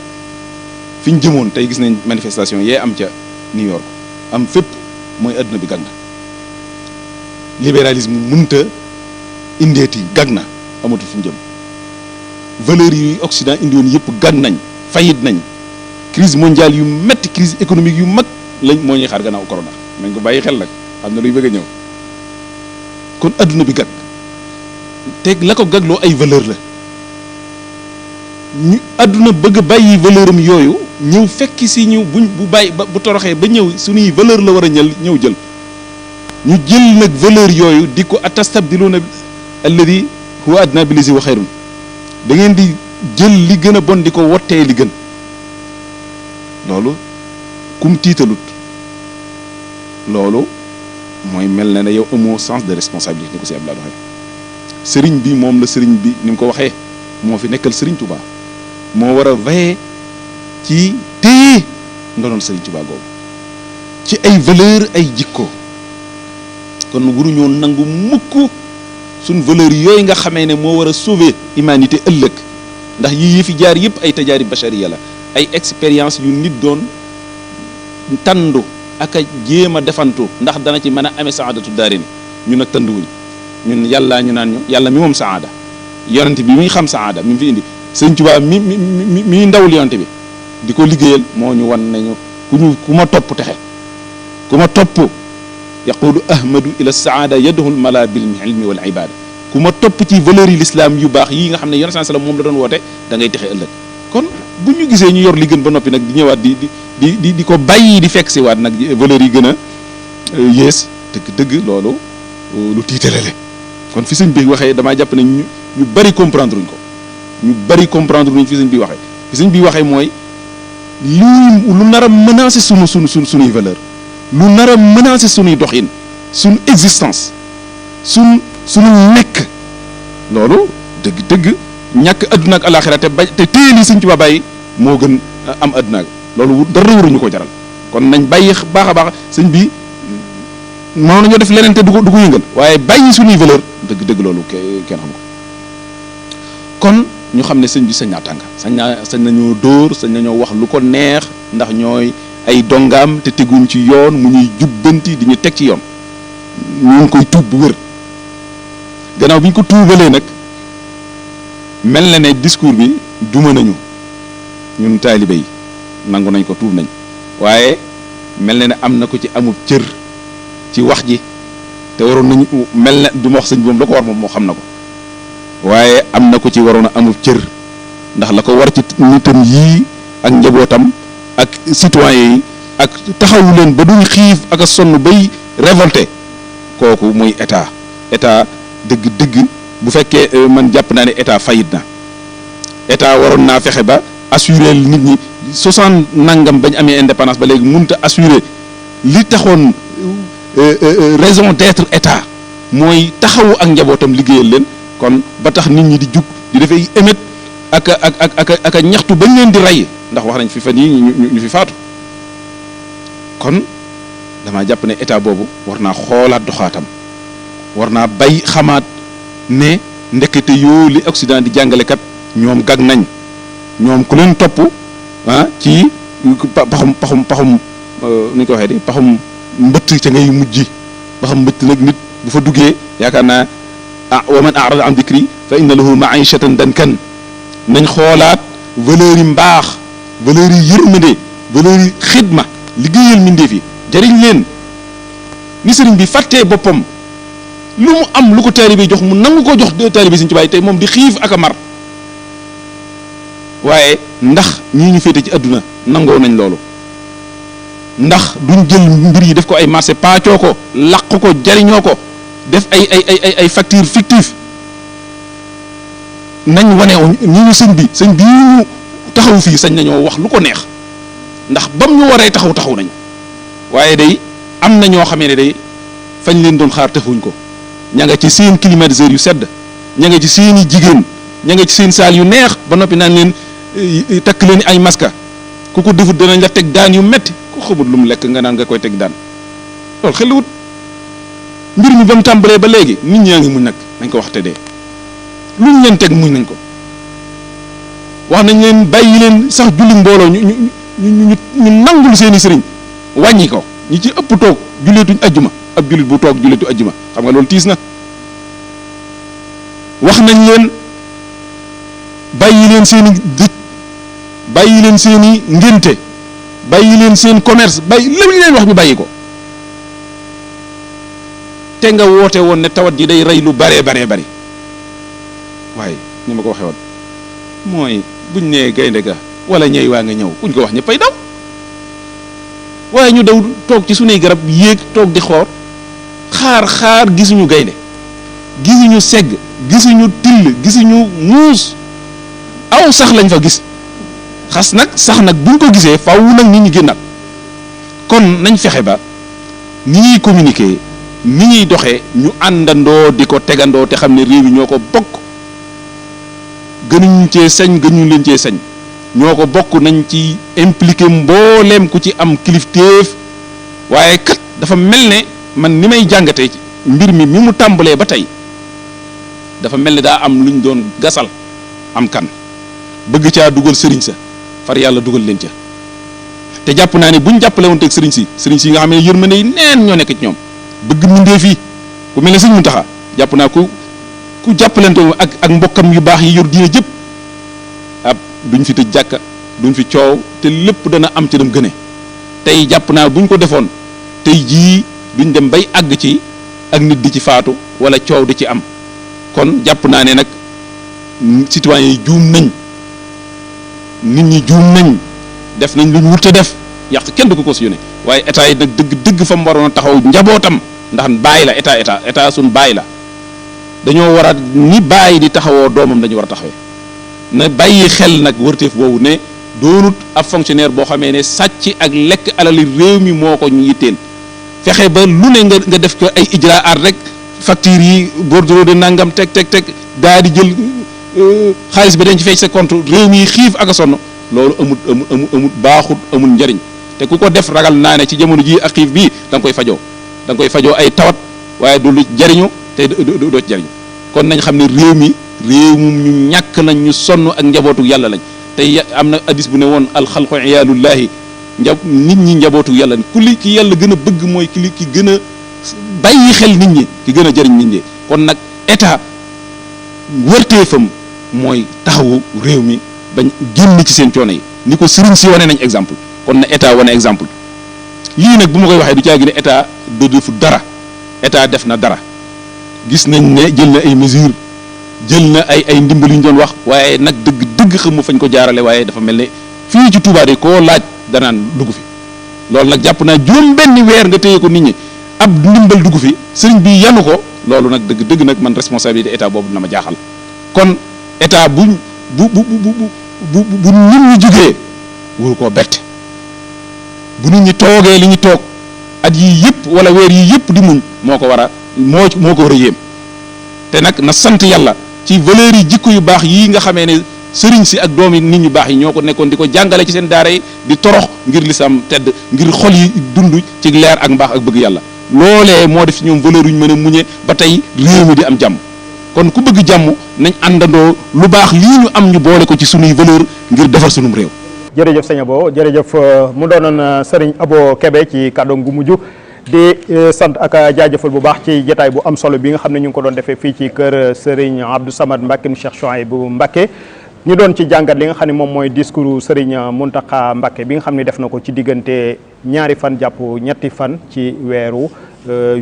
fi ñu jëmoon tey gis nañ manifestation yee am ca New York am fépp mooy adduna bi gàkk na libéralisme mënta indeeti gàgg na amatul fu mu jëm valeurs yi Occident indi woon yëpp gàgg nañ fayit nañ crise mondiale yu metti crise économique yu mag lañ moo ñuy xaar gannaaw corona nañ ko bàyyi xel nag xam na luy bëgg a ñëw kon adduna bi gàgg teg la ko gàggloo ay valeur la ñu adduna bëgg a bàyyi valeur am yooyu ñëw fekki si ñu bu bàyyi bu toroxee ba ñëw suñuy valeur la war a ñëw jël ñu jël nag valeur yooyu di ko atastabdiluuna alladi huwa adna bi lazi wa xayrun da ngeen di jël li gën a bon di ko wottee li gën loolu kum tiitalut loolu mooy mel na ne yow amoo sens de responsabilité ni ko si Abdoulaye waxee sëriñ bi moom la sëriñ bi ni mu ko waxee moo fi nekkal sëriñ Touba moo war a veiller ci téye ndonoon sëriñ Touba googu ci ay valeur ay jikko kon waruñoo nangu mukk suñ valeurs yooyu nga xamee ne moo war a sauver humanité ëllëg ndax yi fi jaar yëpp ay tajaari bachariya la ay expérience yu nit doon tandu ak a jéem a defantu ndax dana ci mën a amee saadatu daarini ñun nag tanduwuñ ñun yàlla ñu naan ñu yàlla mi moom saada yonent bi muy xam saada mi fi indi sëñ Tuubaa mi ndawul yonent bi di ko liggéeyal moo ñu wan nañu ku ma topp texe ku ma topp yaquulu ahmadu ila saada yadhul mala bil ilmi wal ibada ku ma topp ci valeurs yi l'islam yu baax yi nga xam ne yonent sallam moom la doon woote da ngay texe ëllëg kon bu ñu gisee ñu yor li gën ba noppi nag di ñëwaat di ko bàyyi di fekk si waat nag valeurs yi gën a yées dëgg loolu lu tiitalele kon fi sëñ bi waxee damaa jàpp ne ñu bari comprendre uñ ko ñu bari comprendre uñ fi sëñ bi waxee fi sëñ bi waxee mooy lu nar a menacer sunuy valeur lu nar a menacer sunuy doxin sunu existence sunu nekk loolu dëgg ñàkk adduna ak alaxira te téye li sëñ Tuubaa bàyyi moo gën am adduna ak loolu dara waruñu ko jaral kon nañ bàyyi baax a baax sëñ bi moo nañoo def leneen te du ko yëngal waaye bàyyi suñuy valeur dëgg loolu kenn xam ko kon ñu xam ne sëñ bi sañ naa tàng sañ nañoo dóor sañ nañoo wax lu ko neex ndax ñooy ay dongaam te teguñ ci yoon mu ñuy jubbanti di ñu teg ci yoon ñu ngi koy tuub bu wér gannaaw bi ñu ko tuubalee nag mel na ne discours bi duma nañu ñun taalibe yi nangu nañ ko tuub nañ waaye mel na ne am na ko ci amub cër ci wax ji te waroon nañu mel na du ma wax sëñ bi moom la ko war moom moo xam na ko waaye am na ko ci waroon a amub cër ndax la ko war ci nitam yii ak njabootam ak citoyen yi ak taxawu leen ba duñ xiif ak a sonn bay révolté kooku muy état dëgg bu fekkee man jàpp naa ne état fayit na état waroon naa fexe ba assurer nit ñi 60 nangam bañ amee indépendance ba léegi mënut a assurer li taxoon raison d'être état mooy taxawu ak njabootam liggéeyal leen kon ba tax nit ñi di jug di dafay émet ak ñaxtu bañ leen di rey ndax wax nañ fi fan yi ñu fi faatu kon damaa jàpp ne état boobu war naa xoolaat doxaatam war naa bay xamaat ne ndekete yoo li Occident di jàngalekat ñoom gag nañ ñoom ku leen topp ci paxum nu ñu ko waxee di paxum mbëtt ca ngay mujj paxum mbëtt nag nit bu fa duggee yaakaar naa wa man a'rada an dikri fa inna lahu ma'ishatan dankan nañ xoolaat valeurs yi mbaax valeurs yi yërmande valeurs yi xidma liggéeyal mbindeef yi jëriñ leen ni sëriñ bi fàttee boppam lu mu am lu ko taalibe jox mu nangu ko jox taalibe Sëriñ Tuubaa tey moom di xiif ak a mar waaye ndax ñii ñu féete ci àdduna nangoo nañ loolu ndax duñ jël mbir yi def ko ay marché paacoo ko laq ko jariñoo ko def ay facture fictif nañ wane ñi ñu sëñ bi ñu taxaw fii sañ nañoo wax lu ko neex ndax bam ñu waree taxaw nañ waaye day am na ñoo xamee ne day fañ leen doon xaar taxuñ ko ña nga ci seen climatiseur yu sedd ña nga ci seeni jigéen ña nga ci seen saal yu neex ba noppi naan leen takk leen ay maska ku ko defut danañ la teg daan yu metti ku xamul lu mu lekk nga naan nga koy teg daan loolu xeluwut mbir mi ba mu tàmbalee ba léegi nit ñaa ngi muñ nag nañ ko wax te dee luñ leen teg muñ nañ ko wax nañ leen bàyyi leen sax julli mbooloo ñu nangul seeni sëriñ wàññi ko ñi ci ëpp toog julleetuñ ajjuma ab jullit bu toog julleetu ajjuma xam nga loolu tiis na wax nañ leen bàyyi leen seeni dëj bàyyi leen seeni ngénte bàyyi leen seen commerce bàyyi lépp li leen wax ñu bàyyi ko te nga woote woon ne tawat ji day rey lu baree bari waaye ni ma ko waxee woon mooy buñ nee gaynde ga wala ñëy waa nga ñëw kuñ ko wax ñëppay daw waaye ñu daw toog ci sunuy garab yéeg toog di xaar gisuñu gaynde gisuñu segg gisuñu till gisuñu muus aw sax lañ fa gis sax nag buñ ko gisee faaw nag nit ñi génnaat kon nañ fexe ba ni ñuy communiquer ni ñuy doxee ñu àndandoo di ko tegandoo te xam ne réew mi ñoo ko bokk gënuñ cee sañ gënuñ leen cee sañ ñoo ko bokk nañ ci impliqué mbooleem ku ci am kilifteef waaye kat dafa mel ne man ni may jàngatee ci mbir mi mu tàmbalee ba tey dafa mel ni daa am luñ doon gasal am kan bëgg caa dugal sëriñ sa far yàlla dugal leen ca te jàpp naa ne buñ jàppale woon teg sëriñ si nga xam ne yërmande yi neen ñoo nekk ci ñoom bëgg mindee fii ku mel ne sëñ Muntaxa jàpp naa ku jàppalante ak mbokkam yu baax yi yor diine jëpp ab duñ fi tëj jàkka duñ fi coow te lépp dana am ci dem gëne tey jàpp naa buñ ko defoon tey jii duñ dem bay àgg ci ak nit di ci faatu wala coow di ci am kon jàpp naa ne nag citoyens yi juum nañ nit ñi juum nañ def nañ luñ wurte def yàq kenn du ko cautionné waaye état yi nag dëgg fa mu waroon a taxaw njabootam ndax bàyyi la état suñ bàyyi la dañoo war a ni bàyyi di taxawoo doomam dañu war a taxawee na bàyyi xel nag wërteef boobu ne doonut ab fonctionnaire boo xamee ne sàcc ak lekk alali réew mi moo ko ñu yitteel fexe ba lu ne nga def ko ay ijraat rek facture yi bordereau de nangam teg daa di jël xaalis bi dañ ci fay sa compte réew mi xiif ak a sonn loolu amut baaxut amul njariñ te ku ko def ragal naa ne ci jamono ji ak xiif bii da nga koy fajoo ay tawat waaye du lu jariñu te doo ci jariñu kon nañ xam ne réew mi ñu ñàkk lañ ñu sonn ak njabootu yàlla lañ te am na hadis bu ne woon alxalqu iyaalullahi nit ñi njabootu yàlla ki yàlla gën a bëgg mooy ki gën a bàyyi xel nit ñi ki gën a jëriñ nit ñi kon nag état wërteefam mooy taxawu réew mi bañ génn ci seen coono yi ni ko sëriñ si wane nañ exemple kon na état wane exemple lii nag bu ma koy waxee du caagi ne état defu dara état def na dara gis nañ ne jël na ay mesures jël na ay ndimbal yu ñu doon wax waaye nag dëgg xam mu fañ ko jaarale waaye dafa mel ne fii ci Touba de koo laaj danaan dugg fi loolu nag jàpp naa juróom benn weer nga téye ko nit ñi ab ndimbal dugg fi sëriñ bi yanu ko loolu nag dëgg nag man responsabilité état boobu na ma jaaxal kon état bu nit ñi jógee wuru koo bett bu nit ñi toogee li ñu toog at yii yëpp wala weer yii yëpp di muñ moo ko war a yéem te nag na sant yàlla ci valeurs yi jikko yu baax yii nga xamee ne sëriñ si ak doomi nit ñu baax yi ñoo ko nekkoon di ko jàngale ci seen daara yi di torox ngir lislaam tedd ngir xol yi dund ci leer ak mbaax ak bëgg yàlla loolee moo def ci ñoom valeur yu ñu mën a muñe ba tey réew mi di am jàmm kon ku bëgg jàmm nañ àndandoo lu baax lii ñu am ñu boole ko ci sunuy valeur ngir defar sunum réew. jërëjëf sëñ Abo jërëjëf mu doonoon Serigne Abo Kébé ci kàddu gu mujj di sant ak jaajëfal bu baax ci jotaay bu am solo bi nga xam ne ñu ngi ko doon defee fii ci kër Serigne Abdou Samad Mbacké mu Cheikh Chouaïbou Mbacké ñu doon ci jàngat li nga xam ne moom mooy discours Serigne Mountakha Mbacké bi nga xam ne def na ko ci diggante ñaari fan jàpp ñetti fan ci weeru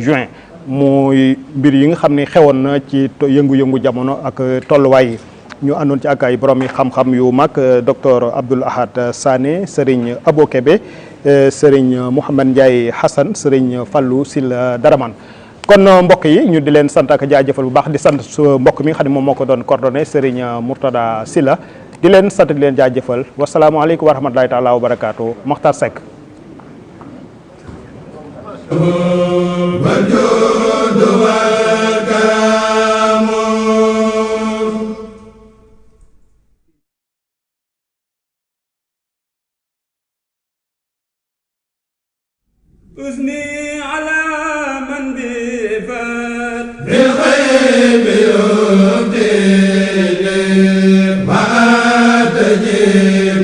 juin muy mbir yi nga xam ne xewoon na ci yëngu-yëngu jamono ak tolluwaay yi ñu àndoon ci ak ay borom yi xam-xam yu mag docteur Abdoul Ahad Sané Serigne Abo Kébé Serigne Mouhamed Ndiaye Hassan Serigne Fallou Sylla Daraman kon mbokk yi ñu di leen sant ak jaajëfal bu baax di sant su mbokk mi nga xam ne moom moo ko doon coordonné Serigne Mourtada Sylla di leen sant di leen jaajëfal wasalaamaaleykum wa rahmatulahi taala wa barakaatu Mokhtar Seck. أثني على من بفات بالغيب يبدي ما تجيب